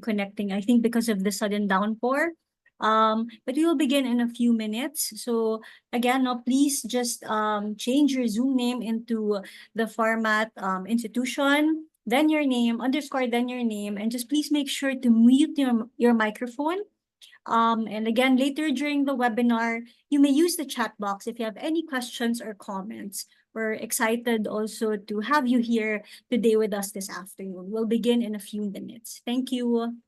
connecting, I think because of the sudden downpour. But we will begin in a few minutes. So again, no, please just change your Zoom name into the format institution, then your name, underscore, then your name, and just please make sure to mute your microphone. And again, later during the webinar, you may use the chat box if you have any questions or comments. We're excited also to have you here today with us this afternoon. We'll begin in a few minutes. Thank you.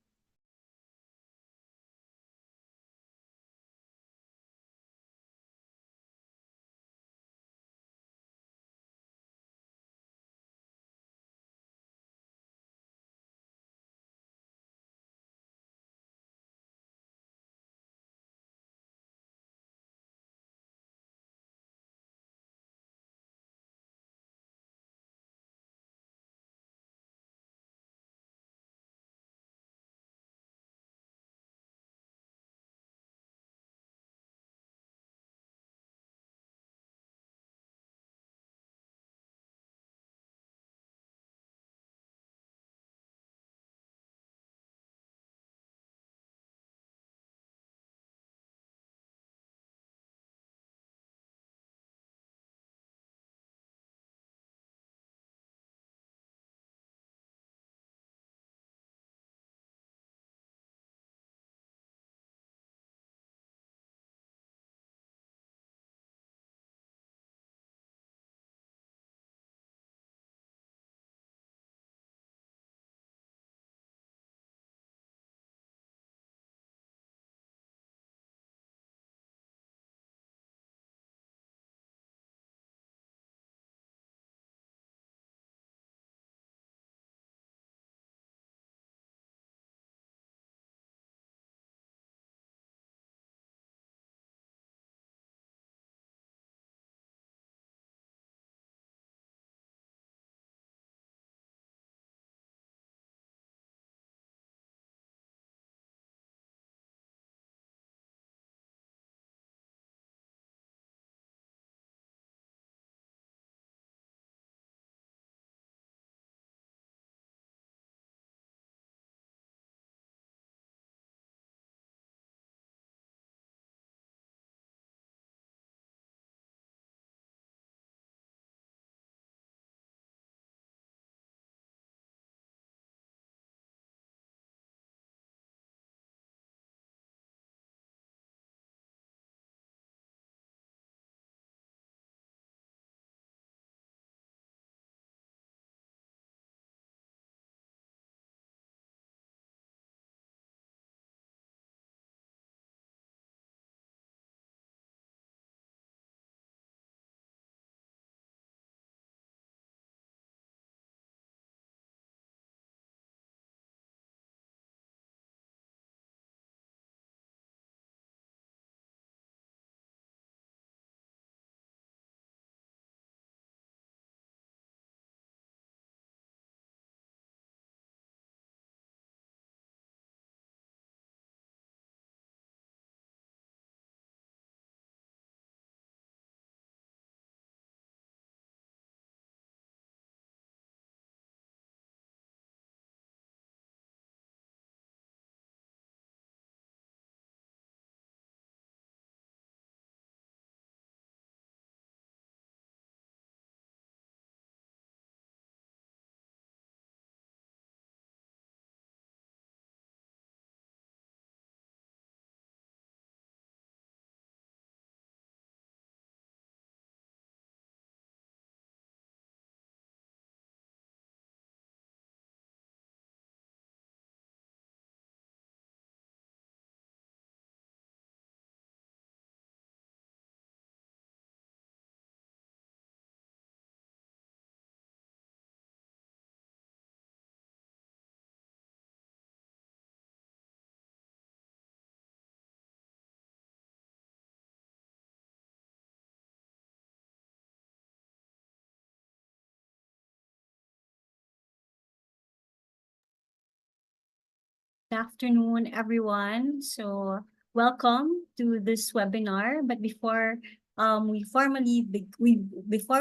Good afternoon, everyone. So welcome to this webinar. But before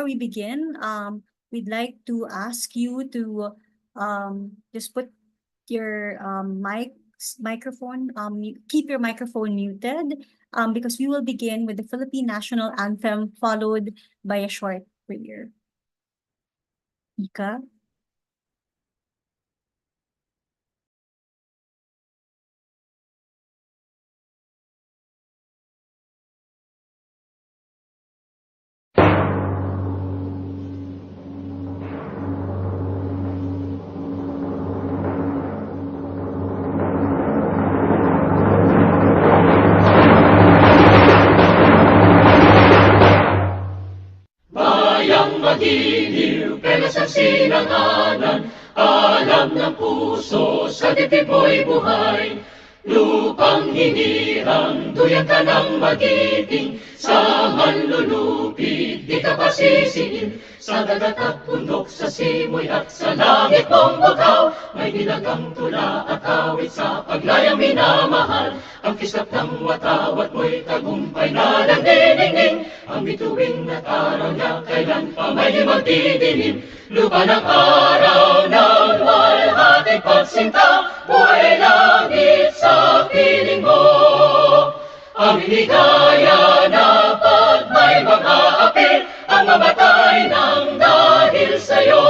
we begin, we'd like to ask you to just put your microphone, keep your microphone muted, because we will begin with the Philippine National Anthem, followed by a short prayer. Ika? Bayang magiliw, pelas ang sinanganan, alam ng puso, sa dibdib mo'y buhay. Lupang hinirang, duyan ka ng magiting, sa manlulupig, di ka pasisiin. Sa dagat at bundok, sa simoy at sa langit mong bukaw, may nilagang tula at awit sa paglayang minamahal. Ang kislap ng watawat mo'y tagumpay na nagdiningning, ang bituin at araw niya kailan pa may magdidilim. Lupa ng araw ng walhating pagsinta, buhay langit sa piling mo. Ang ligaya na pag may mga apil, ang mamatay ng dahil sa'yo.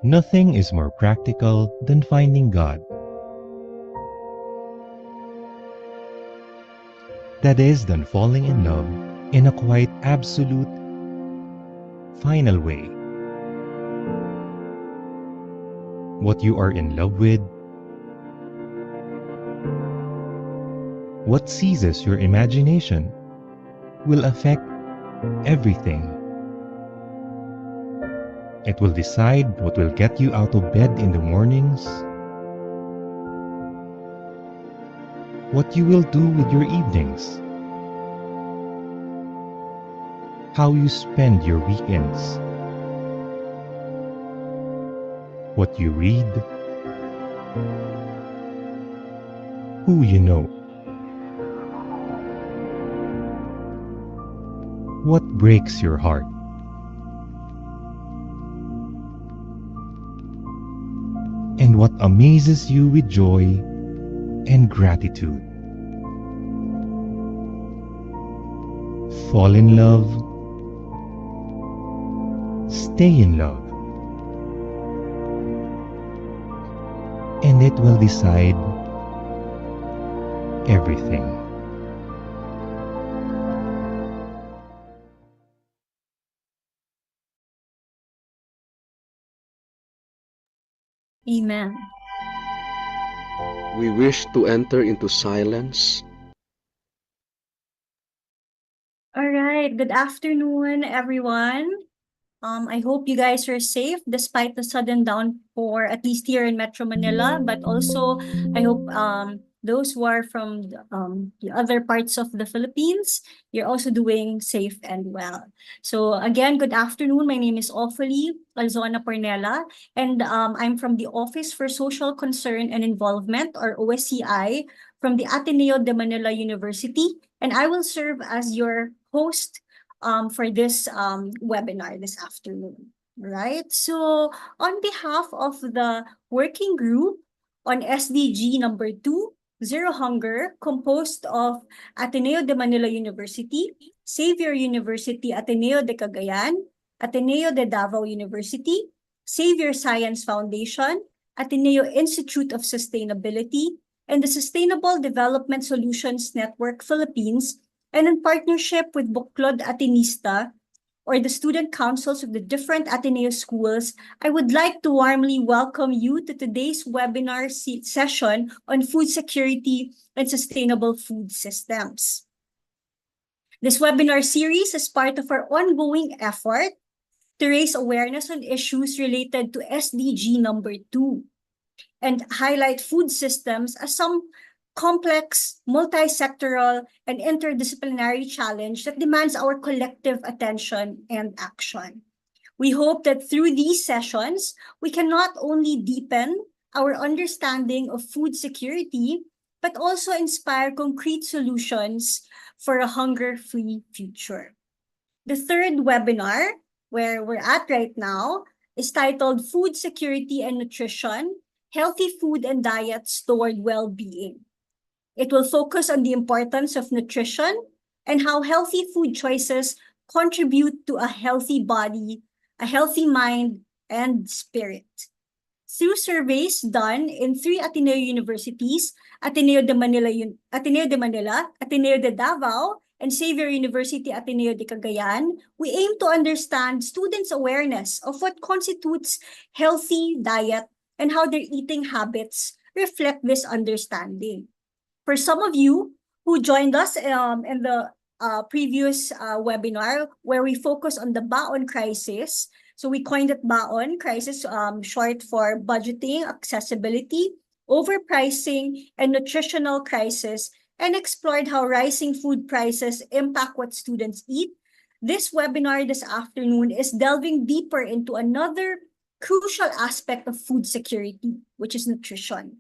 Nothing is more practical than finding God. That is, than falling in love in a quite absolute, final way. What you are in love with, what seizes your imagination, will affect everything. It will decide what will get you out of bed in the mornings, what you will do with your evenings, how you spend your weekends, what you read, who you know, what breaks your heart, and what amazes you with joy and gratitude. Fall in love, stay in love, and it will decide everything. Amen. We wish to enter into silence. All right. Good afternoon, everyone. I hope you guys are safe despite the sudden downpour, at least here in Metro Manila. But also, I hope those who are from the other parts of the Philippines, you're also doing safe and well. So again, good afternoon. My name is Ophelie Alzona Pornella, and I'm from the Office for Social Concern and Involvement, or OSCI, from the Ateneo de Manila University, and I will serve as your host for this webinar this afternoon. Right? So on behalf of the working group on SDG number 2, Zero Hunger, composed of Ateneo de Manila University, Xavier University Ateneo de Cagayan, Ateneo de Davao University, Xavier Science Foundation, Ateneo Institute of Sustainability, and the Sustainable Development Solutions Network Philippines, and in partnership with Buklod Atenista, or the student councils of the different Ateneo schools, I would like to warmly welcome you to today's webinar session on food security and sustainable food systems. This webinar series is part of our ongoing effort to raise awareness on issues related to SDG number 2, and highlight food systems as some complex, multi-sectoral, and interdisciplinary challenge that demands our collective attention and action. We hope that through these sessions, we can not only deepen our understanding of food security, but also inspire concrete solutions for a hunger-free future. The third webinar, where we're at right now, is titled Food Security and Nutrition, Healthy Food and Diets Toward Well-Being. It will focus on the importance of nutrition and how healthy food choices contribute to a healthy body, a healthy mind, and spirit. Through surveys done in 3 Ateneo universities, Ateneo de Manila, Ateneo de Davao, and Xavier University Ateneo de Cagayan, we aim to understand students' awareness of what constitutes healthy diet and how their eating habits reflect this understanding. For some of you who joined us in the previous webinar where we focus on the baon crisis, so we coined it baon crisis, short for budgeting, accessibility, overpricing, and nutritional crisis, and explored how rising food prices impact what students eat. This webinar this afternoon is delving deeper into another crucial aspect of food security, which is nutrition.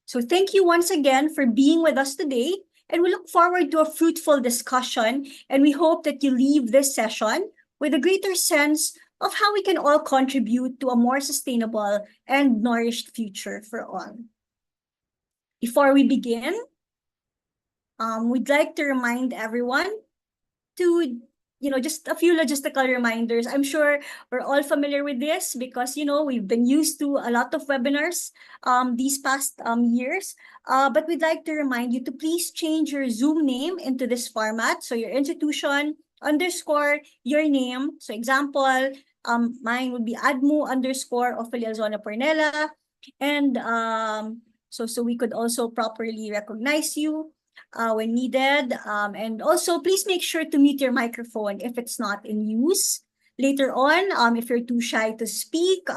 So thank you once again for being with us today, and we look forward to a fruitful discussion, and we hope that you leave this session with a greater sense of how we can all contribute to a more sustainable and nourished future for all. Before we begin, we'd like to remind everyone to, just a few logistical reminders. I'm sure we're all familiar with this because, we've been used to a lot of webinars these past years. But we'd like to remind you to please change your Zoom name into this format. So your institution _ your name. So example, mine would be admu _ Ophelia Zona Pornella. And so we could also properly recognize you when needed. And also, please make sure to mute your microphone if it's not in use. Later on, if you're too shy to speak,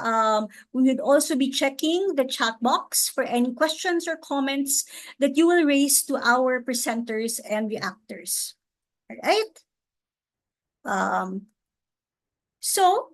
we would also be checking the chat box for any questions or comments that you will raise to our presenters and reactors. All right? So,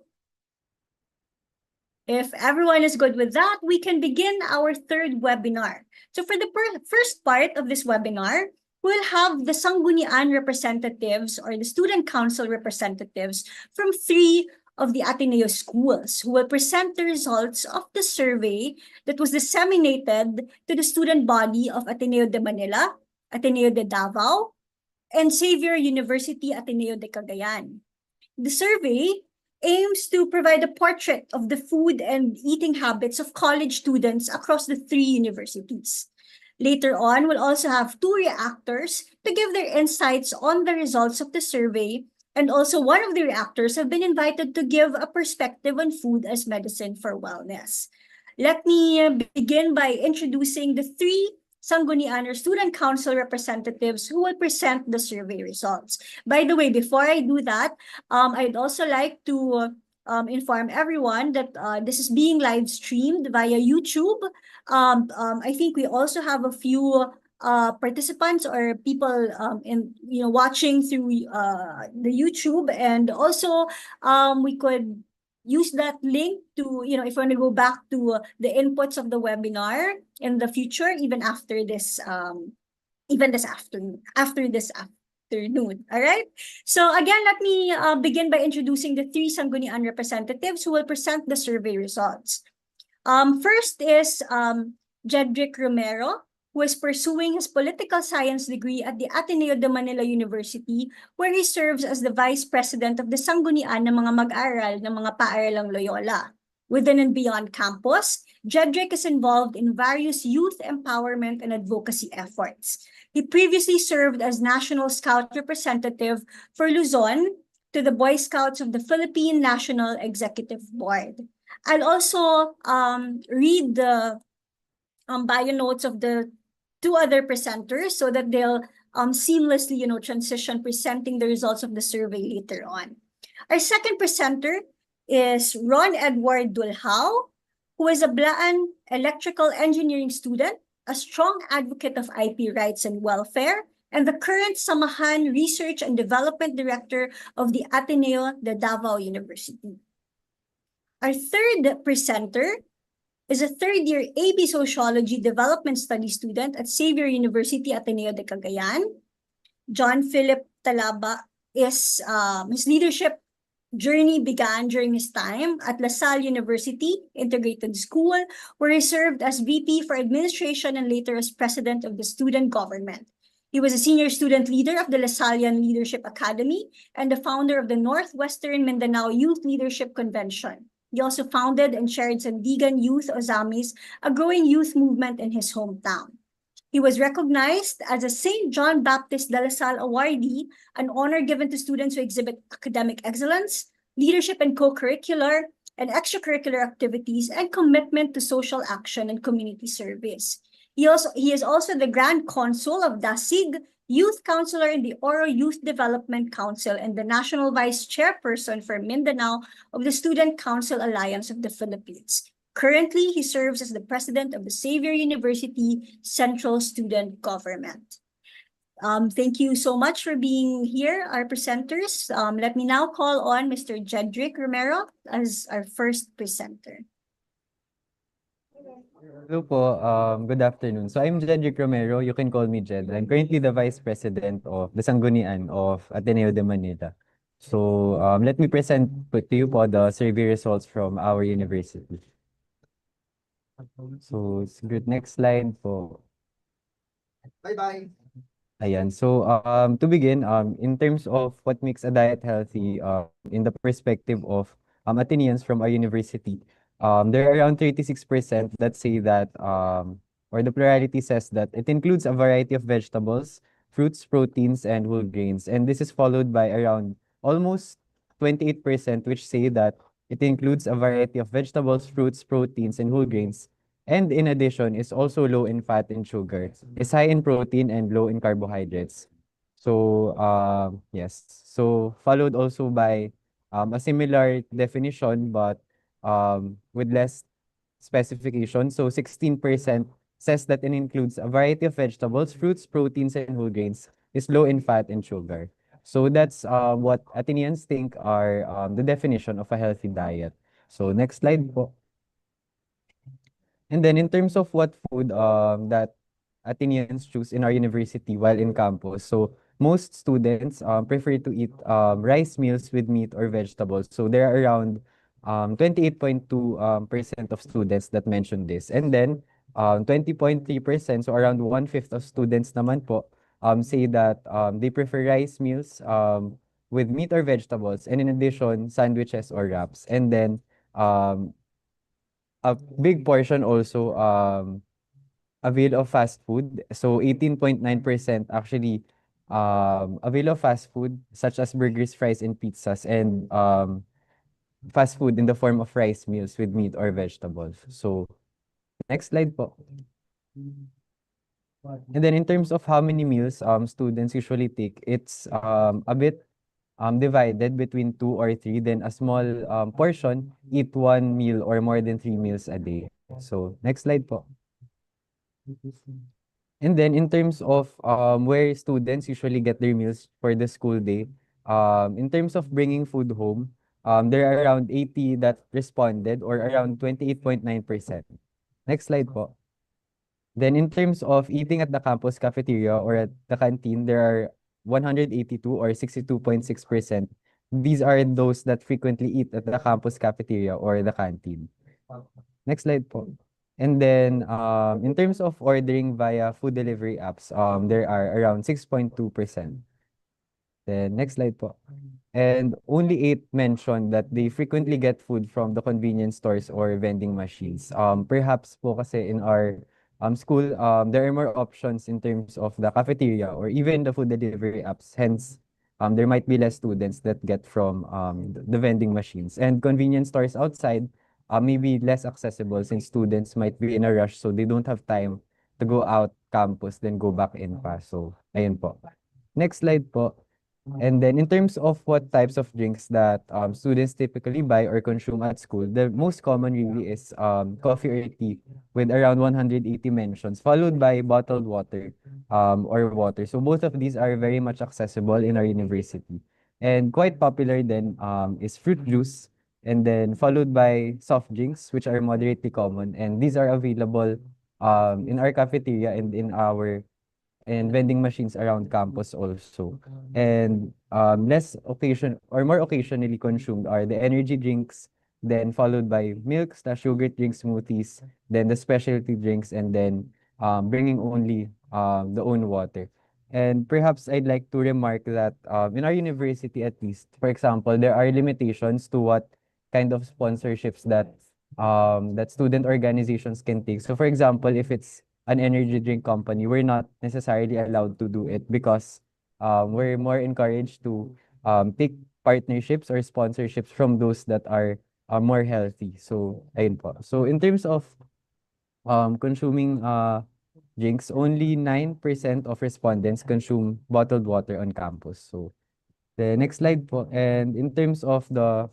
if everyone is good with that, we can begin our third webinar. So for the first part of this webinar, we'll have the Sanggunian representatives or the student council representatives from 3 of the Ateneo schools who will present the results of the survey that was disseminated to the student body of Ateneo de Manila, Ateneo de Davao, and Xavier University Ateneo de Cagayan. The survey aims to provide a portrait of the food and eating habits of college students across the 3 universities. Later on, we'll also have 2 reactors to give their insights on the results of the survey, and also one of the reactors have been invited to give a perspective on food as medicine for wellness. Let me begin by introducing the 3 Sanggunian or Student Council representatives who will present the survey results. By the way, before I do that, I'd also like to inform everyone that this is being live streamed via YouTube. I think we also have a few participants or people watching through the YouTube, and also we could use that link to, if you want to go back to the inputs of the webinar in the future, even after this, after this afternoon. All right. So again, let me begin by introducing the 3 Sanggunian representatives who will present the survey results. First is Jedrick Romero, who is pursuing his political science degree at the Ateneo de Manila University, where he serves as the vice president of the Sanggunian ng mga mag-aral ng mga paaralang Loyola. Within and beyond campus, Jedrick is involved in various youth empowerment and advocacy efforts. He previously served as National Scout Representative for Luzon to the Boy Scouts of the Philippine National Executive Board. I'll also read the bio notes of the 2 other presenters so that they'll seamlessly, transition presenting the results of the survey later on. Our second presenter is Ron Edward Dulhao, who is a Blaan electrical engineering student, a strong advocate of IP rights and welfare, and the current Samahan Research and Development Director of the Ateneo de Davao University. Our third presenter is a third-year AB Sociology Development Studies student at Xavier University, Ateneo de Cagayan. John Philip Talaba is his leadership journey began during his time at La Salle University Integrated School, where he served as VP for Administration and later as President of the Student Government. He was a senior student leader of the Lasallian Leadership Academy and the founder of the Northwestern Mindanao Youth Leadership Convention. He also founded and chaired Sandigan Youth Ozamis, a growing youth movement in his hometown. He was recognized as a St. John Baptist de La Salle awardee, an honor given to students who exhibit academic excellence, leadership in co-curricular and extracurricular activities, and commitment to social action and community service. He is also the Grand Consul of DASIG, Youth Counselor in the Oro Youth Development Council, and the National Vice Chairperson for Mindanao of the Student Council Alliance of the Philippines. Currently, he serves as the president of the Xavier University Central Student Government. Thank you so much for being here, our presenters. Let me now call on Mr. Jedrick Romero as our first presenter. Hello po, good afternoon. So I'm Jedrick Romero, you can call me Jed. I'm currently the Vice President of the Sanggunian of Ateneo de Manila. So let me present to you po the survey results from our university. So it's good. Next slide po. Bye-bye. Ayan. So to begin, in terms of what makes a diet healthy, in the perspective of Ateneans from our university, there are around 36% that say that, or the plurality says that it includes a variety of vegetables, fruits, proteins, and whole grains. And this is followed by around almost 28% which say that it includes a variety of vegetables, fruits, proteins, and whole grains. And in addition, is also low in fat and sugar, is high in protein and low in carbohydrates. So, yes. So, followed also by a similar definition, but with less specification. So, 16% says that it includes a variety of vegetables, fruits, proteins, and whole grains, is low in fat and sugar. So, that's what Athenians think are the definition of a healthy diet. So, next slide po. And then in terms of what food that Athenians choose in our university while in campus, so most students prefer to eat rice meals with meat or vegetables. So there are around 28.2% of students that mention this. And then 20.3%, so around one-fifth of students naman po, say that they prefer rice meals with meat or vegetables, and in addition, sandwiches or wraps. And then a big portion also avail of fast food. So 18.9% actually avail of fast food such as burgers, fries, and pizzas, and fast food in the form of rice meals with meat or vegetables. So next slide po. And then in terms of how many meals students usually take, it's a bit divided between 2 or 3, then a small portion eat 1 meal or more than 3 meals a day. So next slide po. And then in terms of where students usually get their meals for the school day, in terms of bringing food home, there are around 80 that responded, or around 28.9%. Next slide po. Then in terms of eating at the campus cafeteria or at the canteen, there are 182, or 62.6%. These are those that frequently eat at the campus cafeteria or the canteen. Next slide po. And then in terms of ordering via food delivery apps, there are around 6.2%. Then next slide po. And only 8 mentioned that they frequently get food from the convenience stores or vending machines. Perhaps po kasi in our school, there are more options in terms of the cafeteria or even the food delivery apps. Hence, there might be less students that get from the vending machines. And convenience stores outside may be less accessible since students might be in a rush, so they don't have time to go out campus then go back in pa. So, ayun po. Next slide po. And then in terms of what types of drinks that students typically buy or consume at school, the most common really is coffee or tea with around 180 mentions, followed by bottled water or water. So both of these are very much accessible in our university. And quite popular then is fruit juice, and then followed by soft drinks, which are moderately common. And these are available in our cafeteria and in our and vending machines around campus also. And less occasion or more occasionally consumed are the energy drinks, then followed by milks, the yogurt drinks, smoothies, then the specialty drinks, and then bringing only the own water. And perhaps I'd like to remark that in our university, at least, for example, there are limitations to what kind of sponsorships that student organizations can take. So, for example, if it's an energy drink company, we're not necessarily allowed to do it because we're more encouraged to take partnerships or sponsorships from those that are more healthy. So, ayun po. So, in terms of consuming drinks, only 9% of respondents consume bottled water on campus. So, the next slide po. And in terms of the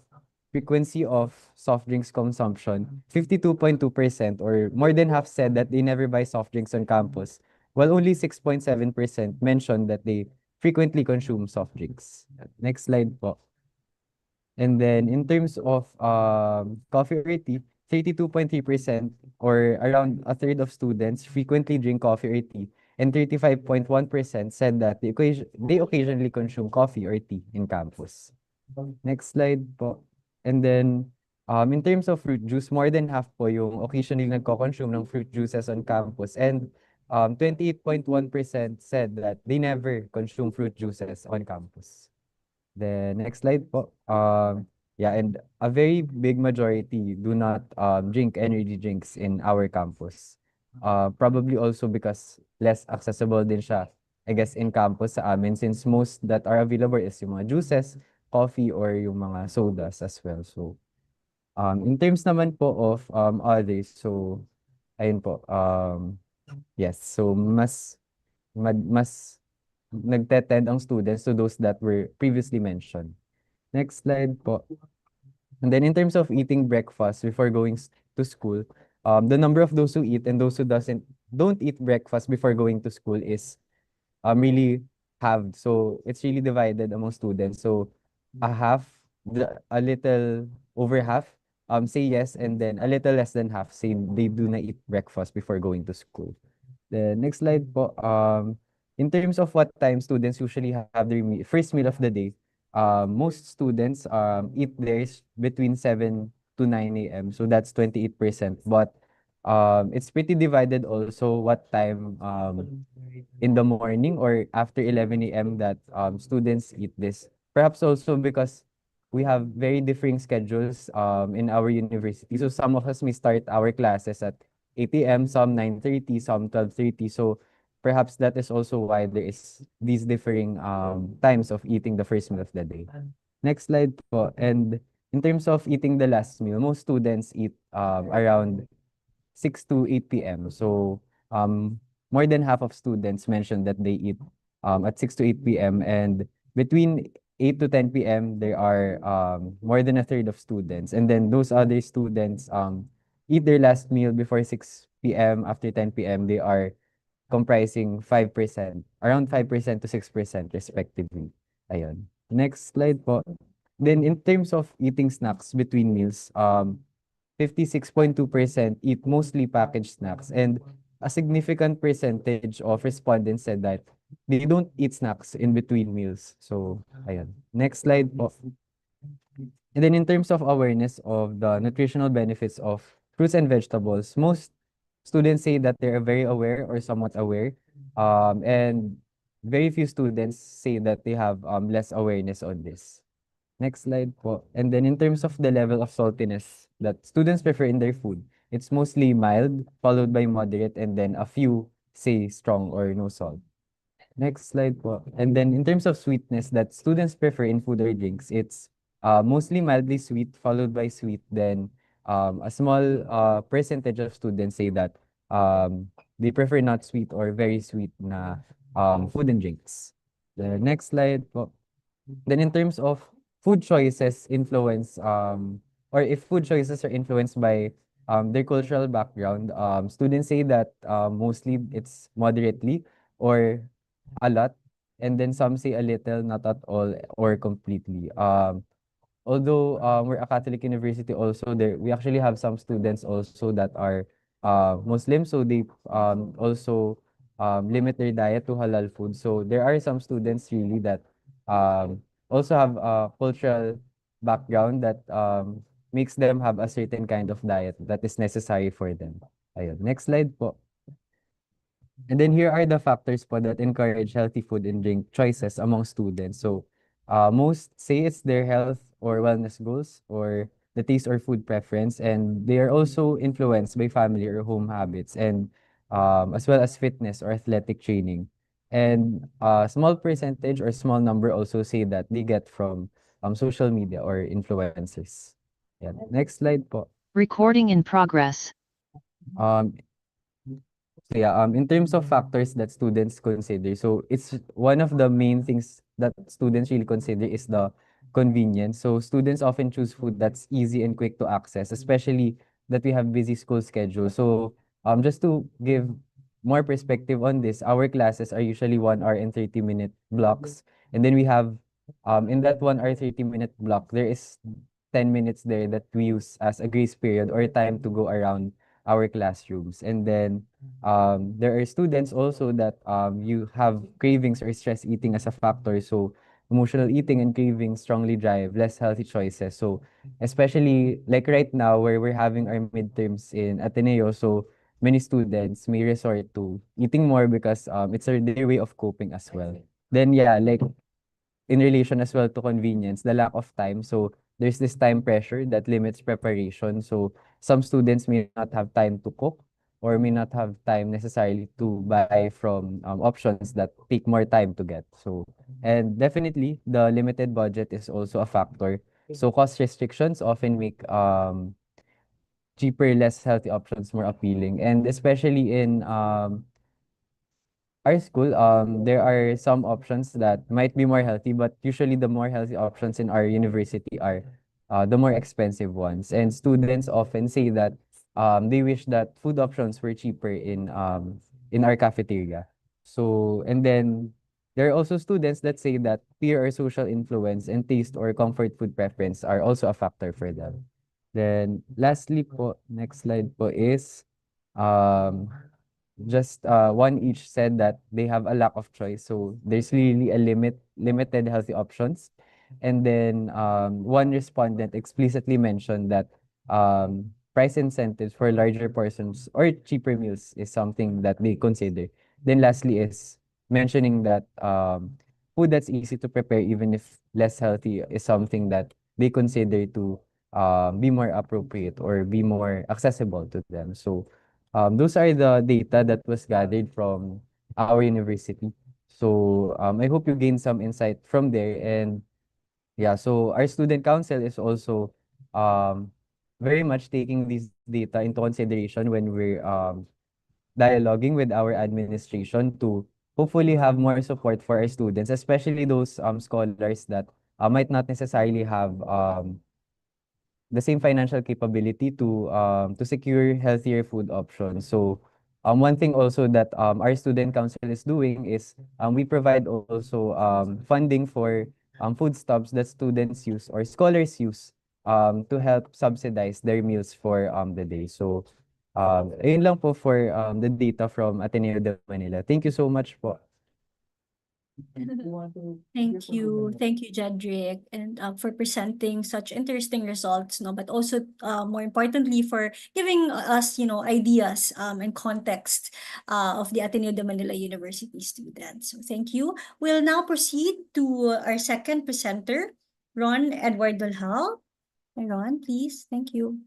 frequency of soft drinks consumption, 52.2% or more than half said that they never buy soft drinks on campus, while only 6.7% mentioned that they frequently consume soft drinks. Next slide po. And then in terms of coffee or tea, 32.3% or around a third of students frequently drink coffee or tea, and 35.1% said that they occasionally consume coffee or tea in campus. Next slide po. And then, in terms of fruit juice, more than half po yung occasionally nagko-consume ng fruit juices on campus. And 28.1% said that they never consume fruit juices on campus. The next slide po. Yeah, and a very big majority do not drink energy drinks in our campus. Probably also because less accessible din siya, I guess, in campus sa amin since most that are available is yung mga juices, coffee, or yung mga sodas as well. So, in terms naman po of others, so, ayun po, yes, so mas nagte-tend ang students to those that were previously mentioned. Next slide po. And then in terms of eating breakfast before going to school, the number of those who eat and those who don't eat breakfast before going to school is really halved. So it's really divided among students. So a little over half say yes, and then a little less than half say they do not eat breakfast before going to school. The next slide po, in terms of what time students usually have their first meal of the day, most students eat theirs between 7 to 9 a.m. So that's 28%. But it's pretty divided also what time in the morning or after 11 a.m. that students eat this. Perhaps also because we have very differing schedules in our university. So some of us may start our classes at 8 a.m., some 9:30, some 12:30. So perhaps that is also why there is these differing times of eating the first meal of the day. Next slide po. And in terms of eating the last meal, most students eat around 6 to 8 p.m. So more than half of students mentioned that they eat at 6 to 8 p.m. And between 8 to 10 p.m., there are more than a third of students. And then those other students eat their last meal before 6 p.m. After 10 p.m., they are comprising 5%, around 5% to 6% respectively. Ayun. Next slide po. Then in terms of eating snacks between meals, 56.2% eat mostly packaged snacks, and a significant percentage of respondents said that they don't eat snacks in between meals. So, ayun. Next slide po. And then in terms of awareness of the nutritional benefits of fruits and vegetables, most students say that they're very aware or somewhat aware. And very few students say that they have less awareness on this. Next slide po. And then in terms of the level of saltiness that students prefer in their food, it's mostly mild, followed by moderate, and then a few say strong or no salt. Next slide po. And then in terms of sweetness that students prefer in food or drinks, it's mostly mildly sweet, followed by sweet. Then a small percentage of students say that they prefer not sweet or very sweet na food and drinks. The next slide po. Then in terms of food choices influence, or if food choices are influenced by their cultural background, students say that mostly it's moderately or a lot, and then some say a little, not at all, or completely. Although we're a Catholic university also, there we actually have some students also that are Muslim, so they also limit their diet to halal food. So there are some students really that um, also have a cultural background that makes them have a certain kind of diet that is necessary for them. Ayun. Next slide po. And then here are the factors po that encourage healthy food and drink choices among students. So, most say it's their health or wellness goals or the taste or food preference, and they are also influenced by family or home habits and as well as fitness or athletic training. And small percentage or small number also say that they get from social media or influencers. Yeah. Next slide po. Recording in progress. Um, So yeah, in terms of factors that students consider, so it's one of the main things that students really consider is the convenience. So students often choose food that's easy and quick to access, especially that we have busy school schedules. So just to give more perspective on this, our classes are usually 1 hour and 30-minute blocks. And then we have in that 1 hour 30-minute block, there is 10 minutes there that we use as a grace period or time to go around our classrooms. And then there are students also that you have cravings or stress eating as a factor. So emotional eating and cravings strongly drive less healthy choices. So especially like right now where we're having our midterms in Ateneo, so many students may resort to eating more because it's their way of coping as well. Then yeah, like in relation as well to convenience, the lack of time. So there's this time pressure that limits preparation. So some students may not have time to cook or may not have time necessarily to buy from options that take more time to get. So, and definitely the limited budget is also a factor. So cost restrictions often make cheaper, less healthy options more appealing. And especially in our school, there are some options that might be more healthy, but usually the more healthy options in our university are the more expensive ones. And students often say that they wish that food options were cheaper in our cafeteria. So, and then there are also students that say that peer or social influence and taste or comfort food preference are also a factor for them. Then lastly po, next slide po is um just one each said that they have a lack of choice. So there's really a limited healthy options. And then one respondent explicitly mentioned that price incentives for larger portions or cheaper meals is something that they consider. Then lastly is mentioning that food that's easy to prepare even if less healthy is something that they consider to be more appropriate or be more accessible to them. So those are the data that was gathered from our university. So I hope you gain some insight from there. And yeah, so our student council is also um, very much taking this data into consideration when we're dialoguing with our administration to hopefully have more support for our students, especially those scholars that might not necessarily have the same financial capability to secure healthier food options. So one thing also that our student council is doing is we provide also funding for food stubs that students use or scholars use to help subsidize their meals for the day. So ayun lang po for the data from Ateneo de Manila. Thank you so much po. Thank you, Jedrick, and for presenting such interesting results, no, but also more importantly for giving us, ideas and context of the Ateneo de Manila University students. So thank you. We'll now proceed to our second presenter, Ron Edward Dolhal. Hi, Ron, please. Thank you.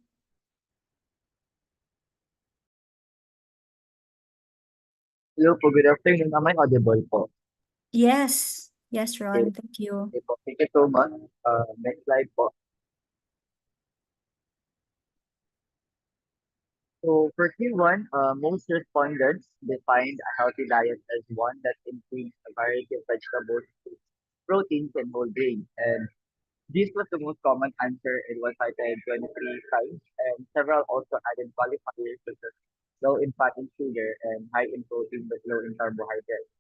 Hello po, good afternoon. Am I audible po? Yes, yes, Okay, Ron. Thank you. okay po. Thank you so much. Next slide po. So for Q1, most respondents defined a healthy diet as one that includes a variety of vegetables, fruits, proteins, and whole grains. And this was the most common answer. It was cited 23 times, and several also added qualifiers such as low in fat and sugar and high in protein but low in carbohydrates.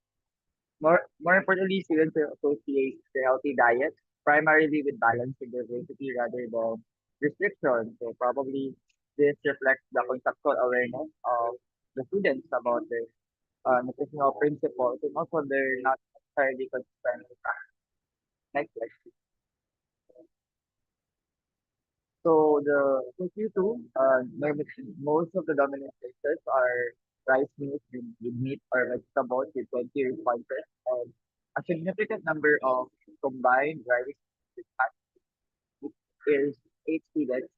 More importantly, students will associate the healthy diet primarily with balance and diversity rather than restriction. So probably this reflects the conceptual awareness of the students about the nutritional principles and also they're not necessarily concerned with that. Next slide. So the Q2, most of the dominant dishes are rice meals with meat or vegetables with 20 responses and a significant number of combined rice with fat is 8 students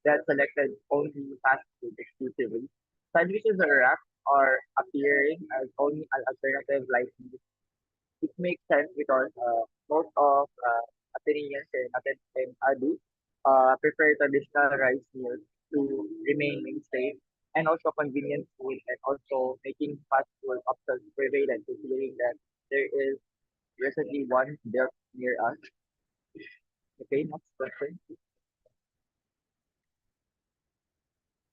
that selected only fast food exclusively. Sandwiches or wraps are appearing as only an alternative light meal. It makes sense because most of Athenians and Adu prefer traditional rice meals to remain mainstay and also convenient food and also making fast food options prevalent considering that there is recently one built near us. Okay, next question.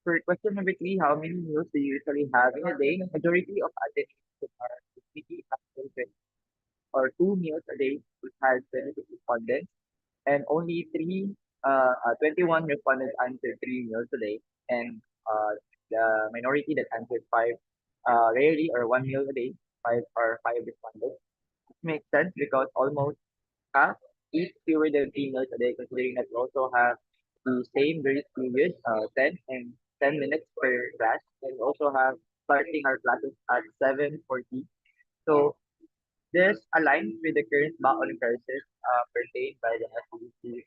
For question number 3, how many meals do you usually have in a day? The majority of Athenians are usually have or 2 meals a day, which has 26 respondents. And only 21 respondents answered 3 meals a day, and the minority that answered five, rarely or 1 meal a day, five respondents. It makes sense because almost half eat fewer than 3 meals a day, considering that we also have the same grace period, 10 minutes per class, and we also have starting our classes at 7:40. So this aligns with the current baon crisis pertained by the SBC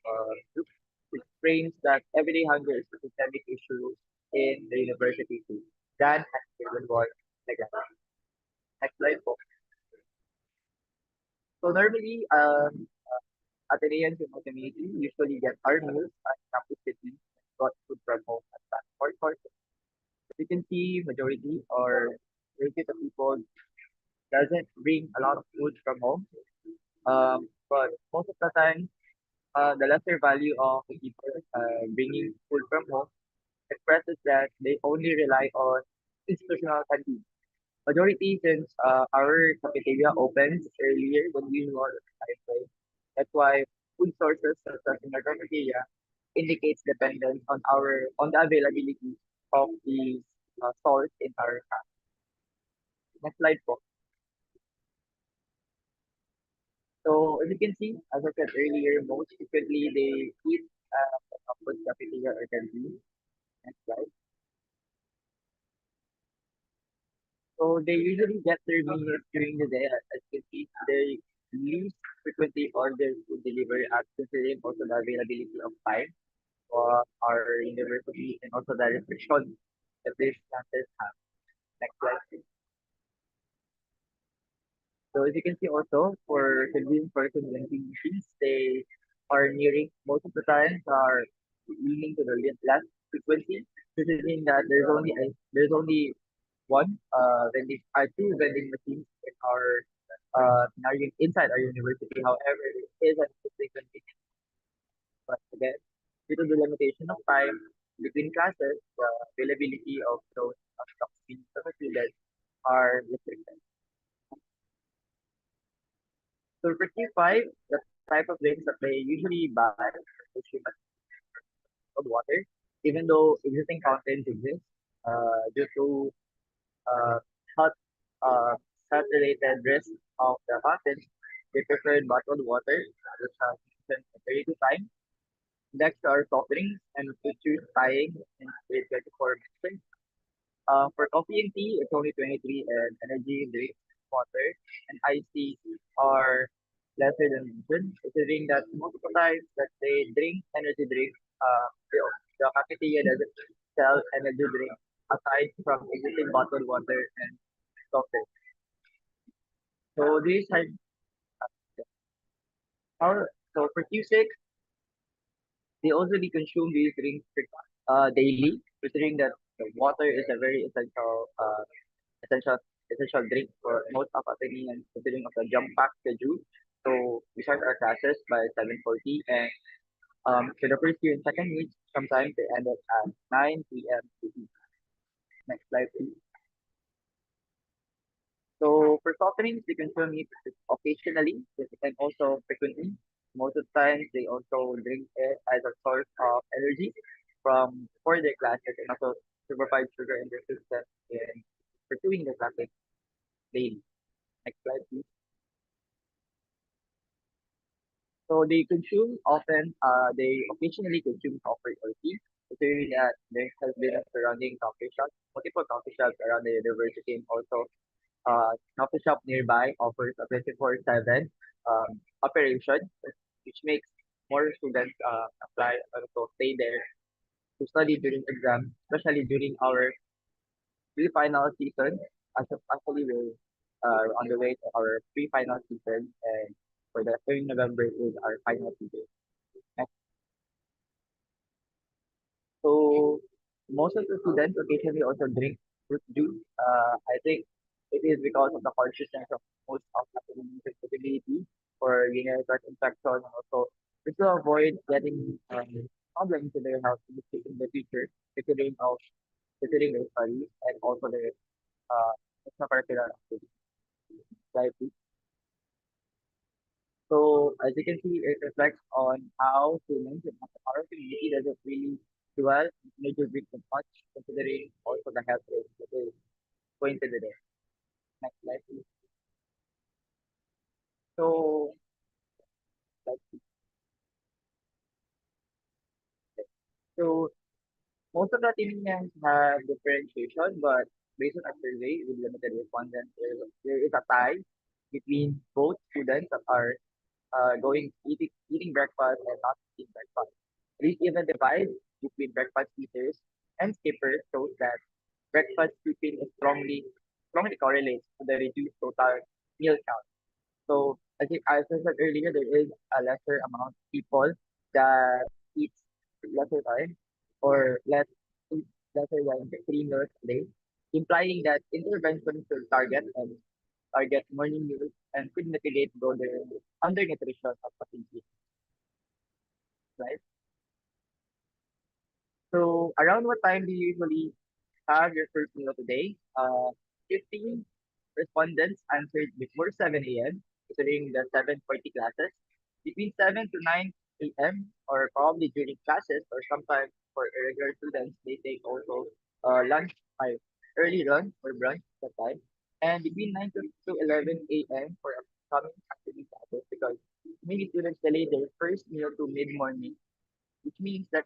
group, which frames that everyday hunger is a systemic issue in the university too. That has been what like that. Next slide po. So normally, Ateneans in the community usually get our meals at campus city and got food from home at transport sources. As you can see, majority of people doesn't bring a lot of food from home. But most of the time, the lesser value of the people bringing food from home expresses that they only rely on institutional canteen. Majority since our cafeteria opens earlier than usual time frame. That's why food sources such as in our cafeteria indicates dependence on the availability of the stalls in our campus. Next slide po. So as you can see, as I said earlier, most frequently they eat a food cafeteria or canteen. Next slide. So they usually get their meals during the day. As you can see, they least frequently order food delivery at considering also the availability of time for our university and also the restrictions that these classes have. Next slide, please. So as you can see also for convincing machines, they are nearing most of the times are leaning to the less frequency, considering that there's only two vending machines inside our university. However, it is an interesting convenience. But again, due to the limitation of time between classes, the availability of those stocks being substituted are restricted. So for Q5, the type of drinks that they usually buy is cold water, even though existing fountains exist due to uh, hot uh, saturated risk of the fountain, they preferred bottled water, which has been very good time. Next are soft drinks and to choose tying in grade 24 mentioned. For coffee and tea, it's only 23 and energy drinks, water, and iced tea are lesser than mentioned, considering that most of the times that they drink energy drinks, the cafeteria doesn't sell energy drinks aside from existing bottled water and soft drinks. So these are so for Q6, they also be consumed these drinks daily, considering that the water is a very essential essential drink for most of Athenians, considering of the jump pack schedule. So we start our classes by 7:40, and for the first year and second week, sometimes they end up at 9 p.m. to eat. Next slide, please. So for soft drinks, they consume it occasionally, and also frequently. Most of the time, they also drink it as a source of energy from for their classes and also to provide sugar in their system in pursuing their classes daily. Next slide, please. So they occasionally consume coffee or tea, considering that there has been a surrounding coffee shops, multiple coffee shops around the university, and also coffee shop nearby offers a 24/7 operation, which makes more students apply and also stay there to study during exams, especially during our pre-final season. Actually, we're on the way to our pre-final season, and for the 3rd November is our final season. So most of the students occasionally also drink fruit juice. I think it is because of the consciousness of most of the sensitivity for urinary tract infection, and also just to avoid getting problems in their health in the future, considering of considering their studies and also their uh extracurricular activities. Right? So as you can see, it reflects on how humans in our community doesn't really dwell in major breeds of much, considering also the health risk that is going to be there. Next slide, please. So, like, so most of the Athenians have differentiation, but based on a survey with limited respondents, there is a tie between both students that are eating breakfast and not eating breakfast. This even divide between breakfast eaters and skippers shows that breakfast skipping is strongly correlates to the reduced total meal count. So as I said earlier, there is a lesser amount of people that eat lesser time or eat lesser than 3 meals a day, implying that interventions should target morning meals and could mitigate broader undernutrition of fatigue. Right? So around what time do you usually have your first meal today? 15 respondents answered before 7 a.m. during the 7:40 classes. Between 7 to 9 a.m. or probably during classes or sometimes for irregular students, they take also lunch, early lunch or brunch at that time. And between 9 to 11 a.m. for upcoming activity classes because many students delay their first meal to mid-morning, which means that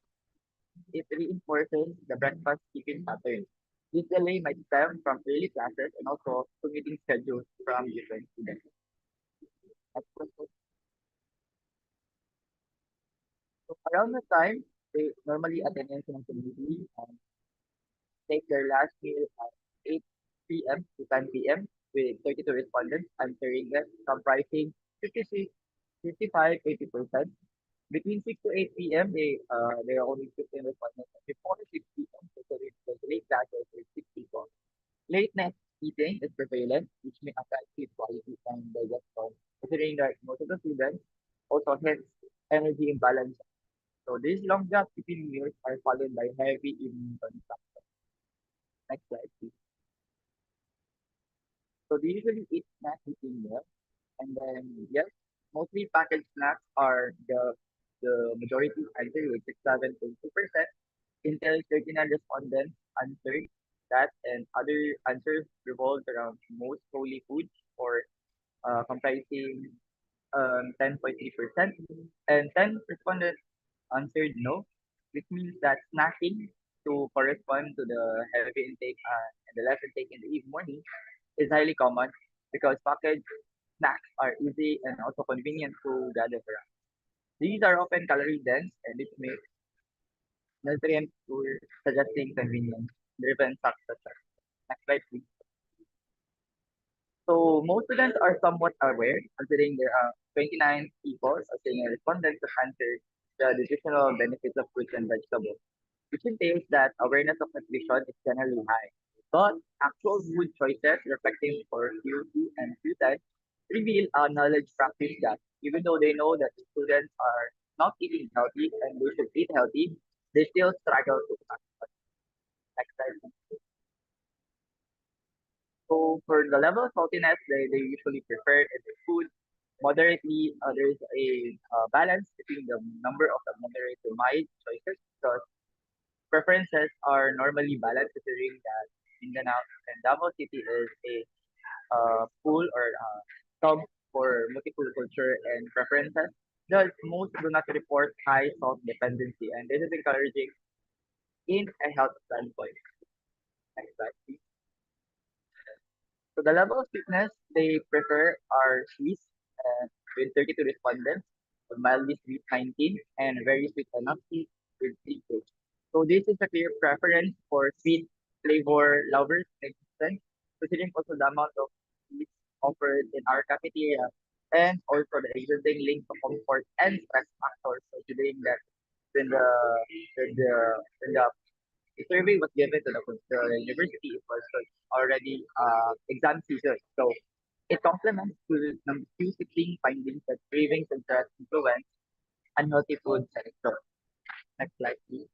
it reinforces the breakfast skipping pattern. This delay might stem from early classes and also commuting schedules from different students. So around the time, they normally attendance in the community and take their last meal at 8 p.m. to 10 p.m. with 32 respondents answering that comprising 56, 55, 80%. Between 6 to 8 p.m., they are only 15 respondents. Before 6 p.m., so the late classes is 6 people. Late night eating is prevalent, which may affect sleep quality and digestion, considering that most of the students also have energy imbalance. So these long gaps between meals are followed by heavy evening consumption. Next slide, please. So they usually eat snacks between meals, and then yes, mostly packaged snacks are the majority answer, which is 7.2%. Intel 39 respondents answered that, and other answers revolved around most holy foods or comprising 10.3%, and 10 respondents answered no, which means that snacking to correspond to the heavy intake and the less intake in the morning is highly common because packaged snacks are easy and also convenient to gather around. These are often calorie dense and it makes nutrient poor, suggesting convenience driven success. Next slide, please. So most students are somewhat aware, considering there are 29 people as senior respondents to answer the nutritional benefits of fruits and vegetables, which entails that awareness of nutrition is generally high. But actual food choices reflecting for purity and food reveal a knowledge practice gap. Even though they know that the students are not eating healthy and they should eat healthy, they still struggle to act. Next slide. So for the level of saltiness, they usually prefer in the food moderately. There is a balance between the number of the moderate to mild choices because preferences are normally balanced considering that Mindanao and Davao City is a pool or hub for multicultural and preferences. Thus, most do not report high salt dependency, and this is encouraging in a health standpoint. Next slide, please. So the level of sweetness they prefer are sweet with 32 respondents, mildly sweet 19, and very sweet enough sweet with 3 grades. So this is a clear preference for sweet flavor lovers in existence, considering also the amount of sweets offered in our cafeteria and also the existing link to comfort and stress factors. So considering that when the survey was given to the university, it was already exam season. So it complements to number 216 findings that cravings and stress influence unhealthy food selection. Next slide, please.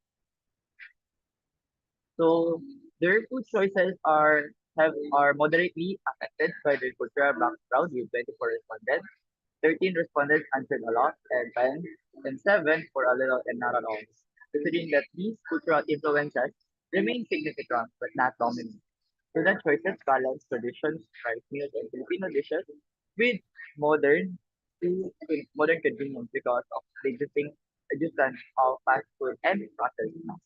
So their food choices are moderately affected by their cultural background with 24 respondents. 13 respondents answered a lot and 10 and 7 for a little and not at all. Considering that these cultural influences remain significant but not dominant. Student choices balance traditions, rice meals, and Filipino dishes with modern modern convenience because of the existence of fast food and processed snacks.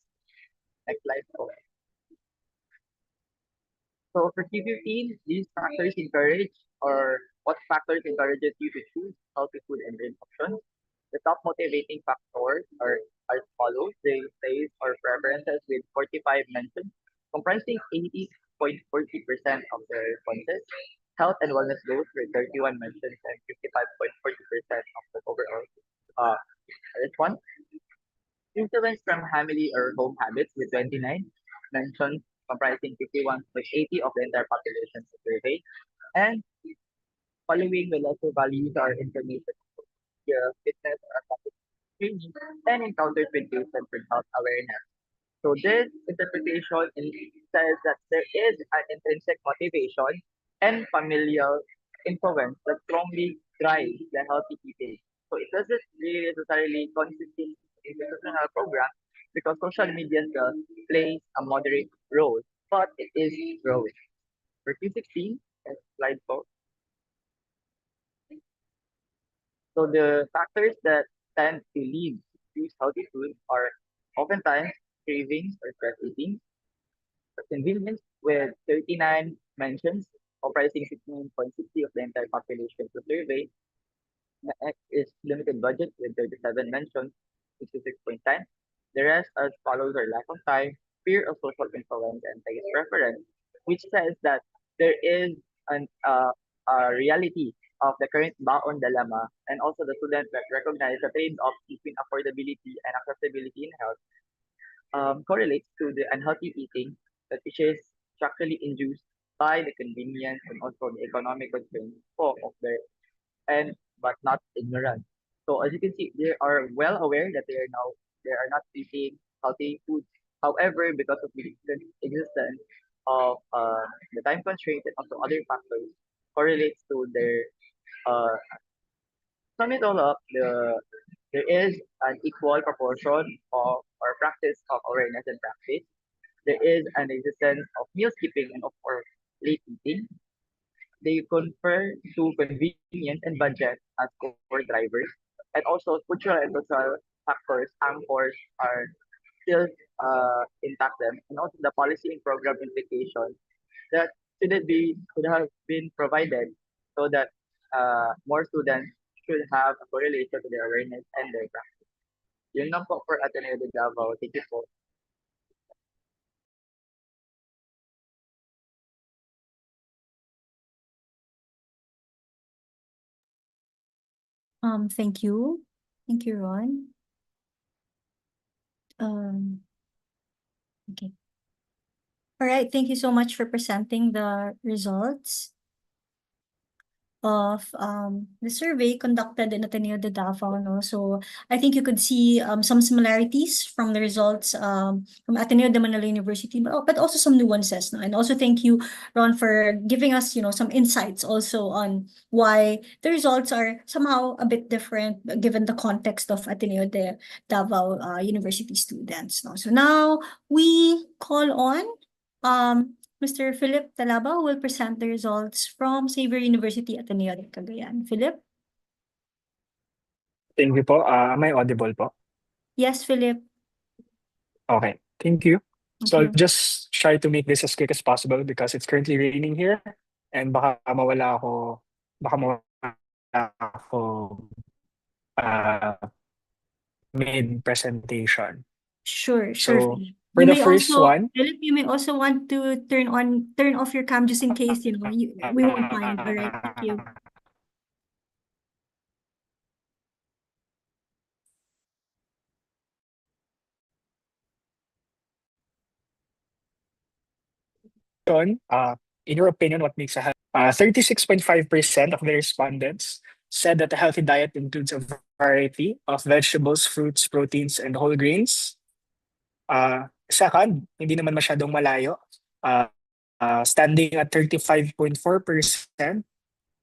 Next slide. So for Q15, these factors encourage or what factors encourages you to choose healthy food and drink options? The top motivating factors are as follows. They place or preferences with 45 mentions, comprising 80.40% of the responses. Health and wellness goals with 31 mentions and 55.40% of the overall uh, response. Influence from family or home habits with 29 mentions, comprising 51.80 of the entire population survey. And following the lesser values are information, fitness, or athletic training, and encounters with patients with health awareness. So this interpretation says that there is an intrinsic motivation and familial influence that strongly drives the healthy eating. So it doesn't really necessarily constitute institutional program because social media still plays a moderate role, but it is growing. For Q16, slide 4. So the factors that tend to lead to healthy food are oftentimes cravings or stress eating, convenience with 39 mentions, comprising 16.60 of the entire population to survey. Next is limited budget with 37 mentions, 66.10. The rest as follows are lack of time, fear of social influence, and taste preference, which says that there is a reality of the current baon dilemma and also the students that recognize the trade-off between affordability and accessibility in health correlates to the unhealthy eating that which is structurally induced by the convenience and also the economic constraints of their and but not ignorant. So as you can see, they are well aware that they are not eating healthy foods. However, because of the existence of the time constraint and also other factors correlates to their sum it all up, there is an equal proportion of or practice of awareness and practice. There is an existence of meal skipping and of or late eating. They confer to convenience and budget as core drivers. And also cultural and social factors, anchors are still intact them. And also the policy and program implications that should have been provided so that more students should have a correlation to their awareness and their practice. Yun lang po for Ateneo de Davao. Thank you po. Thank you. Thank you, Ron. Okay. All right. Thank you so much for presenting the results. the survey conducted in Ateneo de Davao, no? So I think you could see some similarities from the results from Ateneo de Manila University, but also some nuances, no? And also thank you, Ron, for giving us, some insights also on why the results are somehow a bit different given the context of Ateneo de Davao University students, no? So now we call on Mr. Philip Talaba, who will present the results from Xavier University Ateneo de Cagayan. Philip? Thank you po. Am I audible po? Yes, Philip. Okay. Thank you. Thank So I'll you. just try to make this as quick as possible because it's currently raining here and baka mawala ako uh, mid-presentation. Sure, So Philip. for the first one, Philip, you may also want to turn off your cam just in case, we won't mind. All right, thank you. in your opinion, what makes a healthy 36.5% of the respondents said that a healthy diet includes a variety of vegetables, fruits, proteins, and whole grains. Second, hindi naman masyadong malayo. Standing at 35.4%,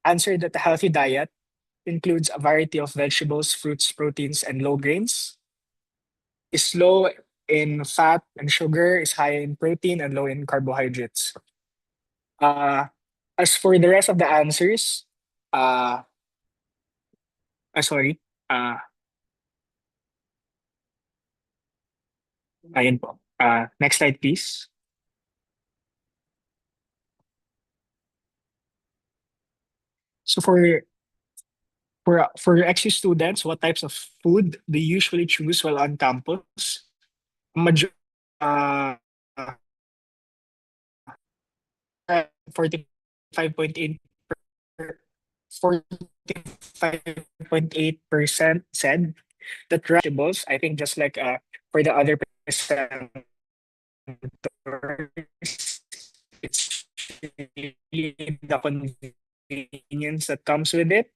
answered that a healthy diet includes a variety of vegetables, fruits, proteins, and low grains. Is low in fat and sugar, is high in protein, and low in carbohydrates. As for the rest of the answers, uh, sorry, ayun po. Next slide, please. So for XU students, what types of food they usually choose while on campus? Major, uh, 45.8 45.8% said that vegetables, I think just like for the other presenters, it's really the convenience that comes with it.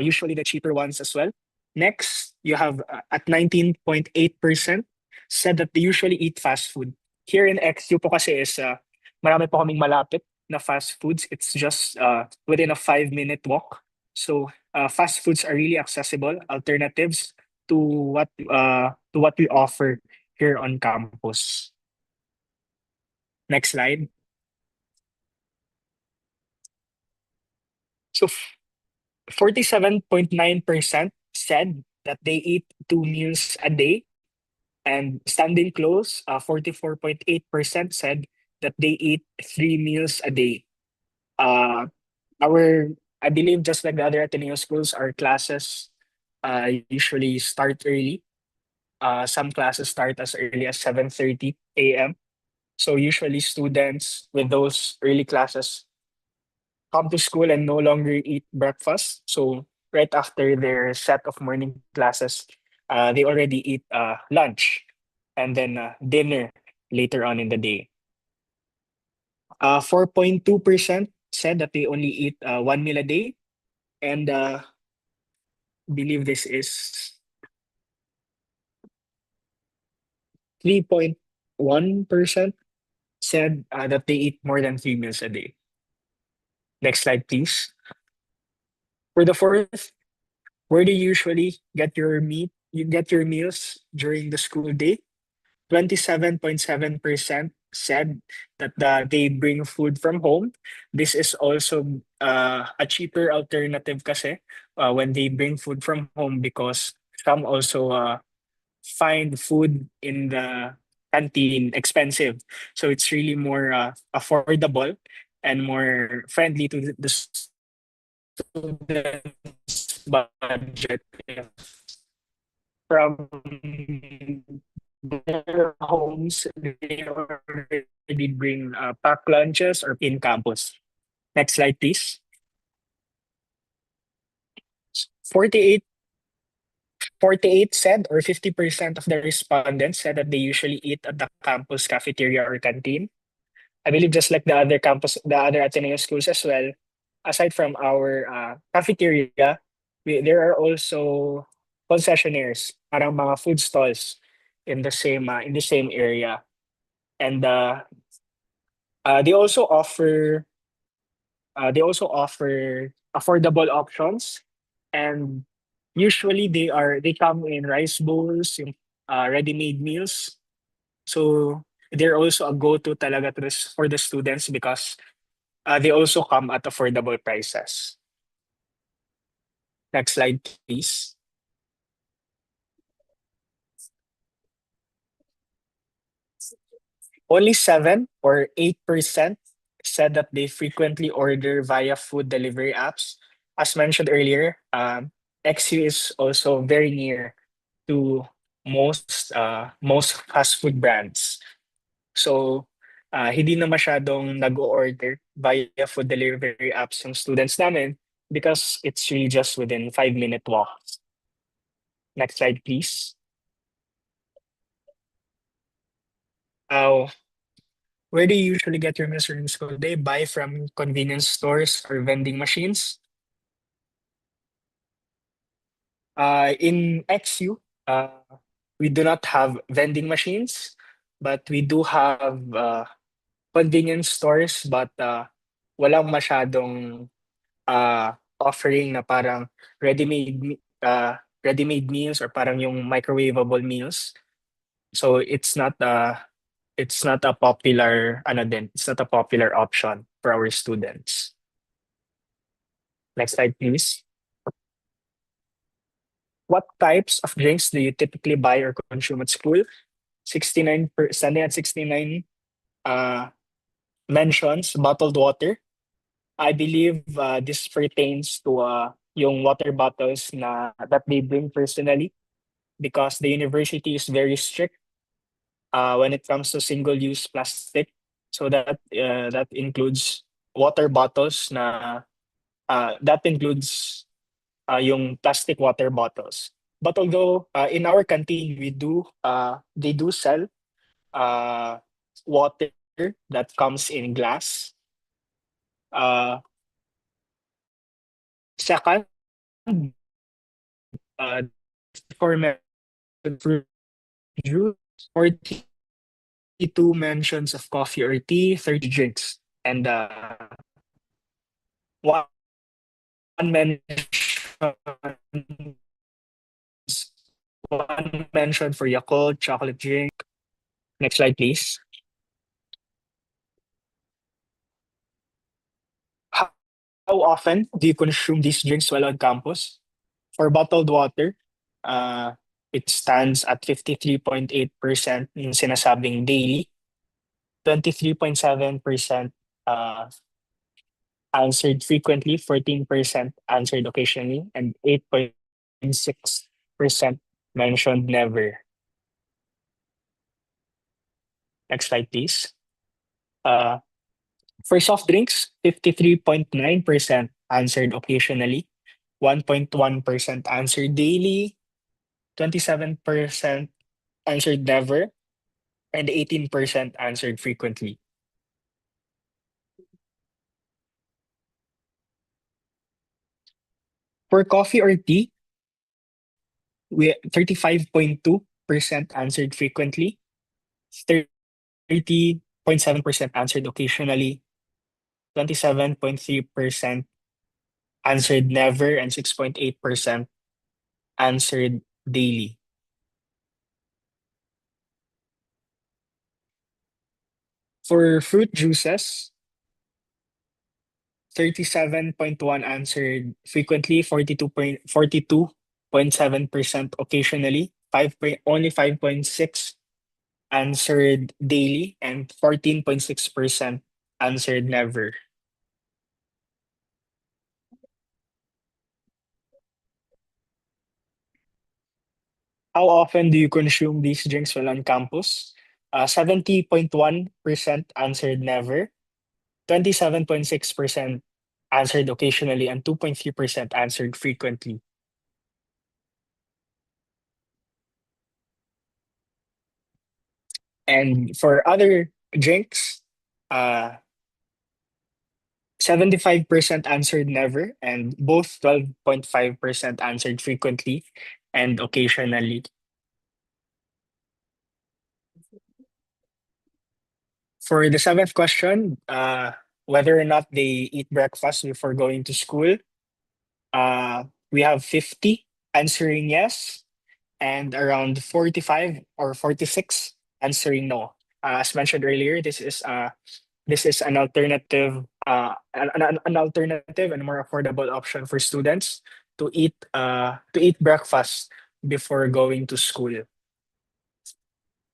Usually the cheaper ones as well. Next, you have at 19.8% said that they usually eat fast food. Here in XU po kasi is marami po kaming malapit na fast foods. It's just within a 5-minute walk. So fast foods are really accessible alternatives to what we offer here on campus. Next slide. So 47.9% said that they eat 2 meals a day, and standing close, 44.8% said that they eat 3 meals a day. I believe just like the other Ateneo schools, our classes usually start early. Some classes start as early as 7:30 a.m. So usually students with those early classes come to school and no longer eat breakfast. So right after their set of morning classes, they already eat lunch and then dinner later on in the day. 4.2% said that they only eat 1 meal a day, and believe this is 3.1% said that they eat more than 3 meals a day. Next slide, please. For the fourth, where do you usually get your meat? You get your meals during the school day. 27.7% said that they bring food from home. This is also a cheaper alternative kasi when they bring food from home, because some also find food in the canteen expensive. So it's really more affordable and more friendly to the students' budget from their homes. They already bring packed lunches or in campus. Next slide, please. 48 48 said, or 50% of the respondents said that they usually eat at the campus cafeteria or canteen. I believe just like the other Ateneo schools as well, aside from our cafeteria, there are also concessionaires, parang mga food stalls in the same area, and they also offer affordable options, and usually they come in rice bowls, yung ready-made meals. So they're also a go-to talaga for the students because they also come at affordable prices. Next slide, please. Only 7 or 8% said that they frequently order via food delivery apps. As mentioned earlier, XU is also very near to most fast food brands. So hindi na masyadong nag-order via food delivery apps yung students namin because it's really just within 5-minute walks. Next slide, please. Uh, where do you usually get your meals during school day? Buy from convenience stores or vending machines? In XU, we do not have vending machines, but we do have convenience stores, but walang masyadong offering na parang ready-made meals or parang yung microwavable meals. So it's not a popular it's not a popular option for our students. Next slide, please. What types of drinks do you typically buy or consume at school? 69 mentions bottled water. I believe this pertains to yung water bottles that they bring personally because the university is very strict when it comes to single-use plastic. So that includes water bottles that includes yung plastic water bottles. But although in our canteen they do sell water that comes in glass. Second, for fruit juice, 42 mentions of coffee or tea, 30 drinks, and one mention one mention for Yakult chocolate drink. Next slide, please. How often do you consume these drinks while on campus? For bottled water, it stands at 53.8% yung sinasabing daily, 23.7% answered frequently, 14% answered occasionally, and 8.6% mentioned never. Next slide, please. For soft drinks, 53.9% answered occasionally, 1.1% answered daily, 27% answered never, and 18% answered frequently. For coffee or tea, 35.2% answered frequently, 30.7% answered occasionally, 27.3% answered never, and 6.8% answered daily. For fruit juices, 37.1 answered frequently, 42.7% occasionally, only 5.6 answered daily, and 14.6% answered never. How often do you consume these drinks while on campus? 70.1% answered never, 27.6% answered occasionally, and 2.3% answered frequently. And for other drinks, 75% answered never, and both 12.5% answered frequently and occasionally. For the seventh question, whether or not they eat breakfast before going to school, we have 50 answering yes, and around 45 or 46 answering no. As mentioned earlier, this is an alternative, an alternative and more affordable option for students to eat breakfast before going to school.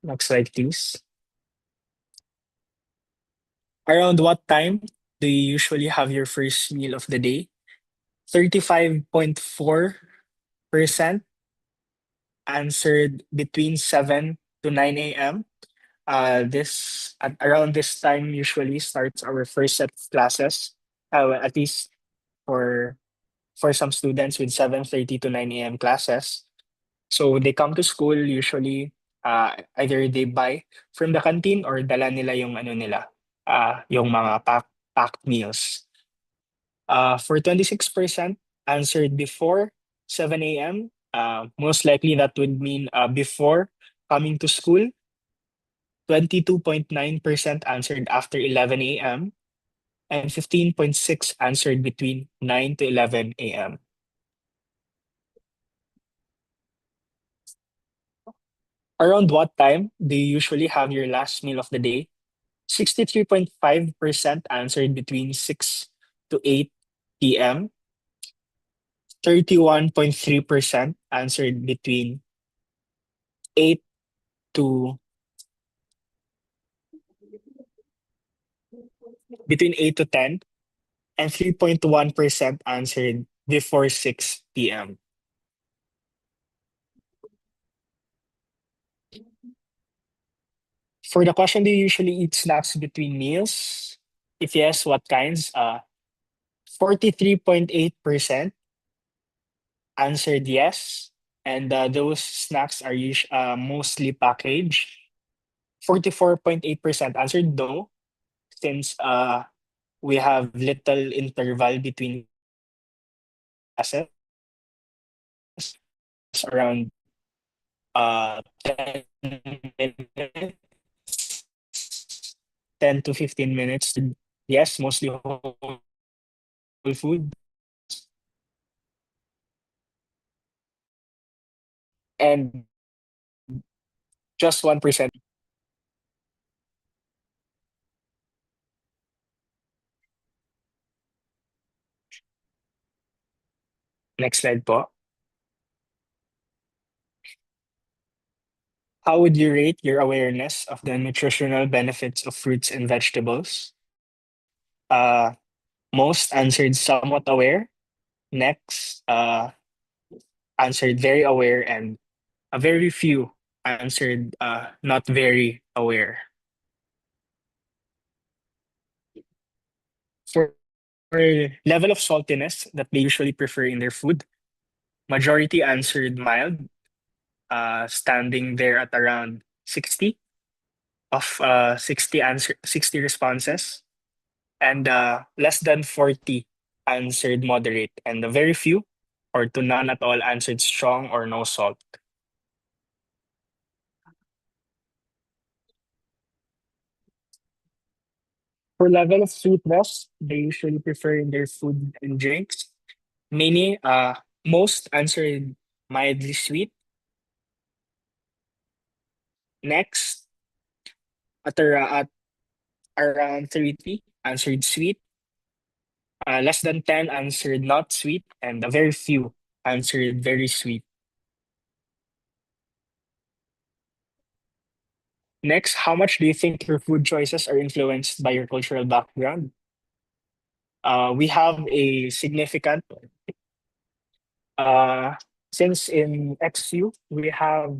Next slide, please. Around what time do you usually have your first meal of the day? 35.4% answered between 7 to 9 a.m. This at around this time usually starts our first set of classes. At least for some students with 7:30 to 9 a.m. classes. So they come to school usually, either they buy from the canteen or dala nila yung ano nila, yung mga packed meals. For 26% answered before 7 a.m. Most likely that would mean before coming to school. 22.9% answered after 11 a.m. and 15.6 answered between 9 to 11 a.m. Around what time do you usually have your last meal of the day? 63.5% answered between 6 to 8 p.m. 31.3% answered between 8 to 10, and 3.1% answered before 6 p.m. For the question, do you usually eat snacks between meals? If yes, what kinds? 43.8% answered yes, and those snacks are mostly packaged. 44.8% answered no, since we have little interval between classes, around 10 minutes, 10 to 15 minutes. Yes, mostly whole food. And just 1%. Next slide po. How would you rate your awareness of the nutritional benefits of fruits and vegetables? Most answered somewhat aware. Next, answered very aware, and a very few answered not very aware. For level of saltiness that they usually prefer in their food, majority answered mild, standing there at around 60 of 60 responses, and less than 40 answered moderate, and a very few or to none at all answered strong or no salt. For level of sweetness, they usually prefer in their food and drinks. Most answered mildly sweet. Next, at around 30 answered sweet. Less than 10 answered not sweet, and a very few answered very sweet. Next, how much do you think your food choices are influenced by your cultural background? We have a significant, uh, since in XU, we have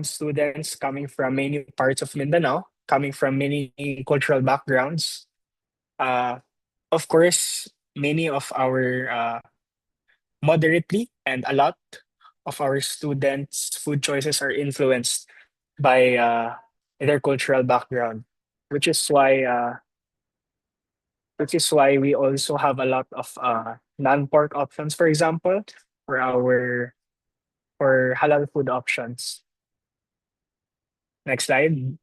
students coming from many parts of Mindanao, coming from many cultural backgrounds. Of course, many of our moderately and a lot of our students' food choices are influenced by their cultural background, which is why which is why we also have a lot of non-pork options, for example, for our for halal food options. Next slide.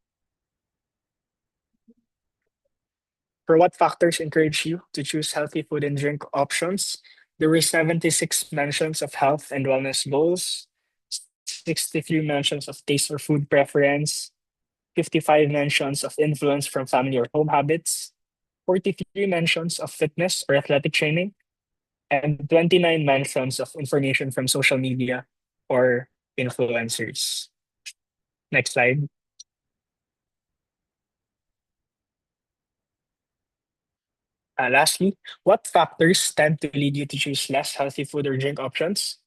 For what factors encourage you to choose healthy food and drink options? There were 76 mentions of health and wellness goals, 63 mentions of taste or food preference, 55 mentions of influence from family or home habits, 43 mentions of fitness or athletic training, and 29 mentions of information from social media or influencers. Next slide. Lastly, what factors tend to lead you to choose less healthy food or drink options?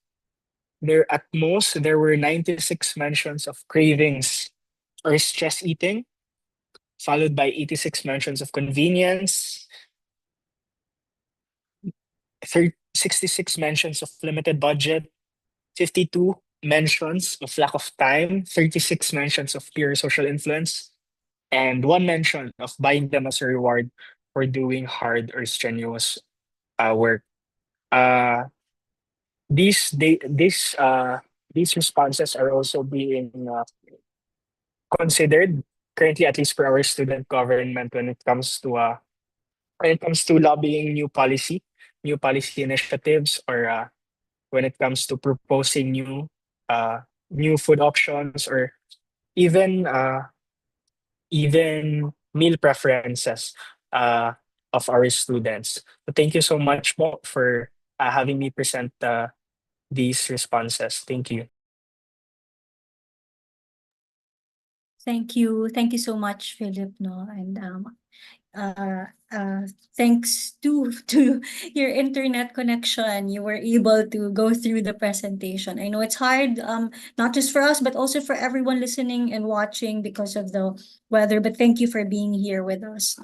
There were 96 mentions of cravings or stress eating, followed by 86 mentions of convenience, 66 mentions of limited budget, 52 mentions of lack of time, 36 mentions of peer social influence, and one mention of buying them as a reward for doing hard or strenuous work. Uh, these responses are also being considered currently, at least for our student government, when it comes to lobbying new policy initiatives, or when it comes to proposing uh, new food options, or even even meal preferences uh, of our students. So thank you so much, Mo, for having me present these responses. Thank you. Thank you so much, Philip, no, and uh, uh, thanks to your internet connection, you were able to go through the presentation. I know it's hard, not just for us, but also for everyone listening and watching because of the weather. But thank you for being here with us.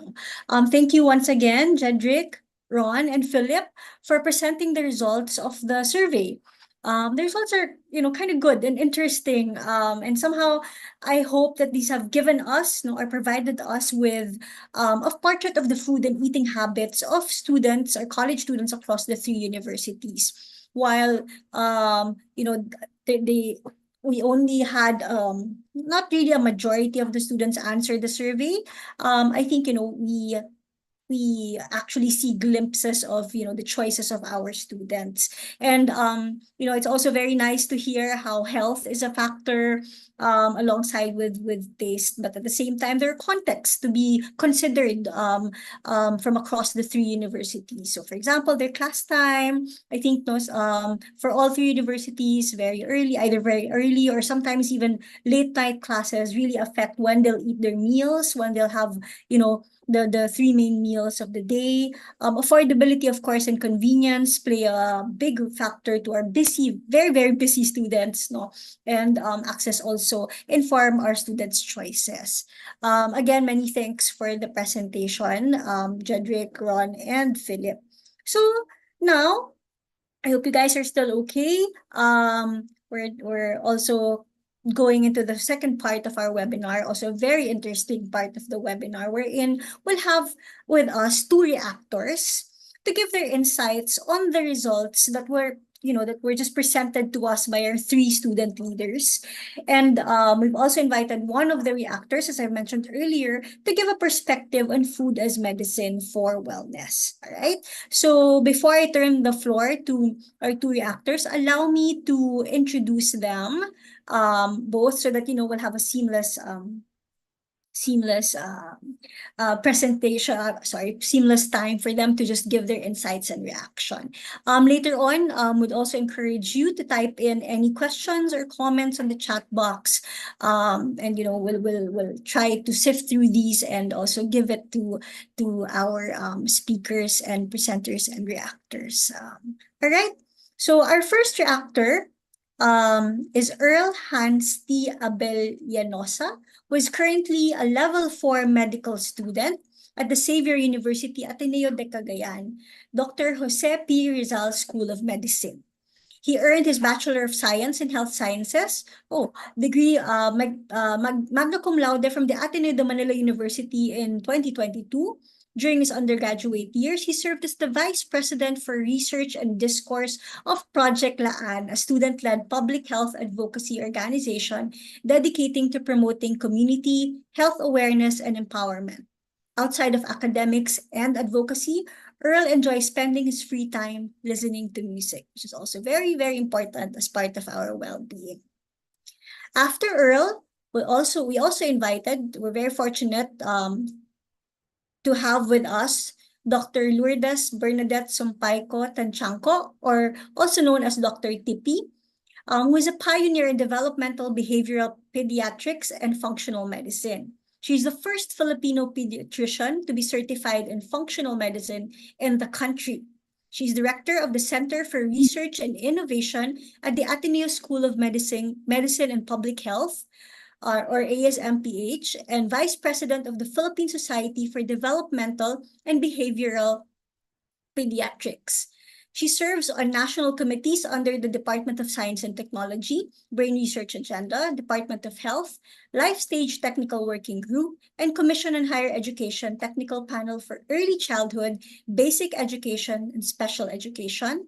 Thank you once again, Jedrick, Ron, and Philip, for presenting the results of the survey. The results are, kind of good and interesting. And somehow I hope that these have given us, or provided us with a portrait of the food and eating habits of students or college students across the three universities. While they we only had not really a majority of the students answer the survey. I think we actually see glimpses of the choices of our students. And it's also very nice to hear how health is a factor, alongside with taste, but at the same time there are contexts to be considered, from across the three universities. So for example, their class time, I think those, for all three universities, either very early or sometimes even late night classes really affect when they'll eat their meals, when they'll have the three main meals of the day. Affordability, of course, and convenience play a big factor to our busy, very, very busy students, no? And access also inform our students' choices. Again, many thanks for the presentation, Jedrick, Ron, and Philip. So now, I hope you guys are still okay. We're also going into the second part of our webinar, also a very interesting part of the webinar, wherein we'll have with us two reactors to give their insights on the results that were just presented to us by our three student leaders. And we've also invited one of the reactors, as I mentioned earlier, to give a perspective on food as medicine for wellness. All right. So before I turn the floor to our two reactors, allow me to introduce them both, so that we'll have a seamless time for them to just give their insights and reaction. Later on, would also encourage you to type in any questions or comments on the chat box. And we'll try to sift through these and also give it to our speakers and presenters and reactors. All right. So our first reactor is Earl Hans T. Abellanosa, who is currently a level 4 medical student at the Xavier University, Ateneo de Cagayan, Dr. Jose P. Rizal School of Medicine. He earned his Bachelor of Science in Health Sciences, degree magna cum laude from the Ateneo de Manila University in 2022, During his undergraduate years, he served as the Vice President for Research and Discourse of Project Laan, a student-led public health advocacy organization dedicating to promoting community, health awareness, and empowerment. Outside of academics and advocacy, Earl enjoys spending his free time listening to music, which is also very, very important as part of our well-being. After Earl, we're very fortunate to have with us Dr. Lourdes Bernadette Sumpayco Tanchanco, or also known as Dr. Tipi, who is a pioneer in developmental behavioral pediatrics and functional medicine. She's the first Filipino pediatrician to be certified in functional medicine in the country. She's director of the Center for Research and Innovation at the Ateneo School of Medicine and Public Health, or ASMPH, and Vice President of the Philippine Society for Developmental and Behavioral Pediatrics. She serves on national committees under the Department of Science and Technology, Brain Research Agenda, Department of Health, Life Stage Technical Working Group, and Commission on Higher Education Technical Panel for Early Childhood, Basic Education, and Special Education.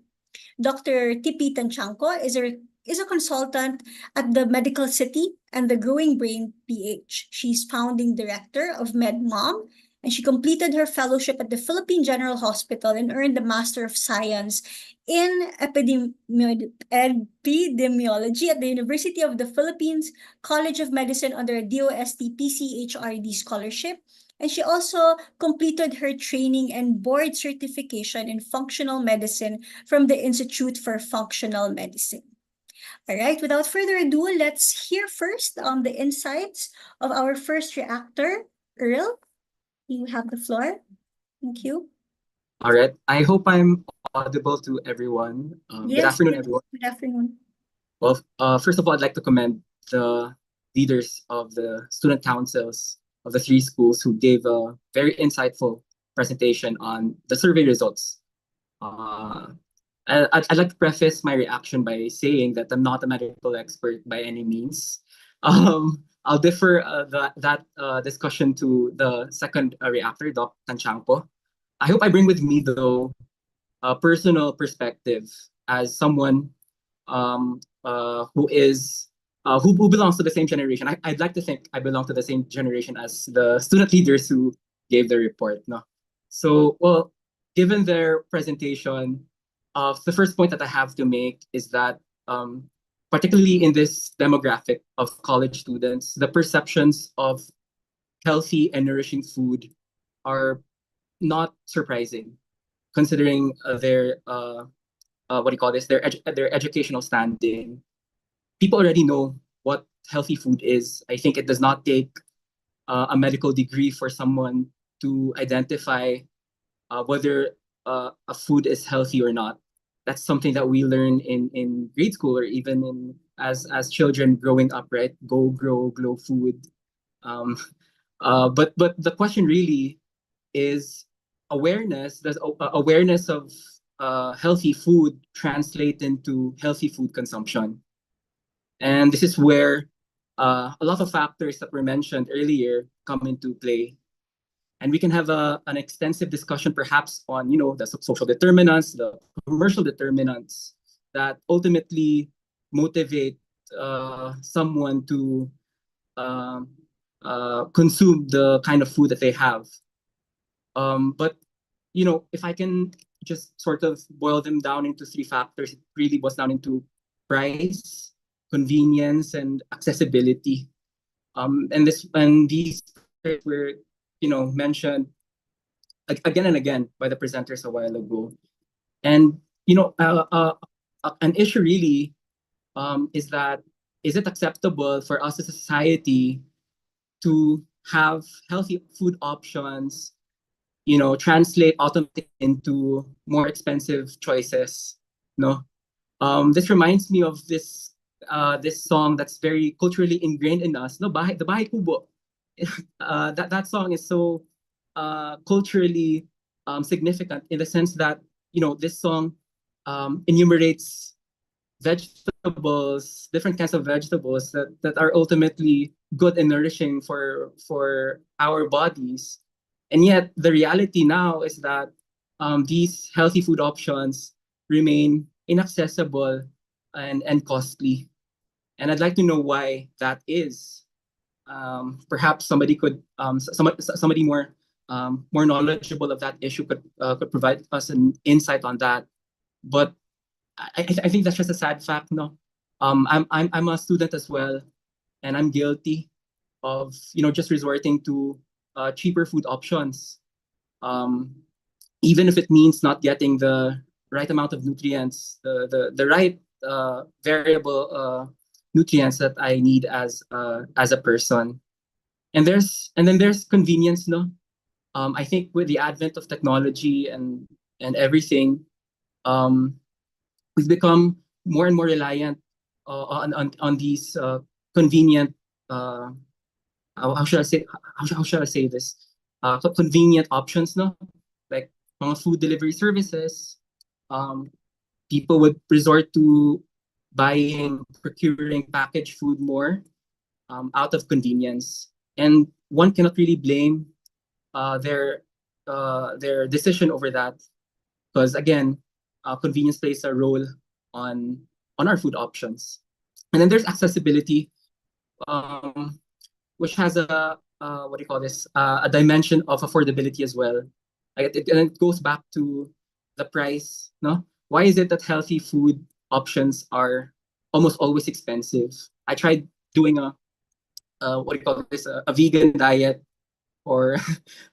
Dr. Tipi Tanchanco is a consultant at the Medical City and the Growing Brain PH. She's founding director of MedMom, and she completed her fellowship at the Philippine General Hospital and earned the Master of Science in Epidemiology at the University of the Philippines College of Medicine under a DOST PCHRD scholarship. And she also completed her training and board certification in functional medicine from the Institute for Functional Medicine. All right, without further ado, let's hear first the insights of our first reactor, Earl. You have the floor. Thank you. All right. I hope I'm audible to everyone. Good Yes, afternoon, everyone. good afternoon. Well, first of all, I'd like to commend the leaders of the student councils of the three schools who gave a very insightful presentation on the survey results. I'd like to preface my reaction by saying that I'm not a medical expert by any means. I'll defer that discussion to the second reactor, Dr. Tanchanco. I hope I bring with me, though, a personal perspective as someone who belongs to the same generation. I'd like to think I belong to the same generation as the student leaders who gave the report. No? So, well, given their presentation, the first point that I have to make is that particularly in this demographic of college students, the perceptions of healthy and nourishing food are not surprising, considering their their educational standing. People already know what healthy food is. I think it does not take a medical degree for someone to identify whether a food is healthy or not. That's something that we learn in grade school, or even as children growing up, right? Go, grow, glow food. But the question really is awareness. Does awareness of healthy food translate into healthy food consumption? And this is where a lot of factors that were mentioned earlier come into play. And we can have an extensive discussion perhaps on, the social determinants, the commercial determinants that ultimately motivate someone to consume the kind of food that they have. But, if I can just sort of boil them down into three factors, it really boils down into price, convenience, and accessibility. And these were mentioned again and again by the presenters a while ago. And an issue really is that, is it acceptable for us as a society to have healthy food options translate automatically into more expensive choices? This reminds me of this song that's very culturally ingrained in us. The Bahay Kubo. That song is so culturally significant in the sense that this song enumerates vegetables, different kinds of vegetables that are ultimately good and nourishing for our bodies. And yet the reality now is that these healthy food options remain inaccessible and costly. And I'd like to know why that is. Perhaps somebody could, somebody more knowledgeable of that issue could provide us an insight on that. But I think that's just a sad fact, no. I'm a student as well, and I'm guilty of just resorting to cheaper food options, um, even if it means not getting the right amount of nutrients, the right variable nutrients that I need as a person. And then there's convenience, no. I think with the advent of technology and everything, um, we've become more and more reliant on these convenient how should I say how should I say this convenient options, no, like mga food delivery services. um, People would resort to procuring packaged food more out of convenience, and one cannot really blame uh, their their decision over that, because again, convenience plays a role on our food options. And then there's accessibility, um, which has a what do you call this? A dimension of affordability as well. And it goes back to the price. No, why is it that healthy food options are almost always expensive? I tried doing what do you call this? A vegan diet, or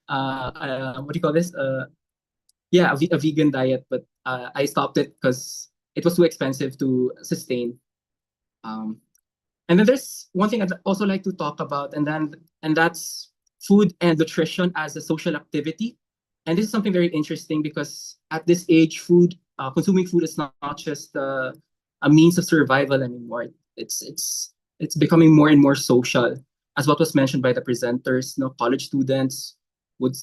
what do you call this? Yeah, a vegan diet, but I stopped it because it was too expensive to sustain. Um, and then there's one thing I'd also like to talk about, and that's food and nutrition as a social activity. And this is something very interesting because at this age, consuming food is not just a means of survival anymore. It's becoming more and more social, as what was mentioned by the presenters. College students would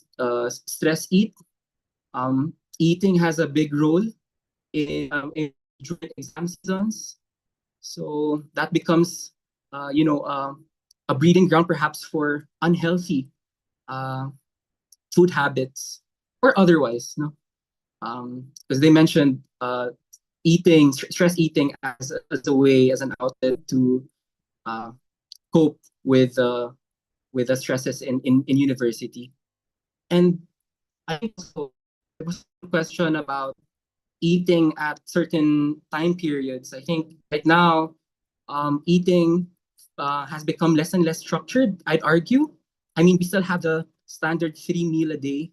stress eat. Eating has a big role during exam seasons. So that becomes, a breeding ground perhaps for unhealthy uh, food habits or otherwise. No, because they mentioned stress eating as a way, as an outlet to uh, cope with the stresses in university. And I think also there was a question about eating at certain time periods. I think right now, eating has become less and less structured, I'd argue. I mean, we still have the standard 3 meal a day,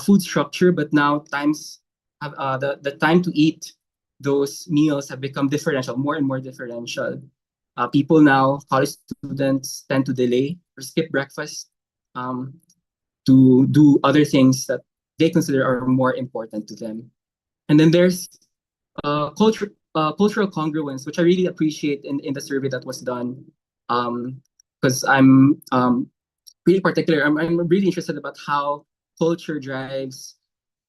food structure, but now times have the time to eat those meals have become differential, more and more differential. People now, college students, tend to delay or skip breakfast to do other things that they consider are more important to them. And then there's cultural congruence, which I really appreciate in the survey that was done. Because I'm really particular, I'm really interested about how culture drives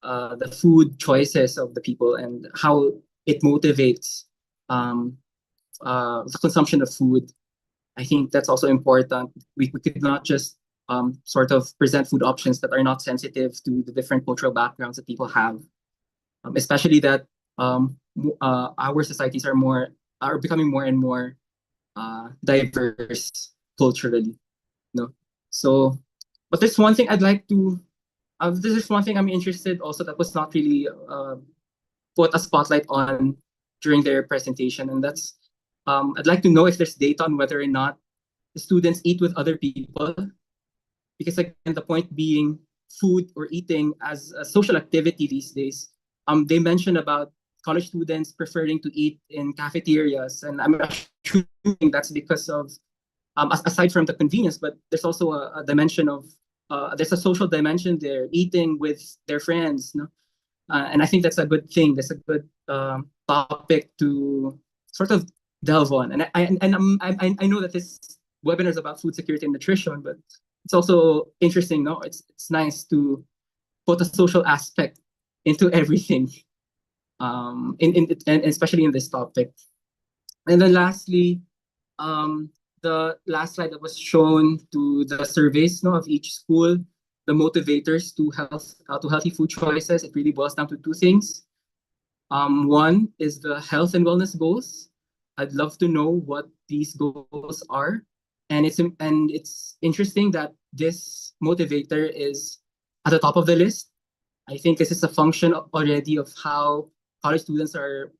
the food choices of the people and how it motivates the consumption of food. I think that's also important. We could not just sort of present food options that are not sensitive to the different cultural backgrounds that people have, especially that our societies are becoming more and more diverse culturally. No, so but there's one thing I'd like to. This is one thing I'm interested also that was not really put a spotlight on during their presentation, and that's I'd like to know if there's data on whether or not the students eat with other people, because again, the point being food or eating as a social activity these days. They mentioned about college students preferring to eat in cafeterias, and I'm assuming that's because of aside from the convenience, but there's also a dimension of there's a social dimension there, eating with their friends, no? And I think that's a good thing. That's a good topic to sort of delve on. And I know that this webinar is about food security and nutrition, but it's also interesting. No, it's nice to put a social aspect into everything, and especially in this topic. And then lastly, the last slide that was shown to the surveys, no, of each school, the motivators to healthy food choices, it really boils down to two things. One is the health and wellness goals. I'd love to know what these goals are, and it's interesting that this motivator is at the top of the list. I think this is a function already of how college students are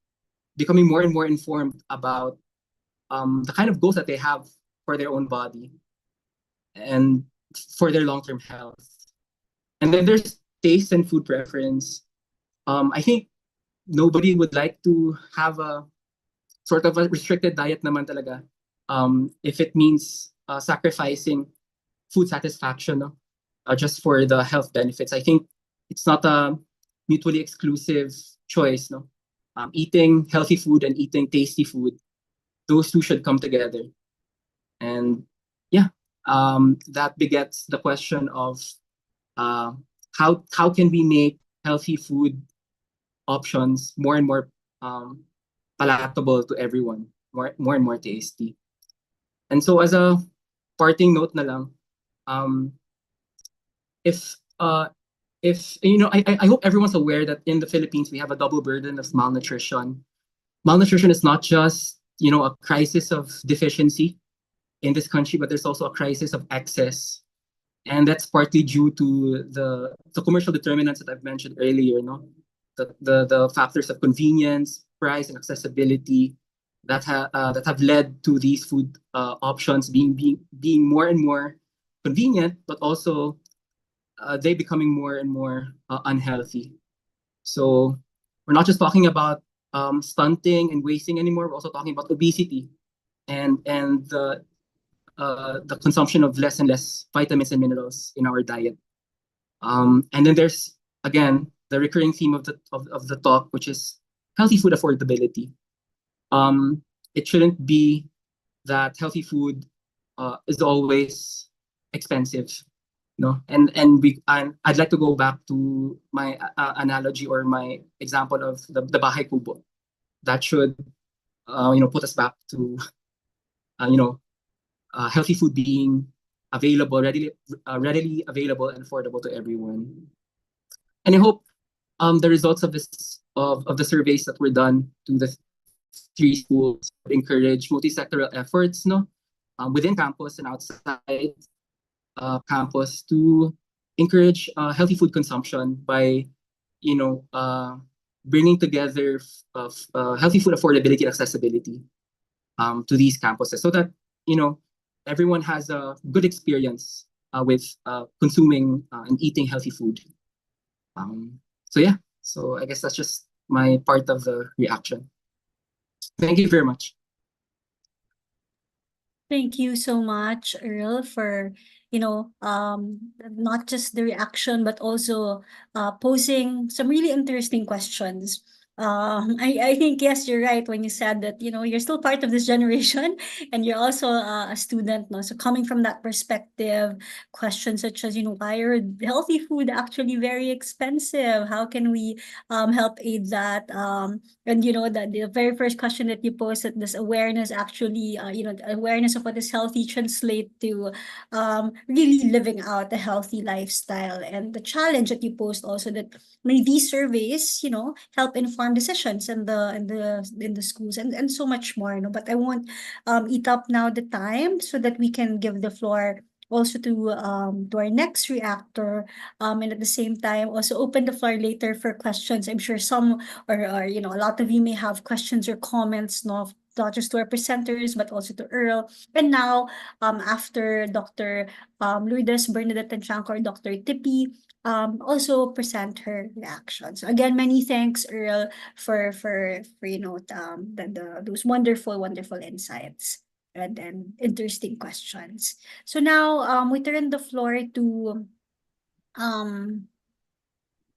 becoming more and more informed about the kind of goals that they have for their own body and for their long-term health. And then there's taste and food preference. I think nobody would like to have a sort of a restricted diet naman talaga. If it means sacrificing food satisfaction, no? Just for the health benefits. I think it's not a mutually exclusive choice. No, eating healthy food and eating tasty food, those two should come together. And yeah, that begets the question of how can we make healthy food options more and more palatable to everyone, more and more tasty. And so as a parting note na lang, if you know, I hope everyone's aware that in the Philippines we have a double burden of malnutrition. Malnutrition is not just, you know, a crisis of deficiency in this country, but there's also a crisis of excess. And that's partly due to the commercial determinants that I've mentioned earlier, no? The factors of convenience, price, and accessibility that have led to these food options being more and more convenient, but also they becoming more and more unhealthy. So we're not just talking about stunting and wasting anymore. We're also talking about obesity and the consumption of less and less vitamins and minerals in our diet. And then there's again the recurring theme of the talk, which is healthy food affordability. It shouldn't be that healthy food is always expensive, no. And I'd like to go back to my analogy or my example of the bahay kubo. That should you know, put us back to you know, healthy food being available, readily available and affordable to everyone. And I hope the results of the surveys that were done to the three schools encourage multi-sectoral efforts, no, within campus and outside campus to encourage healthy food consumption by, you know, bringing together healthy food affordability and accessibility to these campuses, so that, you know, everyone has a good experience with consuming and eating healthy food. So yeah, so I guess that's just my part of the reaction. Thank you very much. Thank you so much, Earl, for, not just the reaction, but also posing some really interesting questions. I think, yes, you're right when you said that, you're still part of this generation and you're also a student, no? So coming from that perspective, questions such as, why are healthy food actually very expensive? How can we help aid that? And the very first question that you posted, this awareness actually, the awareness of what is healthy translate to really living out a healthy lifestyle. And the challenge that you post also, that may these surveys, help inform decisions in the schools, and so much more. But I won't eat up now the time, so that we can give the floor also to our next reactor, and at the same time also open the floor later for questions. I'm sure some, or a lot of you may have questions or comments, not just to our presenters, but also to Earl. And now, after Dr. Lourdes Bernadette Chanco or Dr. Tippy, also present her reaction. So again, many thanks, Earl, for those wonderful insights and interesting questions. So now, we turn the floor um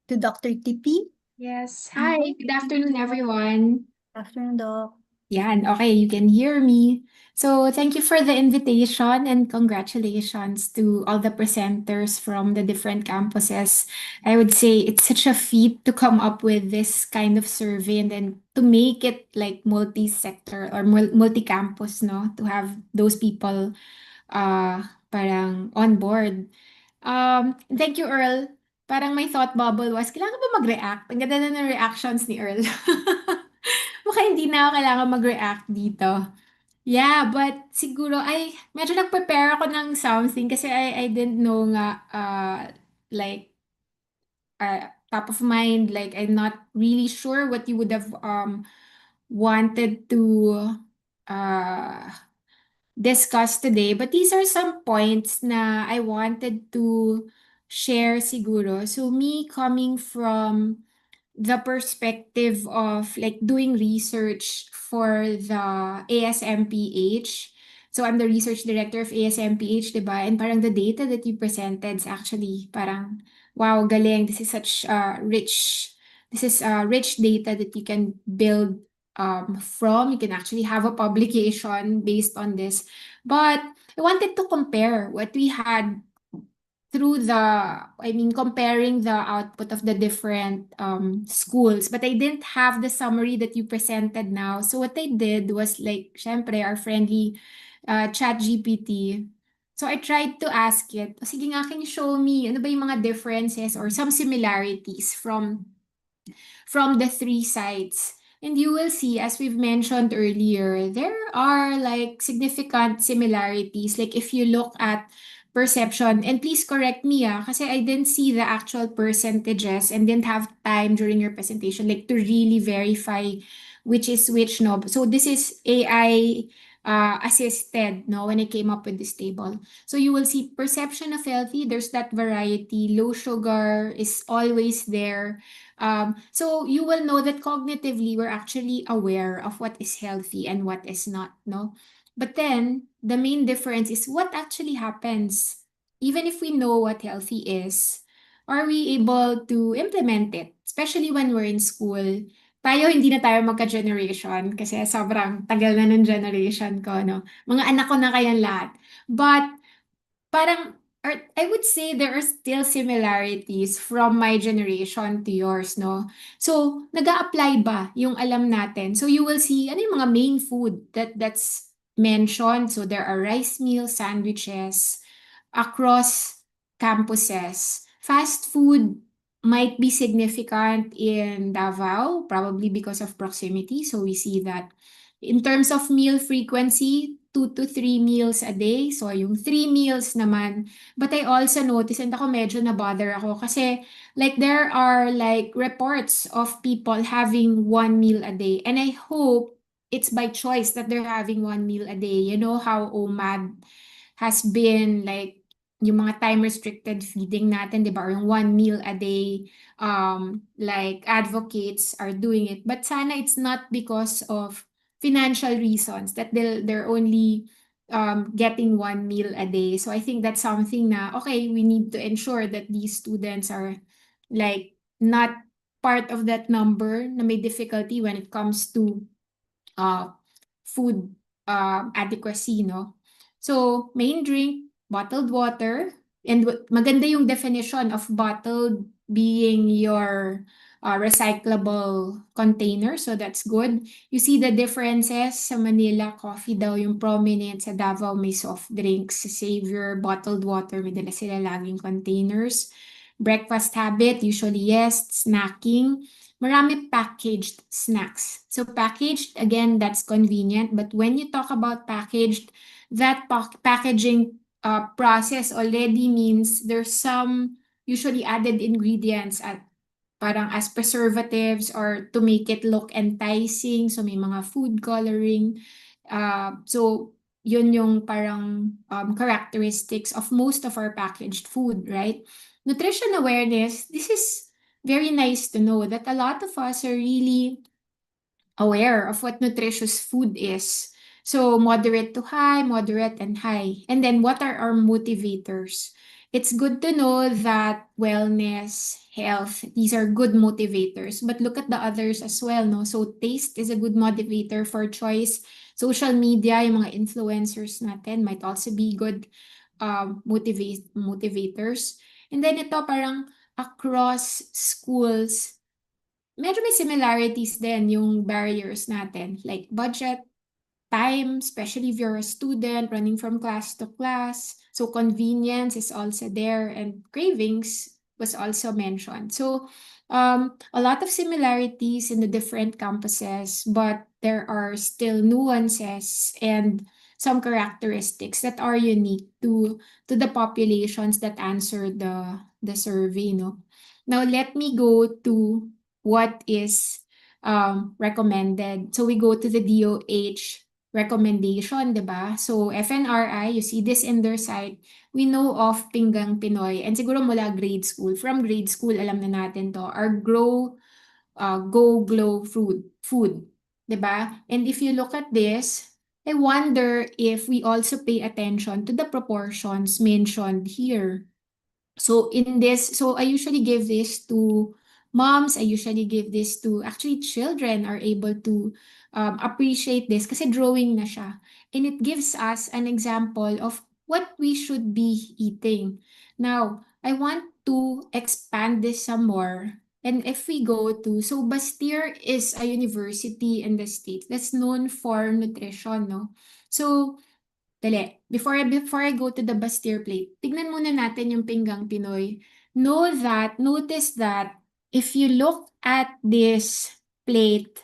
to Dr. Tippy. Yes. Hi, good afternoon, everyone. Afternoon, Doc. Yan, okay, you can hear me. So thank you for the invitation and congratulations to all the presenters from the different campuses. I would say it's such a feat to come up with this kind of survey and then to make it like multi-sector or multi-campus, no? To have those people parang on board. Thank you, Earl. Parang my thought bubble was, kailangan ba mag-react? Ang ganda na ng reactions ni Earl. Mukhang hindi na ako kailangan mag-react dito. Yeah, but siguro, ay, medyo nag-prepare ako ng something kasi I didn't know nga, like, top of mind, like, I'm not really sure what you would have wanted to uh, discuss today. But these are some points na I wanted to share siguro. So me coming from the perspective of like doing research for the ASMPH. So I'm the research director of ASMPH, diba? And parang the data that you presented is actually parang, wow, galing. This is such rich data that you can build from. You can actually have a publication based on this. But I wanted to compare what we had through comparing the output of the different schools, but I didn't have the summary that you presented now. So what I did was like, syempre, our friendly chat GPT. So I tried to ask it, "O, sige nga, can you show me, ano ba yung mga differences or some similarities from the three sites?" And you will see, as we've mentioned earlier, there are like significant similarities. Like if you look at perception, and please correct me, kasi I didn't see the actual percentages and didn't have time during your presentation, like to really verify which is which, no? So this is AI assisted, no, when I came up with this table. So you will see perception of healthy, there's that variety, low sugar is always there. So you will know that cognitively we're actually aware of what is healthy and what is not, no? But then the main difference is what actually happens. Even if we know what healthy is, are we able to implement it? Especially when we're in school. Tayo, hindi na tayo magka-generation kasi sobrang tagal na ng generation ko, no? Mga anak ko na kayang lahat. But parang, or I would say there are still similarities from my generation to yours, no? So, nag-a-apply ba yung alam natin? So, you will see, ano yung mga main food that's mentioned? So, there are rice meals, sandwiches, across campuses. Fast food might be significant in Davao, probably because of proximity. So, we see that. In terms of meal frequency, 2 to 3 meals a day. So, yung 3 meals naman. But I also noticed, and ako medyo na-bother ako kasi like there are like reports of people having 1 meal a day. And I hope it's by choice that they're having 1 meal a day. You know how OMAD has been like yung mga time restricted feeding natin, di ba? Or yung 1 meal a day, like advocates are doing it. But sana it's not because of financial reasons that they're only getting 1 meal a day. So I think that's something na, okay, we need to ensure that these students are like not part of that number na may difficulty when it comes to uh, food adequacy, no? So, main drink, bottled water, and maganda yung definition of bottled being your recyclable container, so that's good. You see the differences sa Manila, coffee daw yung prominent, sa Davao may soft drinks, sa Xavier, bottled water, may dala sila laging containers. Breakfast habit, usually yes, snacking. Marami packaged snacks. So packaged, again, that's convenient. But when you talk about packaged, that packaging process already means there's some usually added ingredients at parang as preservatives or to make it look enticing. So may mga food coloring. So yun yung parang characteristics of most of our packaged food, right? Nutrition awareness, this is very nice to know that a lot of us are really aware of what nutritious food is. So moderate to high, moderate and high. And then what are our motivators? it's good to know that wellness, health, these are good motivators. But look at the others as well, no? So taste is a good motivator for choice. Social media, yung mga influencers natin might also be good motivators. And then ito parang across schools, medyo may similarities din yung barriers natin. Like budget, time, especially if you're a student running from class to class. So convenience is also there and cravings was also mentioned. So a lot of similarities in the different campuses, but there are still nuances and some characteristics that are unique to the populations that answer the survey, no? Now let me go to what is recommended. So we go to the DOH recommendation, di ba? So, FNRI, you see this in their site. We know of Pinggang Pinoy. And siguro mula grade school. From grade school, alam na natin to. Our Go Glow food. Di ba? And if you look at this, I wonder if we also pay attention to the proportions mentioned here. So in this, so I usually give this to moms, I usually give this to, actually children are able to appreciate this kasi drawing na siya. And it gives us an example of what we should be eating. Now, I want to expand this some more. And if we go to, so Bastyr is a university in the States that's known for nutrition, no? So, dali. Before I go to the Bastyr plate, tignan muna natin yung Pinggang Pinoy. Notice that if you look at this plate,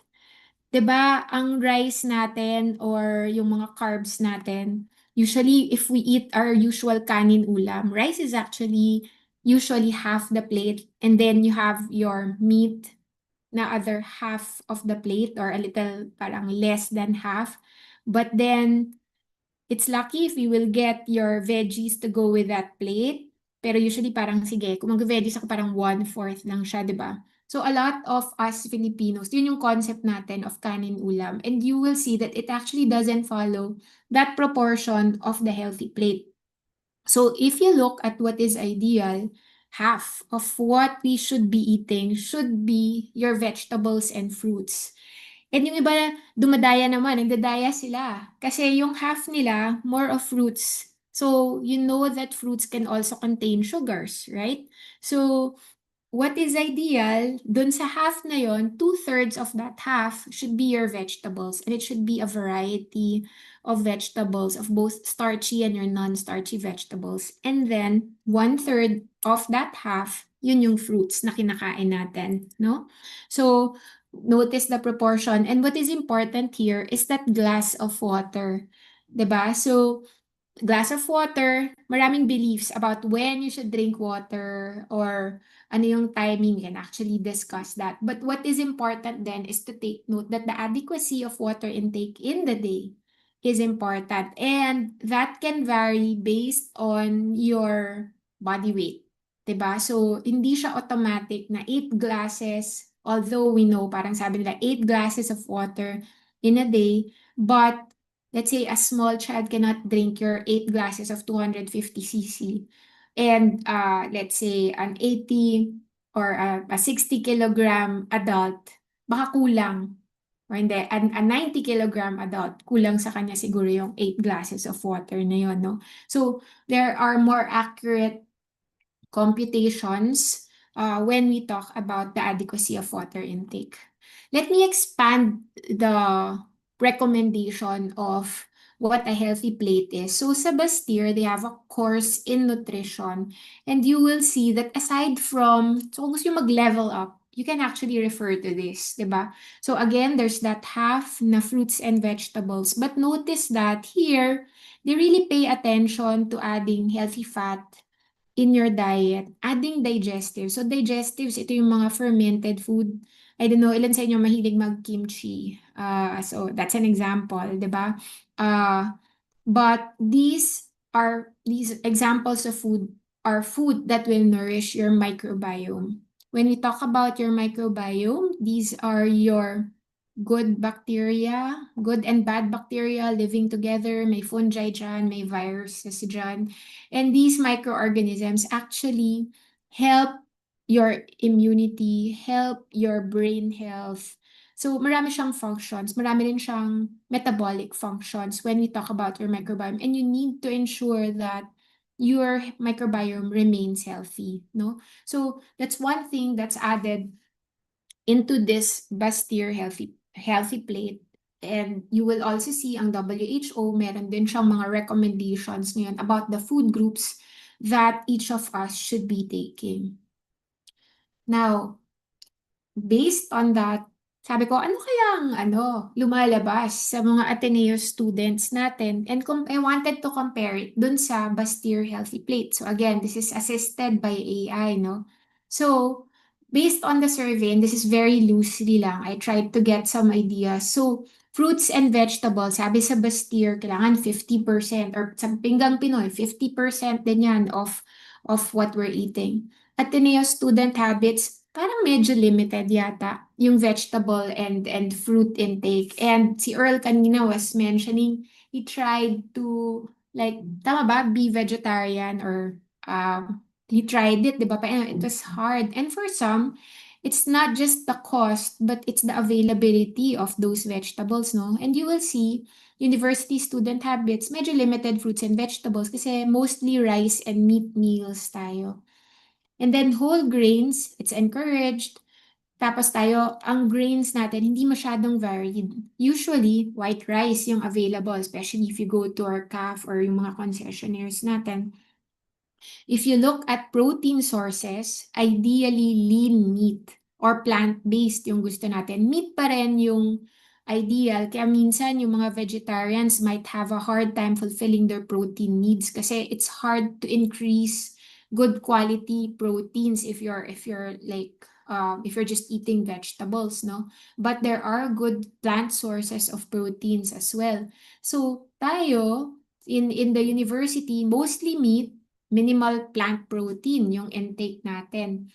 'di ba, ang rice natin or yung mga carbs natin, usually if we eat our usual kanin ulam, rice is actually usually half the plate and then you have your meat na other half of the plate or a little parang less than half. But then it's lucky if you will get your veggies to go with that plate. Pero usually parang sige, kung mag-veggies ako parang 1/4 lang siya, di ba? So a lot of us Filipinos, yun yung concept natin of kanin ulam. And you will see that it actually doesn't follow that proportion of the healthy plate. So if you look at what is ideal, half of what we should be eating should be your vegetables and fruits. And yung iba, dumadaya naman, nagdadaya sila. Kasi yung half nila, more of fruits. So, you know that fruits can also contain sugars, right? So, what is ideal, dun sa half na yon, 2/3 of that half should be your vegetables. And it should be a variety of vegetables, of both starchy and your non-starchy vegetables. And then, 1/3 of that half, yun yung fruits na kinakain natin, no? So, notice the proportion. And what is important here is that glass of water. 'Di ba? So, glass of water, maraming beliefs about when you should drink water or ano yung timing, you can actually discuss that. But what is important then is to take note that the adequacy of water intake in the day is important. And that can vary based on your body weight. 'Di ba? So, hindi siya automatic na 8 glasses, although we know, parang sabi nila, 8 glasses of water in a day, but let's say a small child cannot drink your 8 glasses of 250 cc. And let's say an 80 or a 60 kilogram adult, baka kulang. Or hindi, a 90 kilogram adult, kulang sa kanya siguro yung 8 glasses of water na yun, no? So, there are more accurate computations when we talk about the adequacy of water intake. Let me expand the recommendation of what a healthy plate is. So sa Bastyr, they have a course in nutrition and you will see that aside from, so kung gusto yung mag-level up, you can actually refer to this, diba? So again, there's that half na fruits and vegetables. But notice that here, they really pay attention to adding healthy fat in your diet, adding digestives. So digestives, ito yung mga fermented food. I don't know, ilan sa inyo mahilig mag-kimchi. So that's an example, di ba? But these examples of food are food that will nourish your microbiome. When we talk about your microbiome, these are your good bacteria, good and bad bacteria living together. May fungi dyan, may viruses dyan. And these microorganisms actually help your immunity, help your brain health. So marami siyang functions, marami rin siyang metabolic functions when we talk about your microbiome. And you need to ensure that your microbiome remains healthy, no? So that's one thing that's added into this Bastyr healthy plate. And you will also see ang WHO, meron din siyang mga recommendations ngayon about the food groups that each of us should be taking. Now, based on that, sabi ko, ano kaya ang lumalabas sa mga Ateneo students natin? And I wanted to compare it dun sa Bastyr Healthy Plate. So again, this is assisted by AI, no? So, based on the survey, and this is very loosely lang, I tried to get some ideas. So, fruits and vegetables, sabi sa Bastyr, kailangan 50%, or sa Pinggang Pinoy, 50% din yan of what we're eating. Ateneo student habits, parang medyo limited yata yung vegetable and fruit intake. And si Earl kanina was mentioning he tried to, like, tama ba, be vegetarian, or he tried it, di ba? Pero it was hard. And for some, it's not just the cost, but it's the availability of those vegetables, no? And you will see, university student habits, medyo limited fruits and vegetables kasi mostly rice and meat meals tayo. And then whole grains, it's encouraged. Tapos tayo, ang grains natin, hindi masyadong varied. Usually, white rice yung available, especially if you go to our CAF or yung mga concessionaires natin. If you look at protein sources, ideally lean meat or plant-based yung gusto natin. Meat pa rin yung ideal. Kaya minsan yung mga vegetarians might have a hard time fulfilling their protein needs kasi it's hard to increase good quality proteins if you're like if you're just eating vegetables, no? But there are good plant sources of proteins as well. So tayo in the university, mostly meat, minimal plant protein yung intake natin.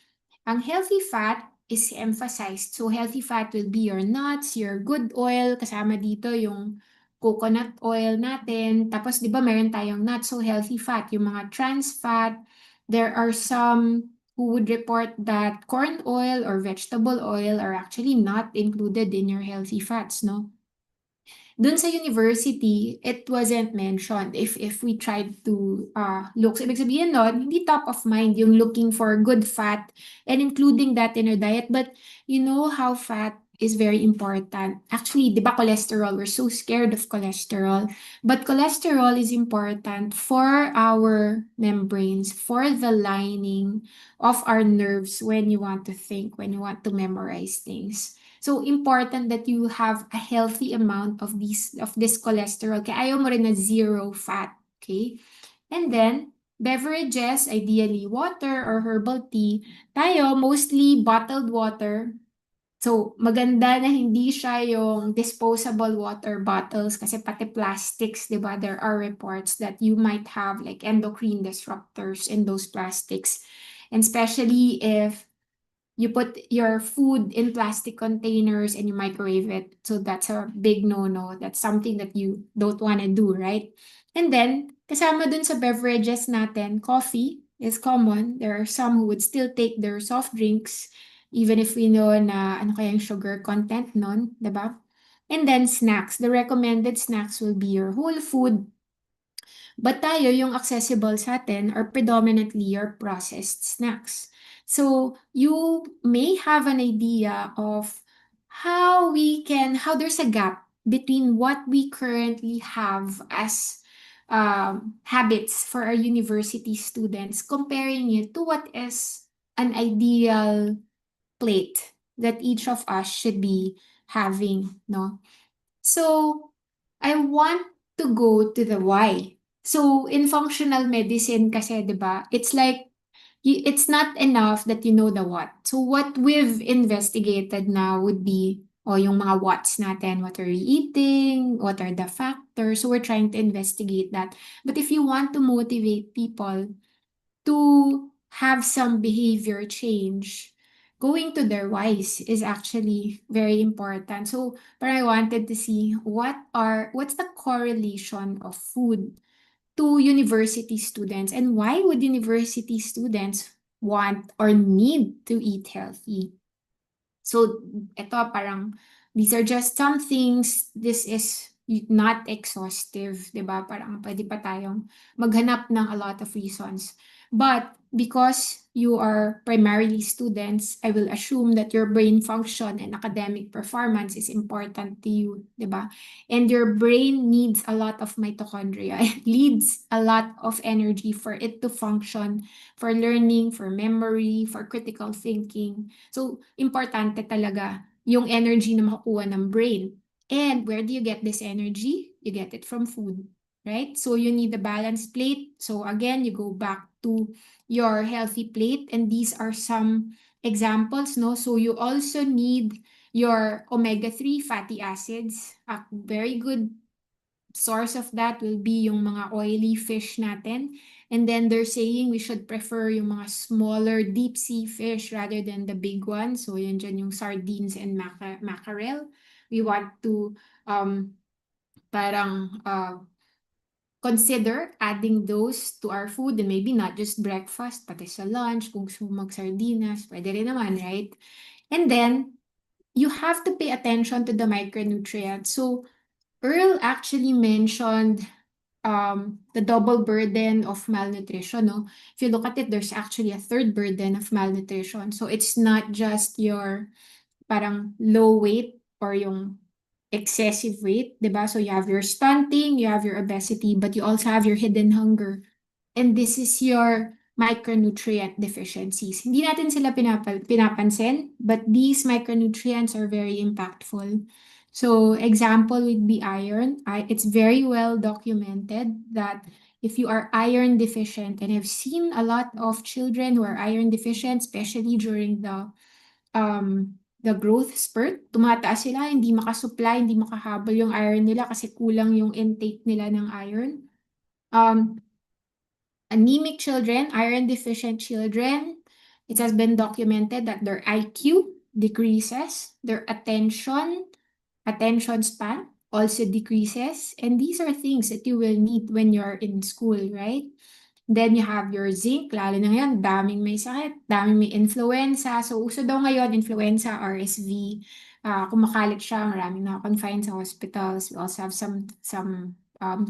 Ang healthy fat is emphasized. So healthy fat will be your nuts, your good oil, kasama dito yung coconut oil natin. Tapos 'di ba meron tayong nuts, so healthy fat, yung mga trans fat. There are some who would report that corn oil or vegetable oil are actually not included in your healthy fats, no? Dun sa university, it wasn't mentioned if we tried to look. So, ibig sabihin nun, hindi top of mind yung looking for good fat and including that in our diet. But you know how fat is very important. Actually, di ba cholesterol? We're so scared of cholesterol. But cholesterol is important for our membranes, for the lining of our nerves when you want to think, when you want to memorize things. So, important that you have a healthy amount of this cholesterol. Kaya ayaw mo rin na zero fat, okay? And then, beverages, ideally water or herbal tea. Tayo, mostly bottled water. So, maganda na hindi siya yung disposable water bottles kasi pati plastics, di ba? There are reports that you might have like endocrine disruptors in those plastics. And especially if you put your food in plastic containers and you microwave it. So that's a big no-no. That's something that you don't want to do, right? And then, kasama dun sa beverages natin, coffee is common. There are some who would still take their soft drinks, even if we know na ano kaya yung sugar content nun, diba? And then snacks. The recommended snacks will be your whole food. But tayo, yung accessible sa atin are predominantly your processed snacks. So you may have an idea of how there's a gap between what we currently have as habits for our university students, comparing it to what is an ideal plate that each of us should be having, no? So I want to go to the why. So in functional medicine kasi, 'di ba? It's like it's not enough that you know the what. So what we've investigated now would be yung mga what's natin, what are we eating, what are the factors. So we're trying to investigate that. But if you want to motivate people to have some behavior change, going to their whys is actually very important. So, but I wanted to see what's the correlation of food to university students, and why would university students want or need to eat healthy? So, ito parang, these are just some things. This is not exhaustive, di ba? Parang pwede pa tayong maghanap ng a lot of reasons. But because you are primarily students, I will assume that your brain function and academic performance is important to you, di ba? And your brain needs a lot of mitochondria. It needs a lot of energy for it to function, for learning, for memory, for critical thinking. So, importante talaga yung energy na makukuha ng brain. And where do you get this energy? You get it from food, right? So, you need a balanced plate. So, again, you go back to your healthy plate. And these are some examples, no? So, you also need your omega-3 fatty acids. A very good source of that will be yung mga oily fish natin. And then they're saying we should prefer yung mga smaller deep sea fish rather than the big ones. So yun dyan yung sardines and mackerel. We want to parang consider adding those to our food, and maybe not just breakfast, pati sa lunch, kung gusto mo mag-sardinas, pwede rin naman, right? And then, you have to pay attention to the micronutrients. So, Earl actually mentioned the double burden of malnutrition, no? If you look at it, there's actually a third burden of malnutrition. So it's not just your parang low weight or yung excessive weight, diba? So you have your stunting, you have your obesity, but you also have your hidden hunger. And this is your micronutrient deficiencies. Hindi natin sila pinapansin, but these micronutrients are very impactful. So example would be iron. It's very well documented that if you are iron deficient, and I've seen a lot of children who are iron deficient, especially during the growth spurt, tumataas sila, hindi makasupply, hindi makahabol yung iron nila kasi kulang yung intake nila ng iron. Anemic children, iron deficient children, it has been documented that their IQ decreases, their attention span also decreases. And these are things that you will need when you're in school, right? Then you have your zinc, lalo na ngayon, daming may sakit, daming may influenza. So, uso daw ngayon, influenza, RSV, kumakalat siya, maraming naka-confine sa hospitals. We also have some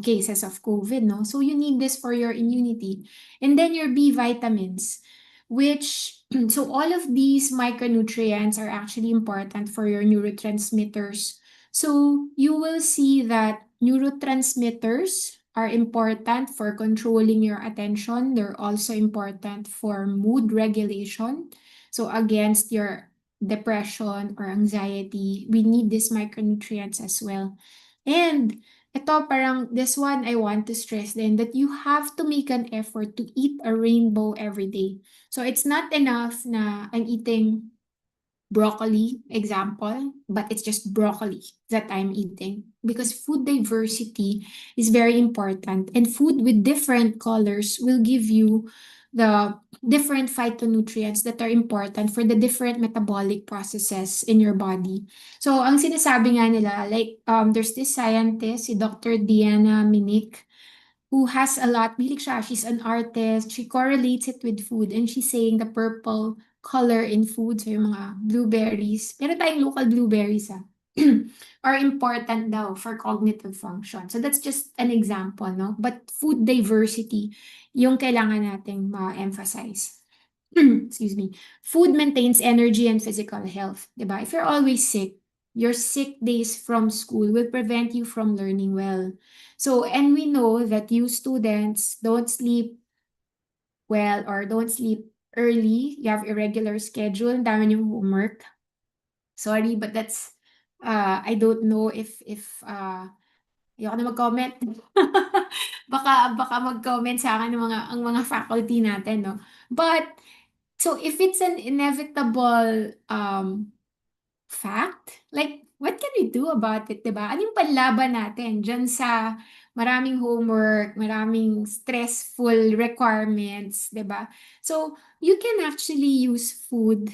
cases of COVID, no? So, you need this for your immunity. And then your B vitamins, which, so all of these micronutrients are actually important for your neurotransmitters. So, you will see that neurotransmitters are important for controlling your attention. They're also important for mood regulation. So against your depression or anxiety, we need these micronutrients as well. And ito parang this one I want to stress then that you have to make an effort to eat a rainbow every day. So it's not enough na I'm eating broccoli, example, but it's just broccoli that I'm eating, because food diversity is very important, and food with different colors will give you the different phytonutrients that are important for the different metabolic processes in your body. So, ang sinasabi nga nila, like, there's this scientist, si Dr. Diana Minick, who has a lot, bilik siya, she's an artist, she correlates it with food, and she's saying the purple color in food, so yung mga blueberries, meron tayong local blueberries are important daw for cognitive function. So that's just an example, no? But food diversity, yung kailangan nating ma-emphasize. Excuse me. Food maintains energy and physical health, diba? If you're always sick, your sick days from school will prevent you from learning well. So, and we know that you students don't sleep well or don't sleep early. You have irregular schedule, ang dami yung homework. Sorry, but that's, I don't know if ayoko na mag-comment. baka mag-comment sa akin ang mga faculty natin, no? But, so if it's an inevitable fact, like, what can we do about it, diba? Ano yung panlaban natin dyan sa maraming homework, maraming stressful requirements, diba? So, you can actually use food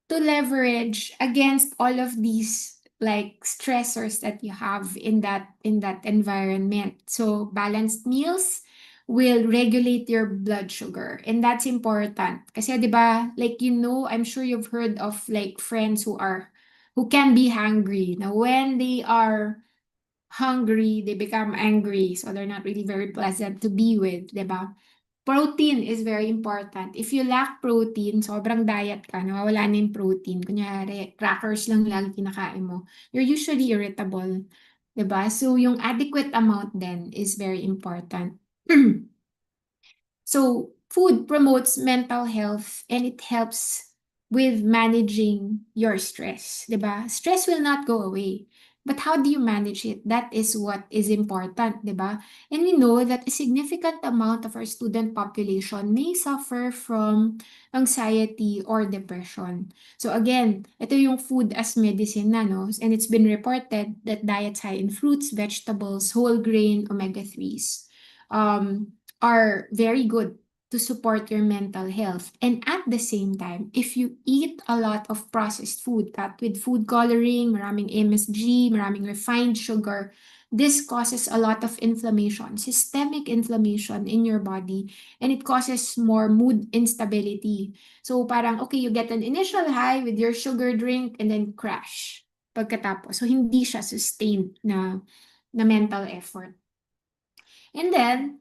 to leverage against all of these like stressors that you have in that environment. So balanced meals will regulate your blood sugar, and that's important kasi 'di ba, like I'm sure you've heard of like friends who can be hungry. Now when they are hungry, they become angry, so they're not really very pleasant to be with, 'di ba? Protein is very important. If you lack protein, sobrang diet ka, nawawala na yung protein. Kunyari, crackers lang lagi kinakain mo. You're usually irritable. 'Di ba? So, yung adequate amount then is very important. So, food promotes mental health and it helps with managing your stress, 'di ba? Stress will not go away. But how do you manage it? That is what is important, 'di ba? And we know that a significant amount of our student population may suffer from anxiety or depression. So again, ito yung food as medicine na, no? And it's been reported that diets high in fruits, vegetables, whole grain, omega-3s are very good to support your mental health. And at the same time, if you eat a lot of processed food, that with food coloring, maraming MSG, maraming refined sugar, this causes a lot of inflammation, systemic inflammation in your body, and it causes more mood instability. So parang, okay, you get an initial high with your sugar drink and then crash pagkatapos. So hindi siya sustained na mental effort. And then,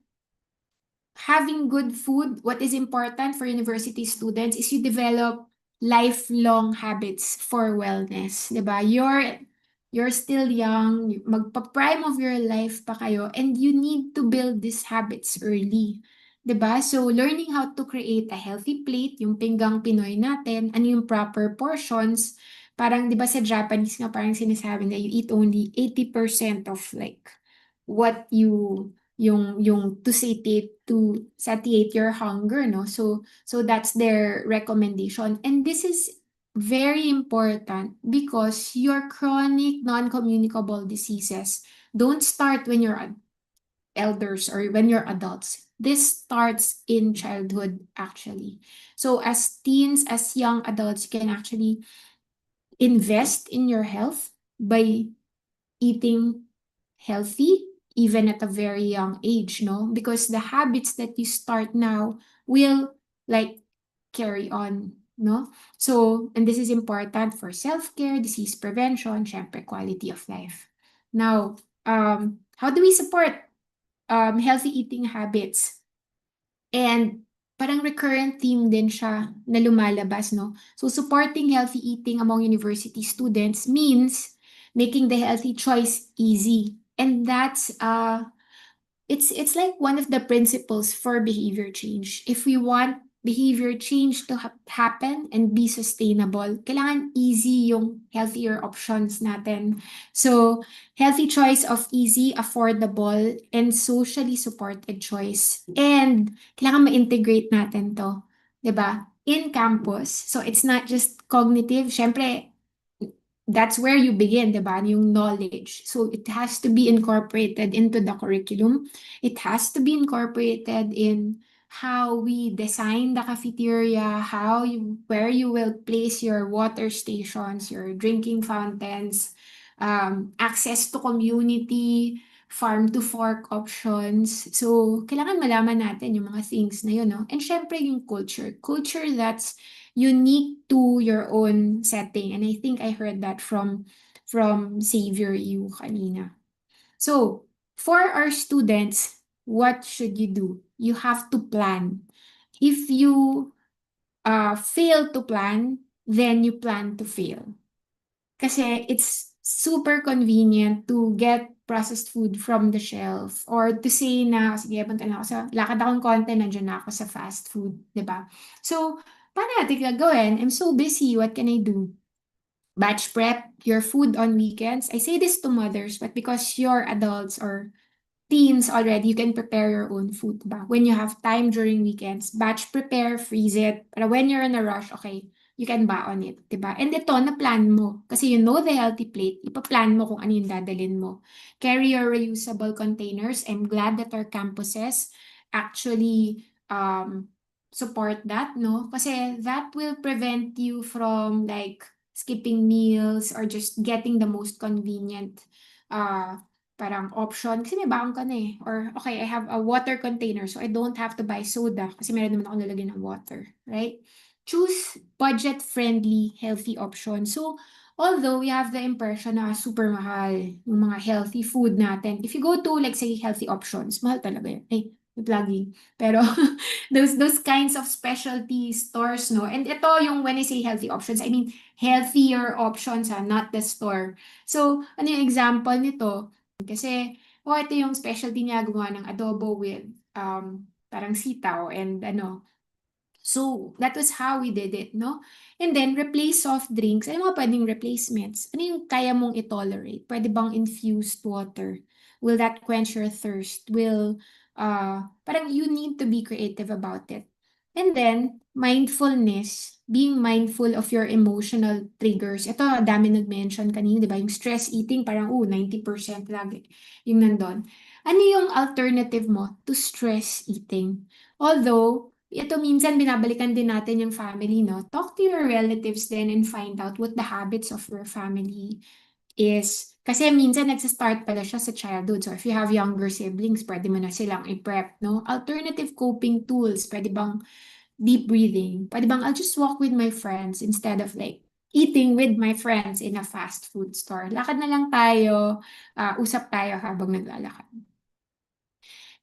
having good food, what is important for university students is you develop lifelong habits for wellness, 'di ba? You're still young, magpa-prime of your life pa kayo, and you need to build these habits early. 'Di ba? So, learning how to create a healthy plate, yung pinggang Pinoy natin, ano yung proper portions, parang 'di ba sa Japanese nga parang sinasabi na you eat only 80% of like what yung to satiate your hunger, no? So that's their recommendation. And this is very important because your chronic non-communicable diseases don't start when you're elders or when you're adults. This starts in childhood, actually. So as teens, as young adults, you can actually invest in your health by eating healthy even at a very young age, no? Because the habits that you start now will like carry on, no? So, and this is important for self-care, disease prevention, syempre quality of life. Now, how do we support healthy eating habits? And parang recurrent theme din siya na lumalabas, no? So, supporting healthy eating among university students means making the healthy choice easy. And that's it's like one of the principles for behavior change. If we want behavior change to happen and be sustainable, kailangan easy yung healthier options natin. So, healthy choice of easy, affordable, and socially supported choice. And kailangan ma-integrate natin to, 'di ba? In campus. So, it's not just cognitive. Syempre, that's where you begin, diba? Yung knowledge. So it has to be incorporated into the curriculum. It has to be incorporated in how we design the cafeteria, where you will place your water stations, your drinking fountains, access to community, farm to fork options. So, kailangan malaman natin yung mga things na yun, no? And syempre yung culture. Culture that's unique to your own setting. And I think I heard that from Xavier you kanina. So, for our students, what should you do? You have to plan. If you fail to plan, then you plan to fail. Kasi it's super convenient to get processed food from the shelf or to say na, sige, punta na ako sa, lakad akong konti, nandiyan na ako sa fast food, di ba? So, paano natin gagawin? I'm so busy, what can I do? Batch prep your food on weekends. I say this to mothers, but because you're adults or teens already, you can prepare your own food, diba? When you have time during weekends, batch prepare, freeze it. Pero when you're in a rush, okay, you can baon it, diba? And ito, na-plan mo. Kasi you know the healthy plate, ipaplan mo kung ano yung dadalhin mo. Carry your reusable containers. I'm glad that our campuses actually support that, no? Kasi that will prevent you from like skipping meals or just getting the most convenient uh parang option. Kasi may baon ka na eh. Or okay, I have a water container so I don't have to buy soda kasi meron naman ako nalagyan ng water, right? Choose budget-friendly, healthy options. So, although we have the impression na super mahal yung mga healthy food natin, if you go to like say healthy options, mahal talaga yun. Ay, plugging. Pero those kinds of specialty stores, no? And ito yung when I say healthy options, I mean healthier options, not the store. So, ano yung example nito? Kasi, ito yung specialty niya gumawa ng adobo with parang sitaw and ano. So, that was how we did it, no? And then, replace soft drinks. Ano mga pwedeng replacements? Ano yung kaya mong i-tolerate? Pwede bang infused water? Will that quench your thirst? Parang you need to be creative about it. And then, mindfulness, being mindful of your emotional triggers. Ito, dami nag-mention kanina, di ba? Yung stress eating, parang, 90% lagi yung nandun. Ano yung alternative mo to stress eating? Although, ito minsan binabalikan din natin yung family, no? Talk to your relatives then and find out what the habits of your family is. Kasi minsan nagsastart pala siya sa childhood. So if you have younger siblings, pwede mo na silang i-prep, no? Alternative coping tools, pwede bang deep breathing? Pwede bang I'll just walk with my friends instead of like eating with my friends in a fast food store. Lakad na lang tayo, usap tayo habang naglalakad.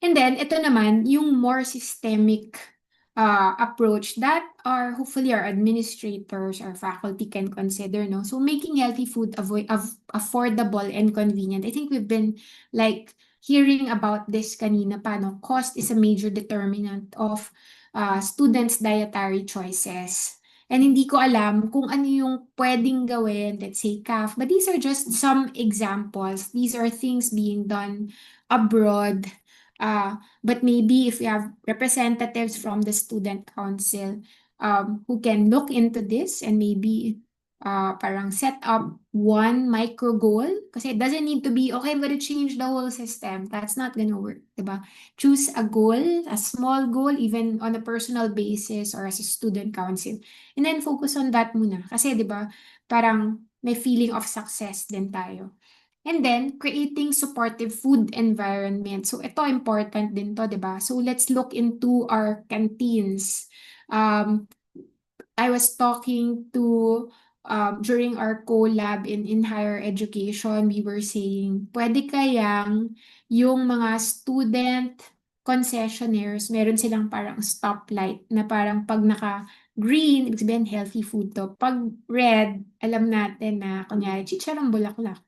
And then, ito naman, yung more systemic approach that hopefully our administrators or faculty can consider, no? So making healthy food affordable and convenient. I think we've been like hearing about this kanina pa, no? Cost is a major determinant of students' dietary choices. And hindi ko alam kung ano yung pwedeng gawin, let's say CAF, but these are just some examples. These are things being done abroad. But maybe if we have representatives from the student council who can look into this and maybe parang set up one micro goal, kasi it doesn't need to be, okay, I'm gonna change the whole system. That's not gonna work, diba? Choose a goal, a small goal, even on a personal basis or as a student council. And then focus on that muna. Kasi diba, parang may feeling of success din tayo. And then, creating supportive food environment. So, ito important din to, di ba? So, let's look into our canteens. I was talking to, during our collab in higher education, we were saying, pwede kayang yung mga student concessionaires, meron silang parang stoplight na parang pag naka-green, ibig sabihin healthy food to. Pag red, alam natin na, kunyari, chicharong bulaklak.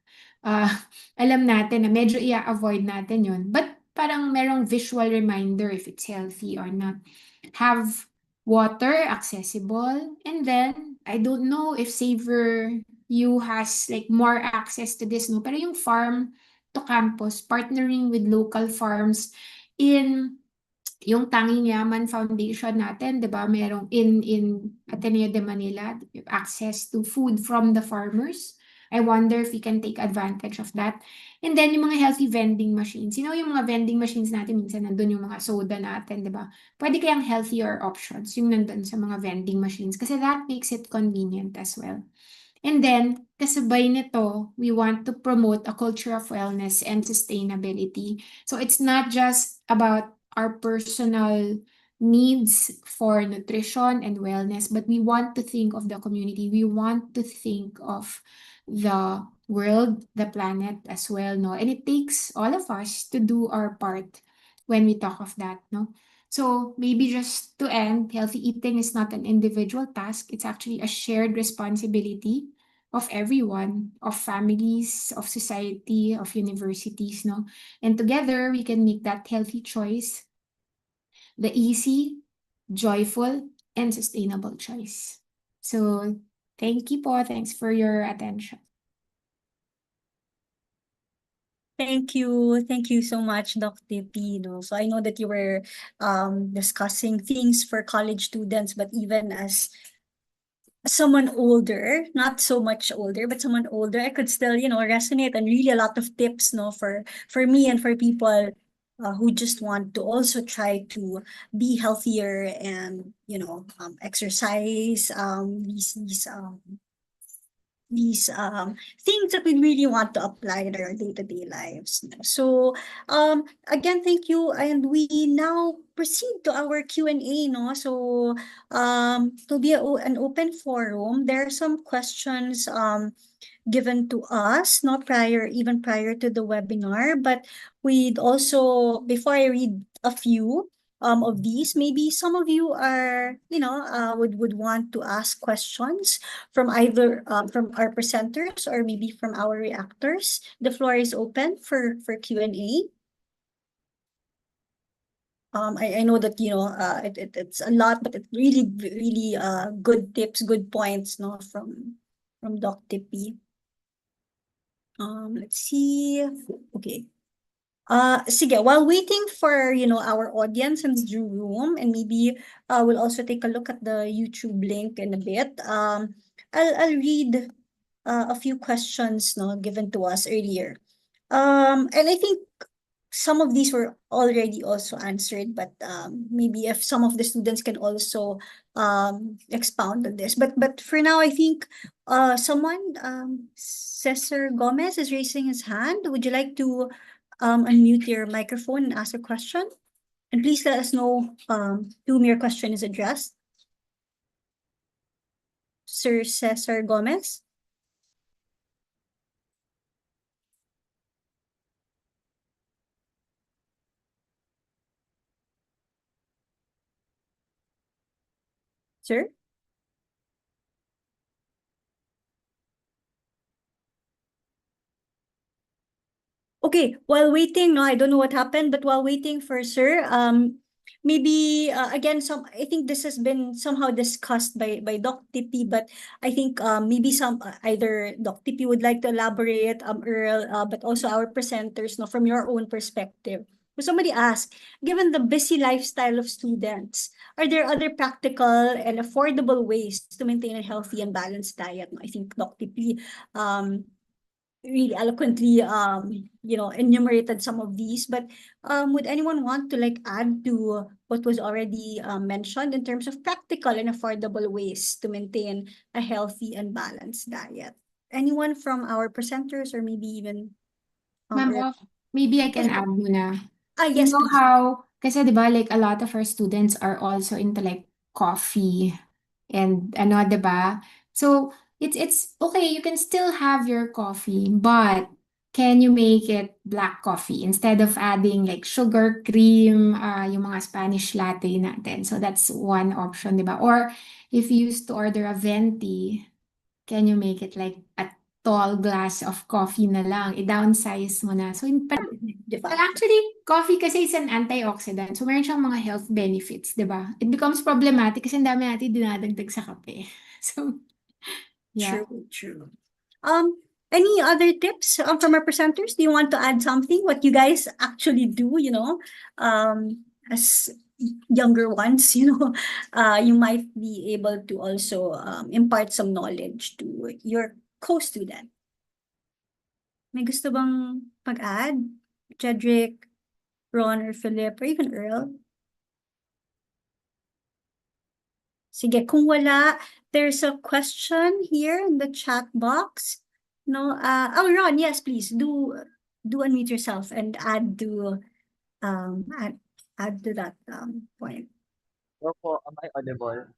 Alam natin na medyo i-avoid natin yun. But parang merong visual reminder if it's healthy or not. Have water accessible. And then, I don't know if Savor you has like more access to this, no? Pero yung farm to campus, partnering with local farms in yung Tanging Yaman Foundation natin, 'di ba? Merong in Ateneo de Manila, access to food from the farmers. I wonder if we can take advantage of that. And then yung mga healthy vending machines. You know, yung mga vending machines natin, minsan nandun yung mga soda natin, 'di ba? Pwede kayang healthier options yung nandun sa mga vending machines kasi that makes it convenient as well. And then, kasabay nito, we want to promote a culture of wellness and sustainability. So it's not just about our personal needs for nutrition and wellness, but we want to think of the community. We want to think of the world, the planet as well, no? And it takes all of us to do our part when we talk of that, no? So maybe just to end, healthy eating is not an individual task. It's actually a shared responsibility of everyone, of families, of society, of universities, no? And together, we can make that healthy choice the easy, joyful, and sustainable choice. So, thank you po. Thanks for your attention. Thank you. Thank you so much, Dr. Pino. So I know that you were discussing things for college students, but even as someone older, not so much older, but someone older, I could still, resonate and really a lot of tips, for me and for people who just want to also try to be healthier and, exercise, these things that we really want to apply in our day-to-day lives. So again, thank you, and we now proceed to our Q&A. No, so to be an open forum, there are some questions given to us, not even prior to the webinar, but we'd also, before I read a few of these, maybe some of you are, would want to ask questions from either from our presenters or maybe from our reactors. The floor is open for Q&A. I know that, it's a lot, but it's really, really good tips, good points, no, from Doc Tippy. Let's see. Okay. Sige, while waiting for, our audience in the room, and maybe we'll also take a look at the YouTube link in a bit. I'll read a few questions, no, given to us earlier. And I think some of these were already also answered, but maybe if some of the students can also expound on this. But for now, I think someone, Cesar Gomez, is raising his hand. Would you like to unmute your microphone and ask a question? And please let us know to whom your question is addressed. Sir Cesar Gomez. Sir? Okay, while waiting, no, I don't know what happened, but while waiting for Sir, maybe again, I think this has been somehow discussed by Doc Tippy, but I think maybe either Doc Tippy would like to elaborate, Earl, but also our presenters, no, from your own perspective. So somebody asked, given the busy lifestyle of students, are there other practical and affordable ways to maintain a healthy and balanced diet? I think Doc Tippy really eloquently enumerated some of these, but would anyone want to add to what was already mentioned in terms of practical and affordable ways to maintain a healthy and balanced diet? Anyone from our presenters, or maybe even Ma'am, maybe I can add muna. Yes, know please. how, kasi diba, like a lot of our students are also into like coffee and ano, diba? So it's okay, you can still have your coffee, but can you make it black coffee instead of adding like sugar, cream, yung mga Spanish latte natin. So that's one option, diba? Or if you used to order a venti, can you make it like a tall glass of coffee na lang? I-downsize mo na. So, well, actually, coffee kasi is an antioxidant. So, meron siyang mga health benefits, di ba? It becomes problematic kasi ang dami natin dinadagdag sa kape. So, yeah. True. Any other tips from our presenters? Do you want to add something? What you guys actually do, as younger ones, you might be able to also impart some knowledge to your co-student. May gusto bang pag-add? Jedrick, Ron, or Philip, or even Earl? Sige, kung wala, there's a question here in the chat box. No, Ron, yes, please do unmute yourself and add to that point. So po, am I audible?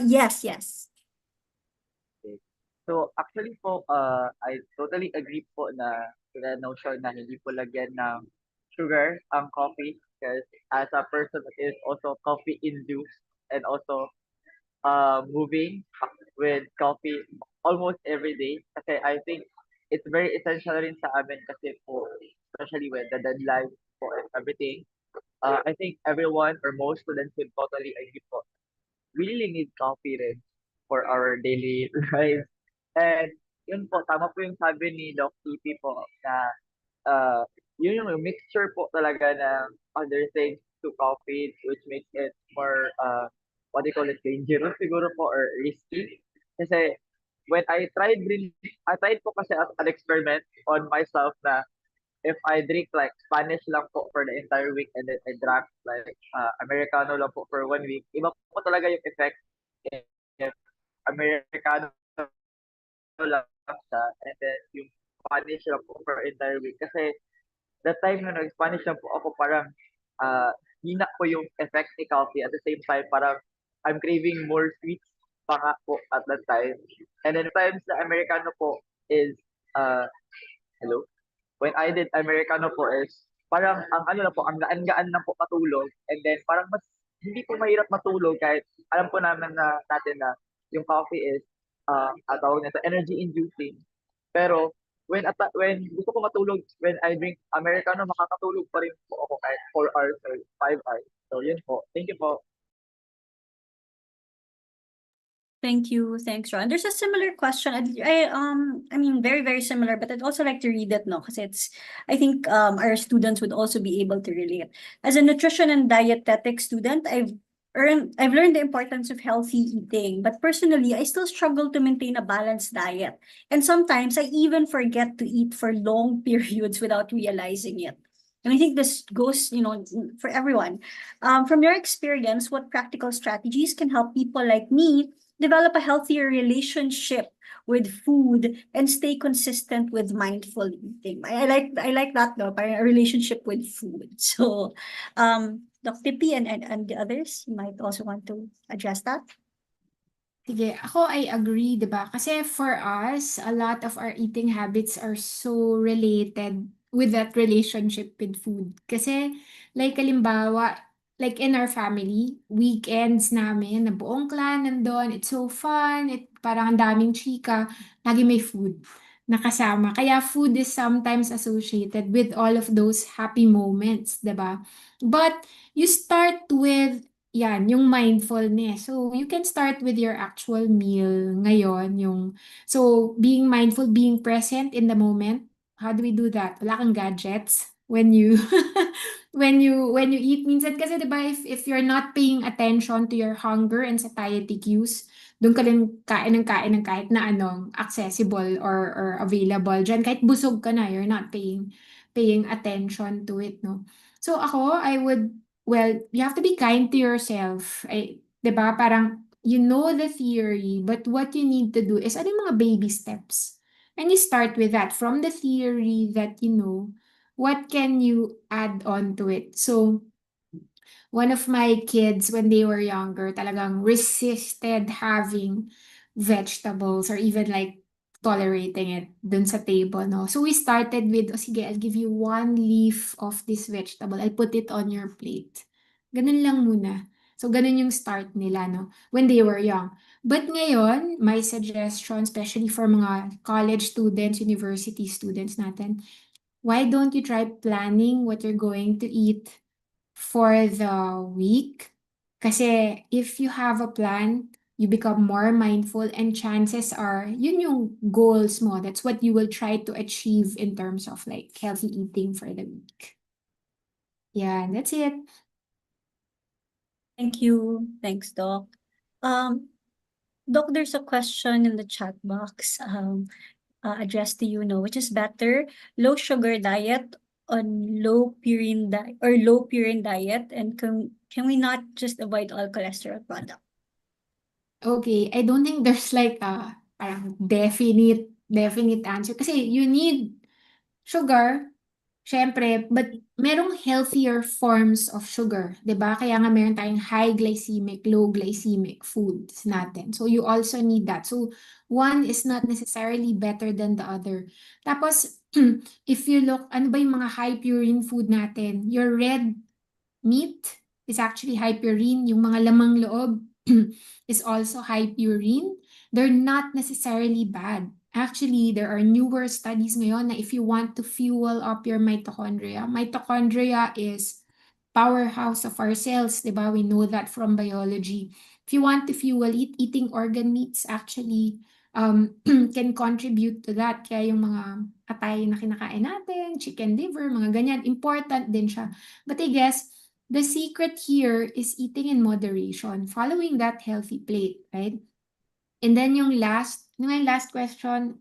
Yes. Okay. So actually po, I totally agree po na the notion na hindi po lagyan ng sugar ang coffee, because as a person that is also coffee induced and also moving with coffee almost every day, kasi I think it's very essential rin sa amin kasi po, especially with the deadline po and everything. I think everyone or most students will totally agree po, we really need coffee rin for our daily lives. And yun po, tama po yung sabi ni Doc TP po na uh, yun yung mixture po talaga ng other things to coffee, which makes it more, what do you call it, dangerous siguro po, or risky. Kasi when I tried po kasi as an experiment on myself na if I drink like Spanish lang po for the entire week and then I drank like Americano lang po for 1 week, iba po talaga yung effect if Americano lang siya and then yung Spanish lang po for entire week. Kasi that time na nag-Spanish lang po ako, parang hina po yung effect ni coffee. At the same time, parang I'm craving more sweets pa nga po at that time. And then times na Americano po is, uh, hello? When I did Americano po is, parang ang ano na po, ang gaan-gaan lang po matulog. And then parang mas, hindi po mahirap matulog kahit alam po namin na natin na yung coffee is, tawag nito, energy inducing. Pero when gusto ko matulog, when I drink Americano, makakatulog pa rin po ako kahit 4 hours or 5 hours. So yun po. Thank you po. Thank you. Thanks, Ron. There's a similar question. I mean, very, very similar, but I'd also like to read it, no, because I think our students would also be able to relate. As a nutrition and dietetic student, I've learned the importance of healthy eating, but personally, I still struggle to maintain a balanced diet. And sometimes I even forget to eat for long periods without realizing it. And I think this goes, for everyone. From your experience, what practical strategies can help people like me develop a healthier relationship with food and stay consistent with mindful eating? I like that, no, parang a relationship with food. So Dr. P and the others, you might also want to address that. Sige, ako I agree, 'di ba? Kasi for us, a lot of our eating habits are so related with that relationship with food. Kasi like halimbawa, like in our family, weekends namin, na buong clan nandun, it's so fun, parang ang daming chika, lagi may food nakasama. Kaya food is sometimes associated with all of those happy moments, 'di ba? But you start with yan, yung mindfulness. So, you can start with your actual meal ngayon, so being mindful, being present in the moment. How do we do that? Wala kang gadgets when you when you eat. Minsan kasi 'di ba, if you're not paying attention to your hunger and satiety cues, doon ka din kain ng kahit na anong accessible or available diyan, kahit busog ka na, you're not paying attention to it, no? So ako, well, you have to be kind to yourself. 'Di ba? Parang you know the theory, but what you need to do is ano yung mga baby steps. And you start with that from the theory that you know, what can you add on to it? So, one of my kids when they were younger talagang resisted having vegetables or even like tolerating it dun sa table, no? So we started with, oh, sige, I'll give you one leaf of this vegetable. I'll put it on your plate. Ganun lang muna. So ganun yung start nila, no? When they were young. But ngayon, my suggestion, especially for mga college students, university students natin, why don't you try planning what you're going to eat for the week? Kasi if you have a plan, you become more mindful and chances are, yun yung goals mo. That's what you will try to achieve in terms of like healthy eating for the week. Yeah, that's it. Thank you. Thanks, Doc. Doc, there's a question in the chat box addressed to you, no, which is better, low sugar diet on low purine diet or low purine diet, and can we not just avoid all cholesterol product? Okay, I don't think there's like a parang definite answer. Kasi you need sugar, syempre, but merong healthier forms of sugar, 'di ba? Kaya nga meron tayong high glycemic, low glycemic foods natin. So you also need that. So one is not necessarily better than the other. Tapos if you look, ano ba yung mga high purine food natin? Your red meat is actually high purine. Yung mga lamang loob is also high purine. They're not necessarily bad. Actually, there are newer studies ngayon na if you want to fuel up your mitochondria is powerhouse of our cells, di ba? We know that from biology. If you want to fuel it, eating organ meats actually can contribute to that. Kaya yung mga atay na kinakain natin, chicken liver, mga ganyan, important din siya. But I guess the secret here is eating in moderation, following that healthy plate, right? And then yung last question,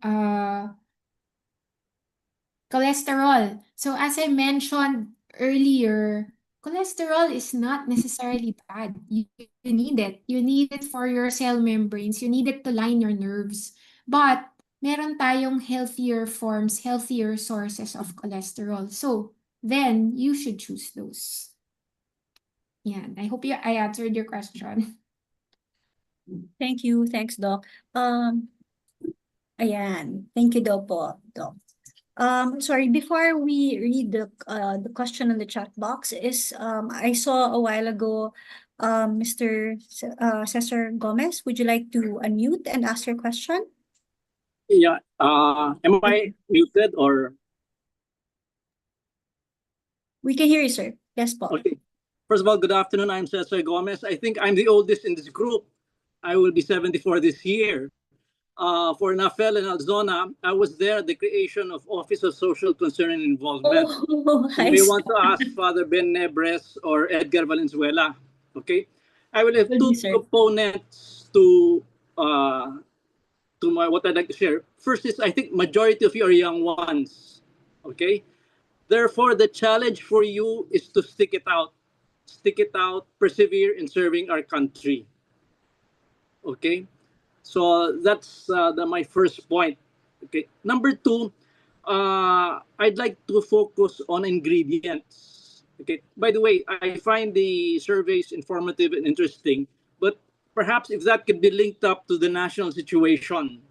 cholesterol. So as I mentioned earlier, cholesterol is not necessarily bad. You need it. You need it for your cell membranes. You need it to line your nerves. But meron tayong healthier forms, healthier sources of cholesterol. So then you should choose those. Yeah, I hope I answered your question. Thank you. Thanks, Doc. Ayan. Thank you daw po, Doc. Sorry, before we read the question in the chat box I saw a while ago Mr. Cesar Gomez. Would you like to unmute and ask your question? Yeah. Am I muted or? We can hear you, sir. Yes, po. Okay. First of all, good afternoon. I'm Cesar Gomez. I think I'm the oldest in this group. I will be 74 this year. For NAFEL and Alzona, I was there at the creation of Office of Social Concern and Involvement. Oh, You I may see. want to ask Father Ben Nebres or Edgar Valenzuela. Okay. I will have Will two do, sir. components to what I'd like to share. First is I think majority of you are young ones. Okay. Therefore, the challenge for you is to stick it out, persevere in serving our country. Okay, so that's my first point. Okay, number two, I'd like to focus on ingredients. Okay, by the way, I find the surveys informative and interesting, but perhaps if that could be linked up to the national situation,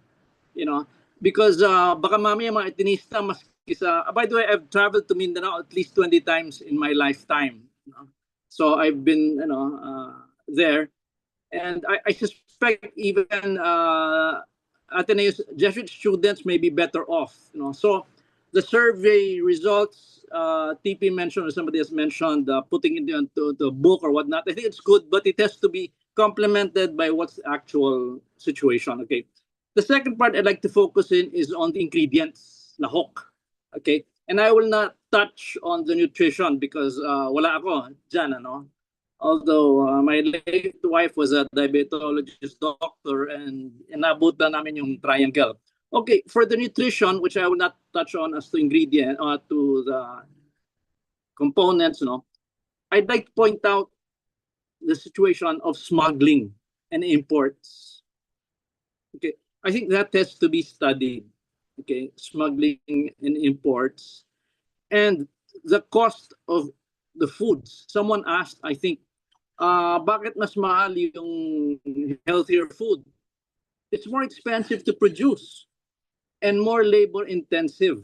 you know, because baka mamaya mga Atenista maski sa, by the way, I've traveled to Mindanao at least 20 times in my lifetime. You know? So I've been, there. And I suspect even Ateneo Jesuit students may be better off. You know, so the survey results, TP mentioned or somebody has mentioned, putting it into the book or whatnot. I think it's good, but it has to be complemented by what's the actual situation. Okay. The second part I'd like to focus in is on the ingredients, lahok. Okay. And I will not touch on the nutrition because wala ako dyan, ano. Although my late wife was a diabetologist doctor and inabutan namin yung triangle. Okay, for the nutrition, which I will not touch on as to ingredient to the components, I'd like to point out the situation of smuggling and imports. Okay, I think that has to be studied. Okay, smuggling and imports and the cost of the foods. Someone asked, I think, bakit mas mahal yung healthier food? It's more expensive to produce and more labor intensive.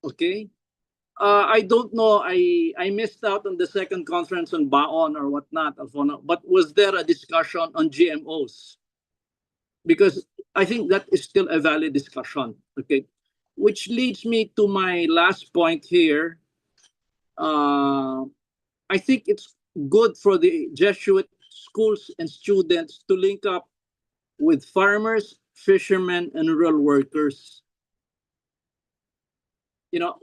Okay? I don't know, I missed out on the second conference on Baon or whatnot, but was there a discussion on GMOs? Because I think that is still a valid discussion. Okay? Which leads me to my last point here. I think it's good for the Jesuit schools and students to link up with farmers, fishermen, and rural workers.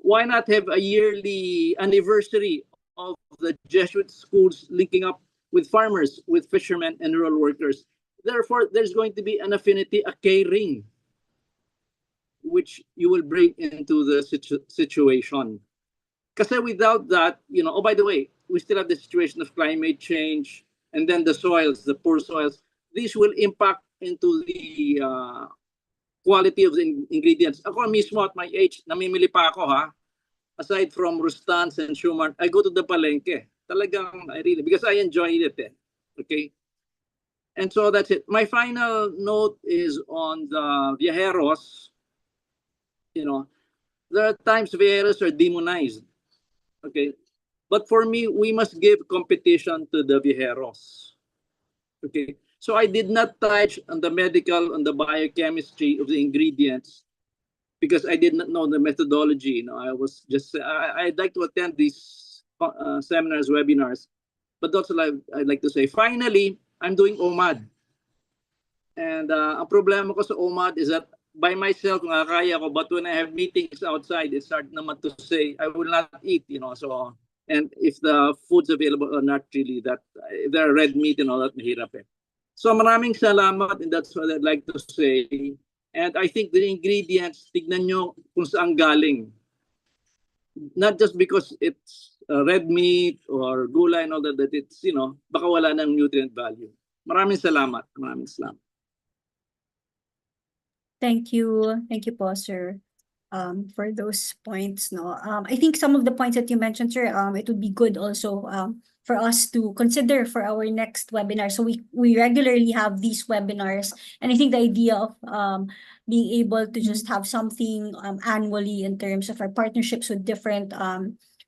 Why not have a yearly anniversary of the Jesuit schools linking up with farmers, with fishermen, and rural workers? Therefore, there's going to be an affinity, a K-ring, which you will bring into the situation. Because without that, oh, by the way, we still have the situation of climate change and then the soils, the poor soils. These will impact into the quality of the ingredients. Ako mismo at my age, namimili pa ako ha. Aside from Rustans and Schumann, I go to the palengke. Talagang, because I enjoy it. Okay? And so that's it. My final note is on the viajeros. There are times viajeros are demonized. Okay? But for me, we must give competition to the viajeros. Okay? So I did not touch on the medical, on the biochemistry of the ingredients because I did not know the methodology. I was just, I'd like to attend these seminars, webinars. But also I'd like to say, finally, I'm doing OMAD. And ang problema ko sa OMAD is that by myself, kaya ko, but when I have meetings outside, it's hard naman to say, I will not eat, so, and if the food's available or not really that, if there are red meat and all that, mahirap eh. So maraming salamat, and that's what I'd like to say. And I think the ingredients, tignan nyo kung saan galing. Not just because it's red meat or gulay and all that, that it's, baka wala ng nutrient value. Maraming salamat. Maraming salamat. Thank you. Thank you po, sir, for those points. No, I think some of the points that you mentioned, sir, it would be good also for us to consider for our next webinar. So we regularly have these webinars, and I think the idea of being able to just have something annually in terms of our partnerships with different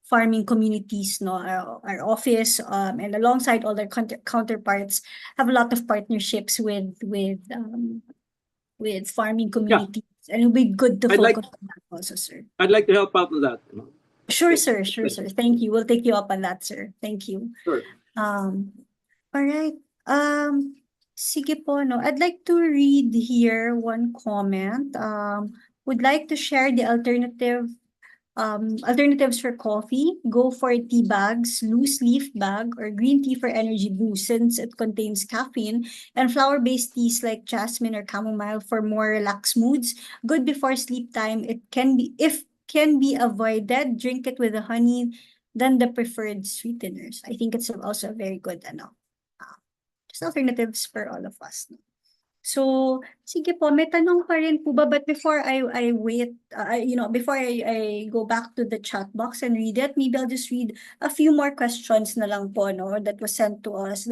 farming communities, no, our office and alongside all their counterparts have a lot of partnerships with farming communities, and it'll be good to I'd like- focus on that also, sir. I'd like to help out with that. Sure, sir. Sure, sir. Thank you. We'll take you up on that, sir. Thank you. Sure. All right. Sige po, no. I'd like to read here one comment. Would like to share the alternatives for coffee. Go for tea bags, loose leaf bag, or green tea for energy boost since it contains caffeine, and flower-based teas like jasmine or chamomile for more relaxed moods. Good before sleep time. It can be, if can be avoided, drink it with the honey than the preferred sweeteners. I think it's also a very good just alternatives for all of us. No? So, sige po, may tanong pa rin po ba? But before I wait, before I go back to the chat box and read it, maybe I'll just read a few more questions na lang po, no, that were sent to us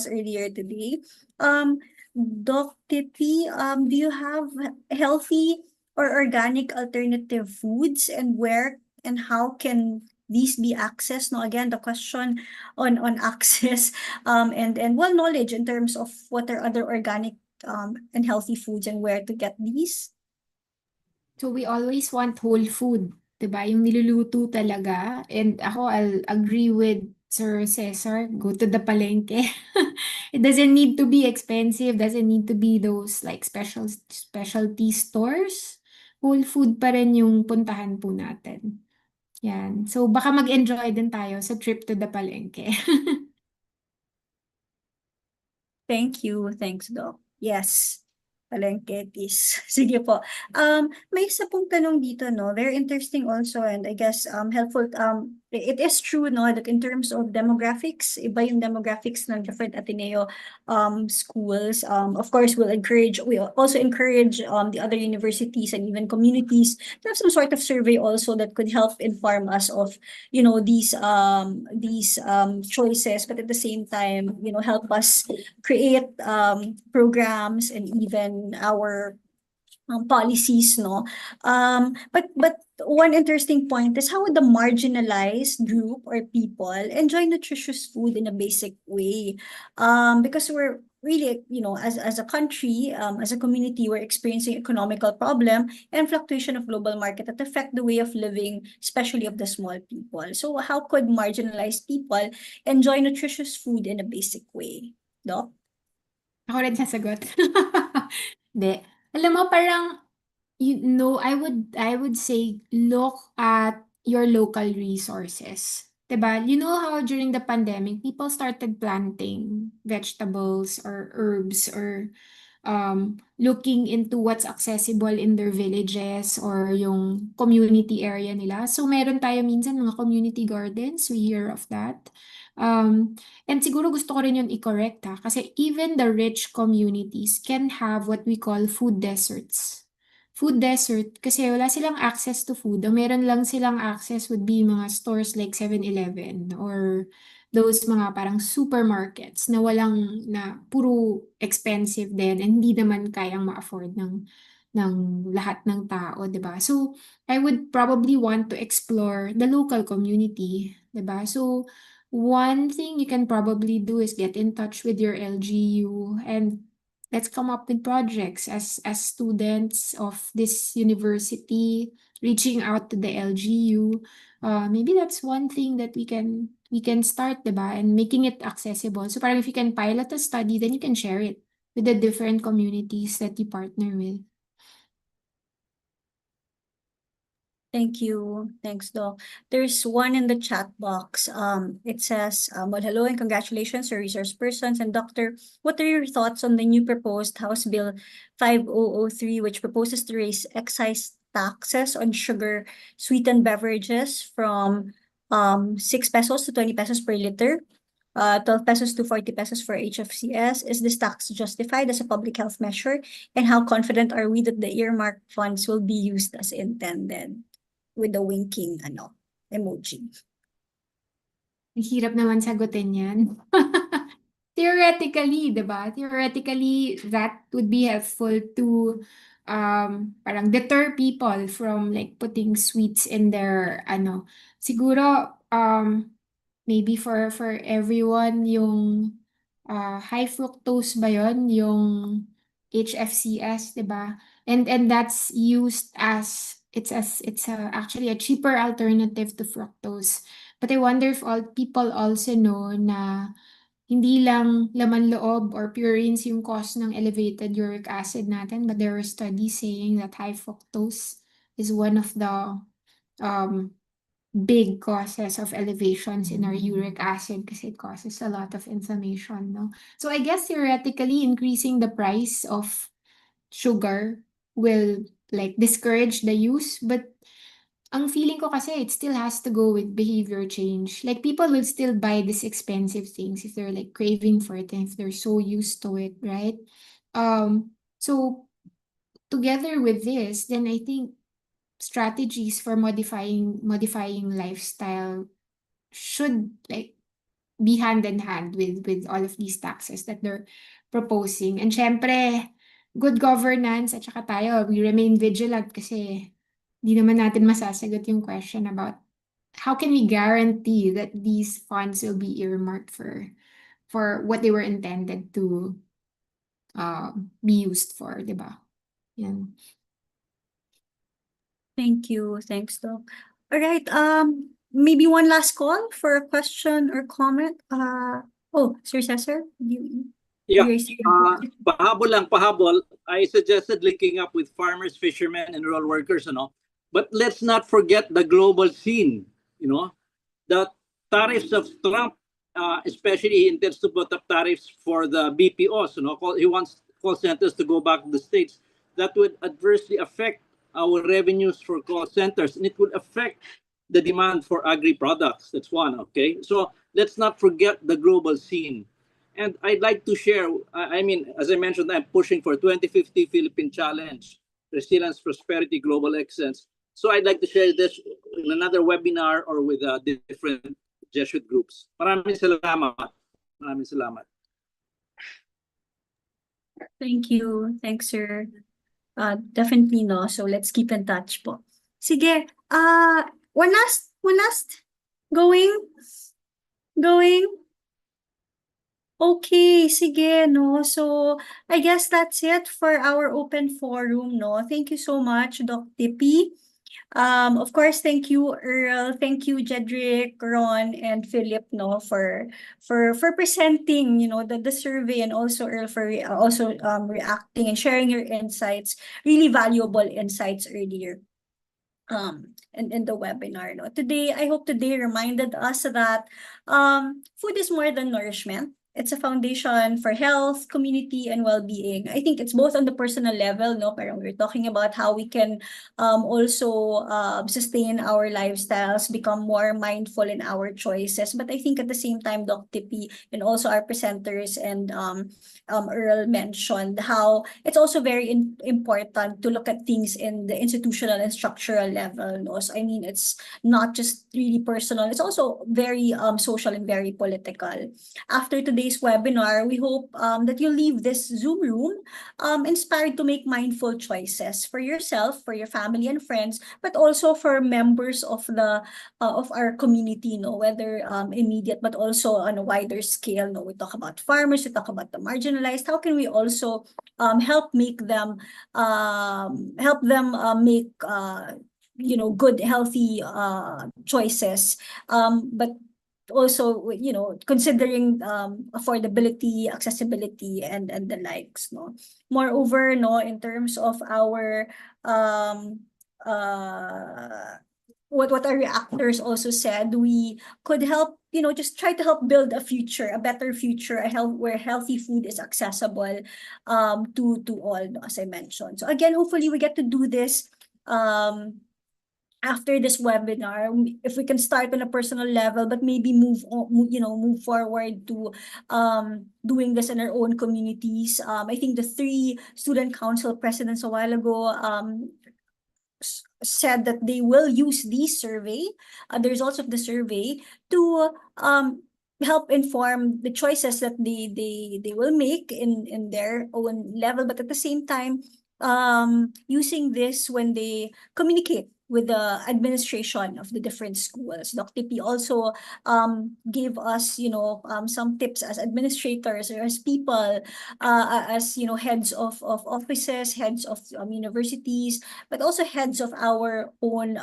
earlier today. Doc Titi, do you have healthy or organic alternative foods, and where and how can these be accessed? No, again, the question on access and well, knowledge in terms of what are other organic and healthy foods and where to get these. So we always want whole food, 'di ba? Yung niluluto talaga. And ako, I'll agree with Sir Cesar, go to the palengke. It doesn't need to be expensive, doesn't need to be those like specialty stores. Whole food pa rin yung puntahan po natin. Yan. So baka mag-enjoy din tayo sa trip to the palengke. Thank you. Thanks, Doc. Yes. Palengketis. Sige po. May isa pong tanong dito, no? Very interesting also, and I guess helpful. It is true, no, that in terms of demographics, iba yung demographics ng different Ateneo schools. Of course, we also encourage the other universities and even communities to have some sort of survey also that could help inform us of, these choices, but at the same time, help us create programs and even our policies, no? But one interesting point is how would the marginalized group or people enjoy nutritious food in a basic way? Because we're really, as a country, as a community, we're experiencing economical problem and fluctuation of global market that affect the way of living, especially of the small people. So how could marginalized people enjoy nutritious food in a basic way? Doc? Ako rin sasagot. Hindi. Alam mo, parang, I would say, look at your local resources. Diba? You know how during the pandemic, people started planting vegetables or herbs or looking into what's accessible in their villages or yung community area nila. So, meron tayo minsan mga community gardens. We hear of that. And siguro gusto ko rin yun i-correct kasi even the rich communities can have what we call food deserts. Food desert kasi wala silang access to food. Ang meron lang silang access would be mga stores like 7-Eleven or those mga parang supermarkets na puro expensive din and hindi naman kayang ma-afford ng lahat ng tao, 'di ba? So I would probably want to explore the local community, 'di ba? So one thing you can probably do is get in touch with your LGU and let's come up with projects as students of this university reaching out to the LGU. Maybe that's one thing that we can start, diba? And making it accessible. So parang if you can pilot a study, then you can share it with the different communities that you partner with. Thank you. Thanks, Doc. There's one in the chat box. It says, well, hello and congratulations to resource persons and doctor. What are your thoughts on the new proposed House Bill 5003, which proposes to raise excise taxes on sugar sweetened beverages from 6 pesos to 20 pesos per liter? 12 pesos to 40 pesos for HFCS. Is this tax justified as a public health measure? And how confident are we that the earmarked funds will be used as intended? With the winking emoji. Ang hirap naman sagutin yan. Theoretically, diba? Theoretically, that would be helpful to parang deter people from like putting sweets in their siguro maybe for everyone yung high fructose ba yon yung HFCS, diba? And that's used as actually a cheaper alternative to fructose. But I wonder if all people also know na hindi lang laman loob or purines yung cause ng elevated uric acid natin, but there are studies saying that high fructose is one of the big causes of elevations in our uric acid kasi it causes a lot of inflammation, no? So I guess theoretically increasing the price of sugar will like discourage the use, but ang feeling ko kasi it still has to go with behavior change. Like people will still buy these expensive things if they're like craving for it and if they're so used to it, right? So together with this, then I think strategies for modifying lifestyle should like be hand in hand with all of these taxes that they're proposing. And syempre, good governance at saka tayo, we remain vigilant kasi di naman natin masasagot yung question about how can we guarantee that these funds will be earmarked for what they were intended to be used for, di ba? Yan. Thank you. Thanks, Doc. All right. Maybe one last call for a question or comment. Sir Cesar, Yeah. you raised your hand. Pahabol. I suggested linking up with farmers, fishermen, and rural workers, But let's not forget the global scene, The tariffs of Trump, especially he intends to put up tariffs for the BPOs, He wants call centers to go back to the States. That would adversely affect our revenues for call centers, and it would affect the demand for agri-products. That's one, okay? So let's not forget the global scene. And I'd like to share, as I mentioned, I'm pushing for 2050 Philippine Challenge, Resilience, Prosperity, Global Excellence. So I'd like to share this in another webinar or with different Jesuit groups. Maraming salamat. Thank you. Thanks, sir. Definitely no. So let's keep in touch po. Sige. One last. Going. Okay, sige, no? So, I guess that's it for our open forum, no? Thank you so much, Doc Tippy. Of course, thank you, Earl. Thank you, Jedrick, Ron, and Philip, no, for presenting, the survey, and also Earl for also reacting and sharing your insights, really valuable insights earlier. In the webinar, no? I hope today reminded us that food is more than nourishment. It's a foundation for health, community, and well-being. I think it's both on the personal level, no? Parang we're talking about how we can also sustain our lifestyles, become more mindful in our choices. But I think at the same time, Doc Tippy and also our presenters and Earl mentioned how it's also very important to look at things in the institutional and structural level, no? So, I mean, it's not just really personal. It's also very social and very political. After today's webinar, we hope that you leave this Zoom room inspired to make mindful choices for yourself, for your family and friends, but also for members of our community, no, whether immediate but also on a wider scale. No, we talk about farmers, we talk about the marginalized. How can we also help them make good, healthy choices, but also considering affordability, accessibility, and the likes, no? Moreover, no, in terms of our what our reactors also said, we could help, just try to help build a future, a better future, where healthy food is accessible to all, no, as I mentioned. So again, hopefully we get to do this after this webinar, if we can start on a personal level, but maybe move forward to doing this in our own communities. I think the 3 student council presidents a while ago said that they will use the results of the survey to help inform the choices that they will make in their own level, but at the same time using this when they communicate with the administration of the different schools. Dr. P also gave us some tips as administrators or as people, as heads of offices, heads of universities, but also heads of our own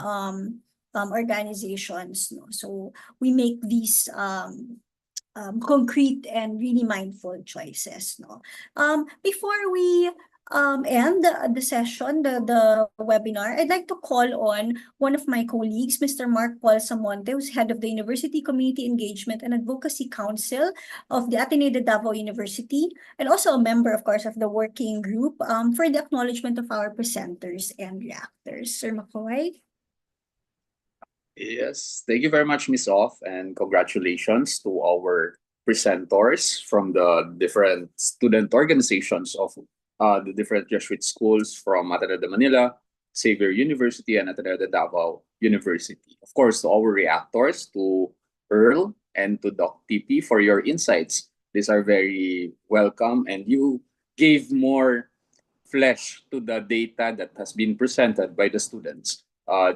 organizations, no? So we make these concrete and really mindful choices, no? Before we end the session, the webinar, I'd like to call on one of my colleagues, Mr. Mark Paul Samonte, who's head of the University Community Engagement and Advocacy Council of the Ateneo de Davao University, and also a member, of course, of the working group for the acknowledgement of our presenters and reactors. Sir McCoy? Yes, thank you very much, Ms. Off, and congratulations to our presenters from the different student organizations of the different Jesuit schools from Ateneo de Manila, Xavier University, and Ateneo de Davao University. Of course, to our reactors, to Earl and to Doc TP for your insights. These are very welcome, and you gave more flesh to the data that has been presented by the students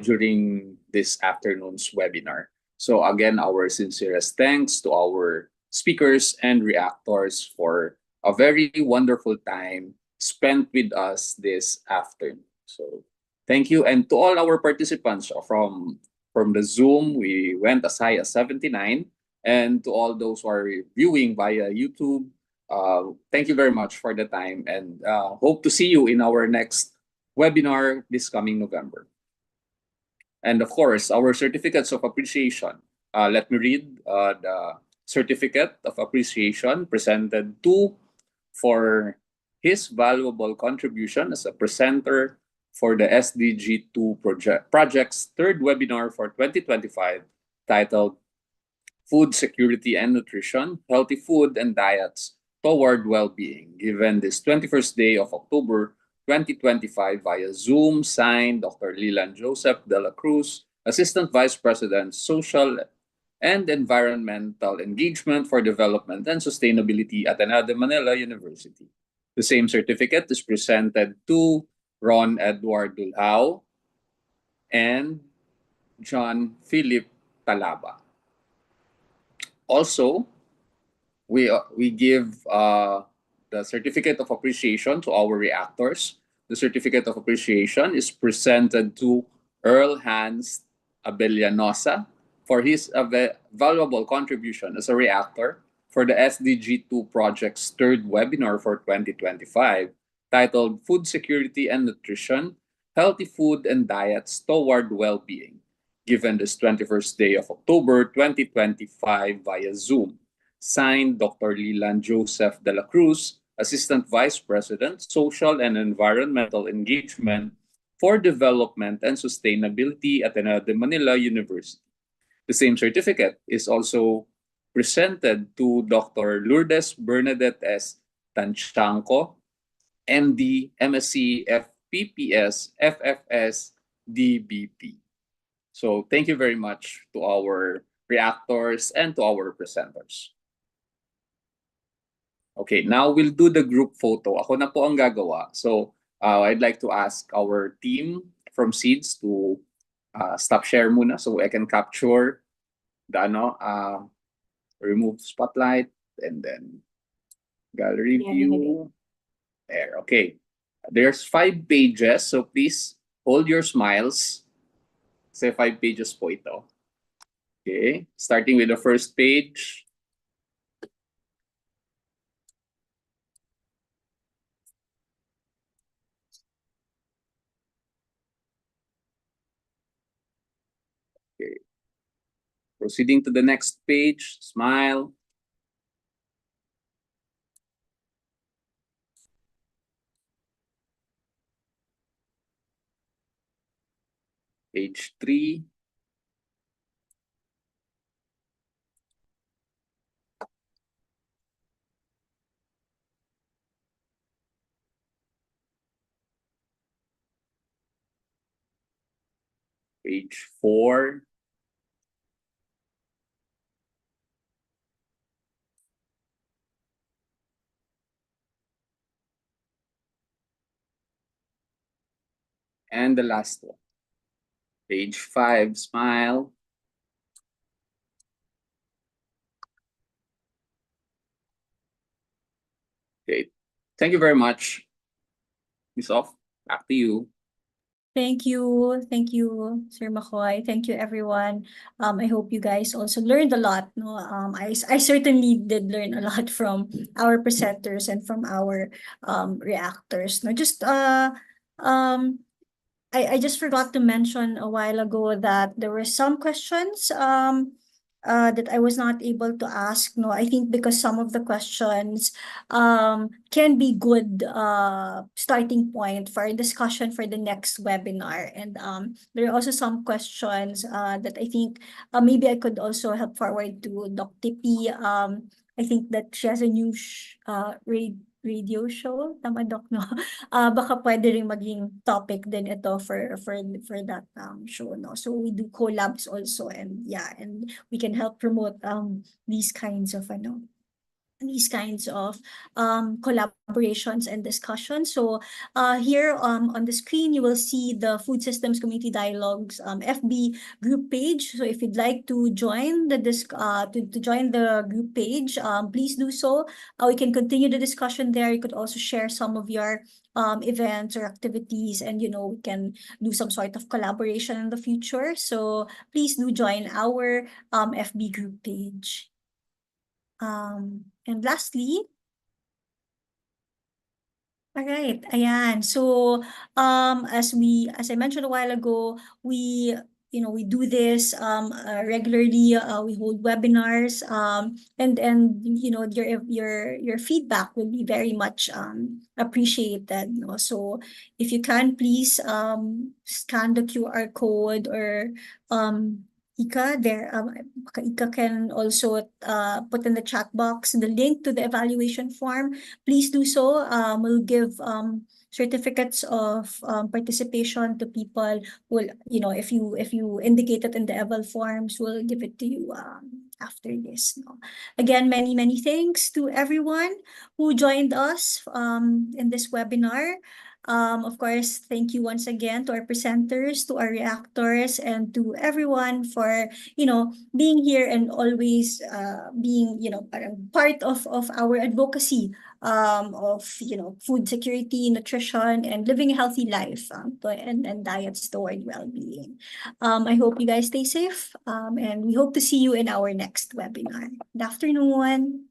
during this afternoon's webinar. So again, our sincerest thanks to our speakers and reactors for a very wonderful time spent with us this afternoon. So thank you. And to all our participants from the Zoom, we went as high as 79. And to all those who are viewing via YouTube, thank you very much for the time, and hope to see you in our next webinar this coming November. And of course, our certificates of appreciation. Let me read the certificate of appreciation presented to for his valuable contribution as a presenter for the SDG2 project's third webinar for 2025, titled Food Security and Nutrition, Healthy Food and Diets Toward Wellbeing, given this 21st day of October 2025 via Zoom, signed Dr. Leland Joseph de la Cruz, Assistant Vice President, Social and Environmental Engagement for Development and Sustainability at Ateneo de Manila University. The same certificate is presented to Ron Edward Dulhao and John Philip Talaba. Also, we give the certificate of appreciation to our reactors. The certificate of appreciation is presented to Earl Hans Abellanosa for his valuable contribution as a reactor for the SDG2 project's third webinar for 2025, titled Food Security and Nutrition, Healthy Food and Diets Toward Wellbeing, given this 21st day of October 2025 via Zoom. Signed, Dr. Leland Joseph de la Cruz, Assistant Vice President, Social and Environmental Engagement for Development and Sustainability at Ateneo de Manila University. The same certificate is also presented to Dr. Lourdes Bernadette S. Tanchanco, MD, MSc, FPPS, FFS, DBP. So thank you very much to our reactors and to our presenters. Okay, now we'll do the group photo. Ako na po ang gagawa. So I'd like to ask our team from SEEDS to stop share muna so I can capture the remove spotlight and then gallery view. There, okay. There's 5 pages, so please hold your smiles. Say 5 pages po ito. Okay, starting with the first page. Proceeding to the next page, smile. Page 3. Page 4. And the last one. Page 5, smile. Okay. Thank you very much. Miss Off, back to you. Thank you. Thank you, Sir McCoy. Thank you, everyone. I hope you guys also learned a lot. No, I certainly did learn a lot from our presenters and from our reactors. No, just I just forgot to mention a while ago that there were some questions that I was not able to ask. No, I think because some of the questions can be good starting point for discussion for the next webinar. And there are also some questions that I think maybe I could also help forward to Doc Tippy. I think that she has a new radio show, tama Doc, no? Baka pwede rin maging topic din ito for that show, no? So we do collabs also, and yeah, and we can help promote these kinds of collaborations and discussions. So here on the screen, you will see the Food Systems Community Dialogues FB group page. So if you'd like to join the to join the group page, please do so. We can continue the discussion there. You could also share some of your events or activities, and we can do some sort of collaboration in the future. So please do join our FB group page. And lastly, all right, ayan. So, as I mentioned a while ago, we do this regularly. We hold webinars, and your feedback will be very much appreciated. No? So, if you can, please scan the QR code, or Ika there. Ika can also put in the chat box the link to the evaluation form. Please do so. We'll give certificates of participation to people who, if you indicate it in the eval forms, we'll give it to you after this. No? Again, many thanks to everyone who joined us in this webinar. Of course, thank you once again to our presenters, to our reactors, and to everyone for being here and always being parang part of our advocacy of food security, nutrition, and living a healthy life, and diets toward well-being. I hope you guys stay safe, and we hope to see you in our next webinar. Good afternoon.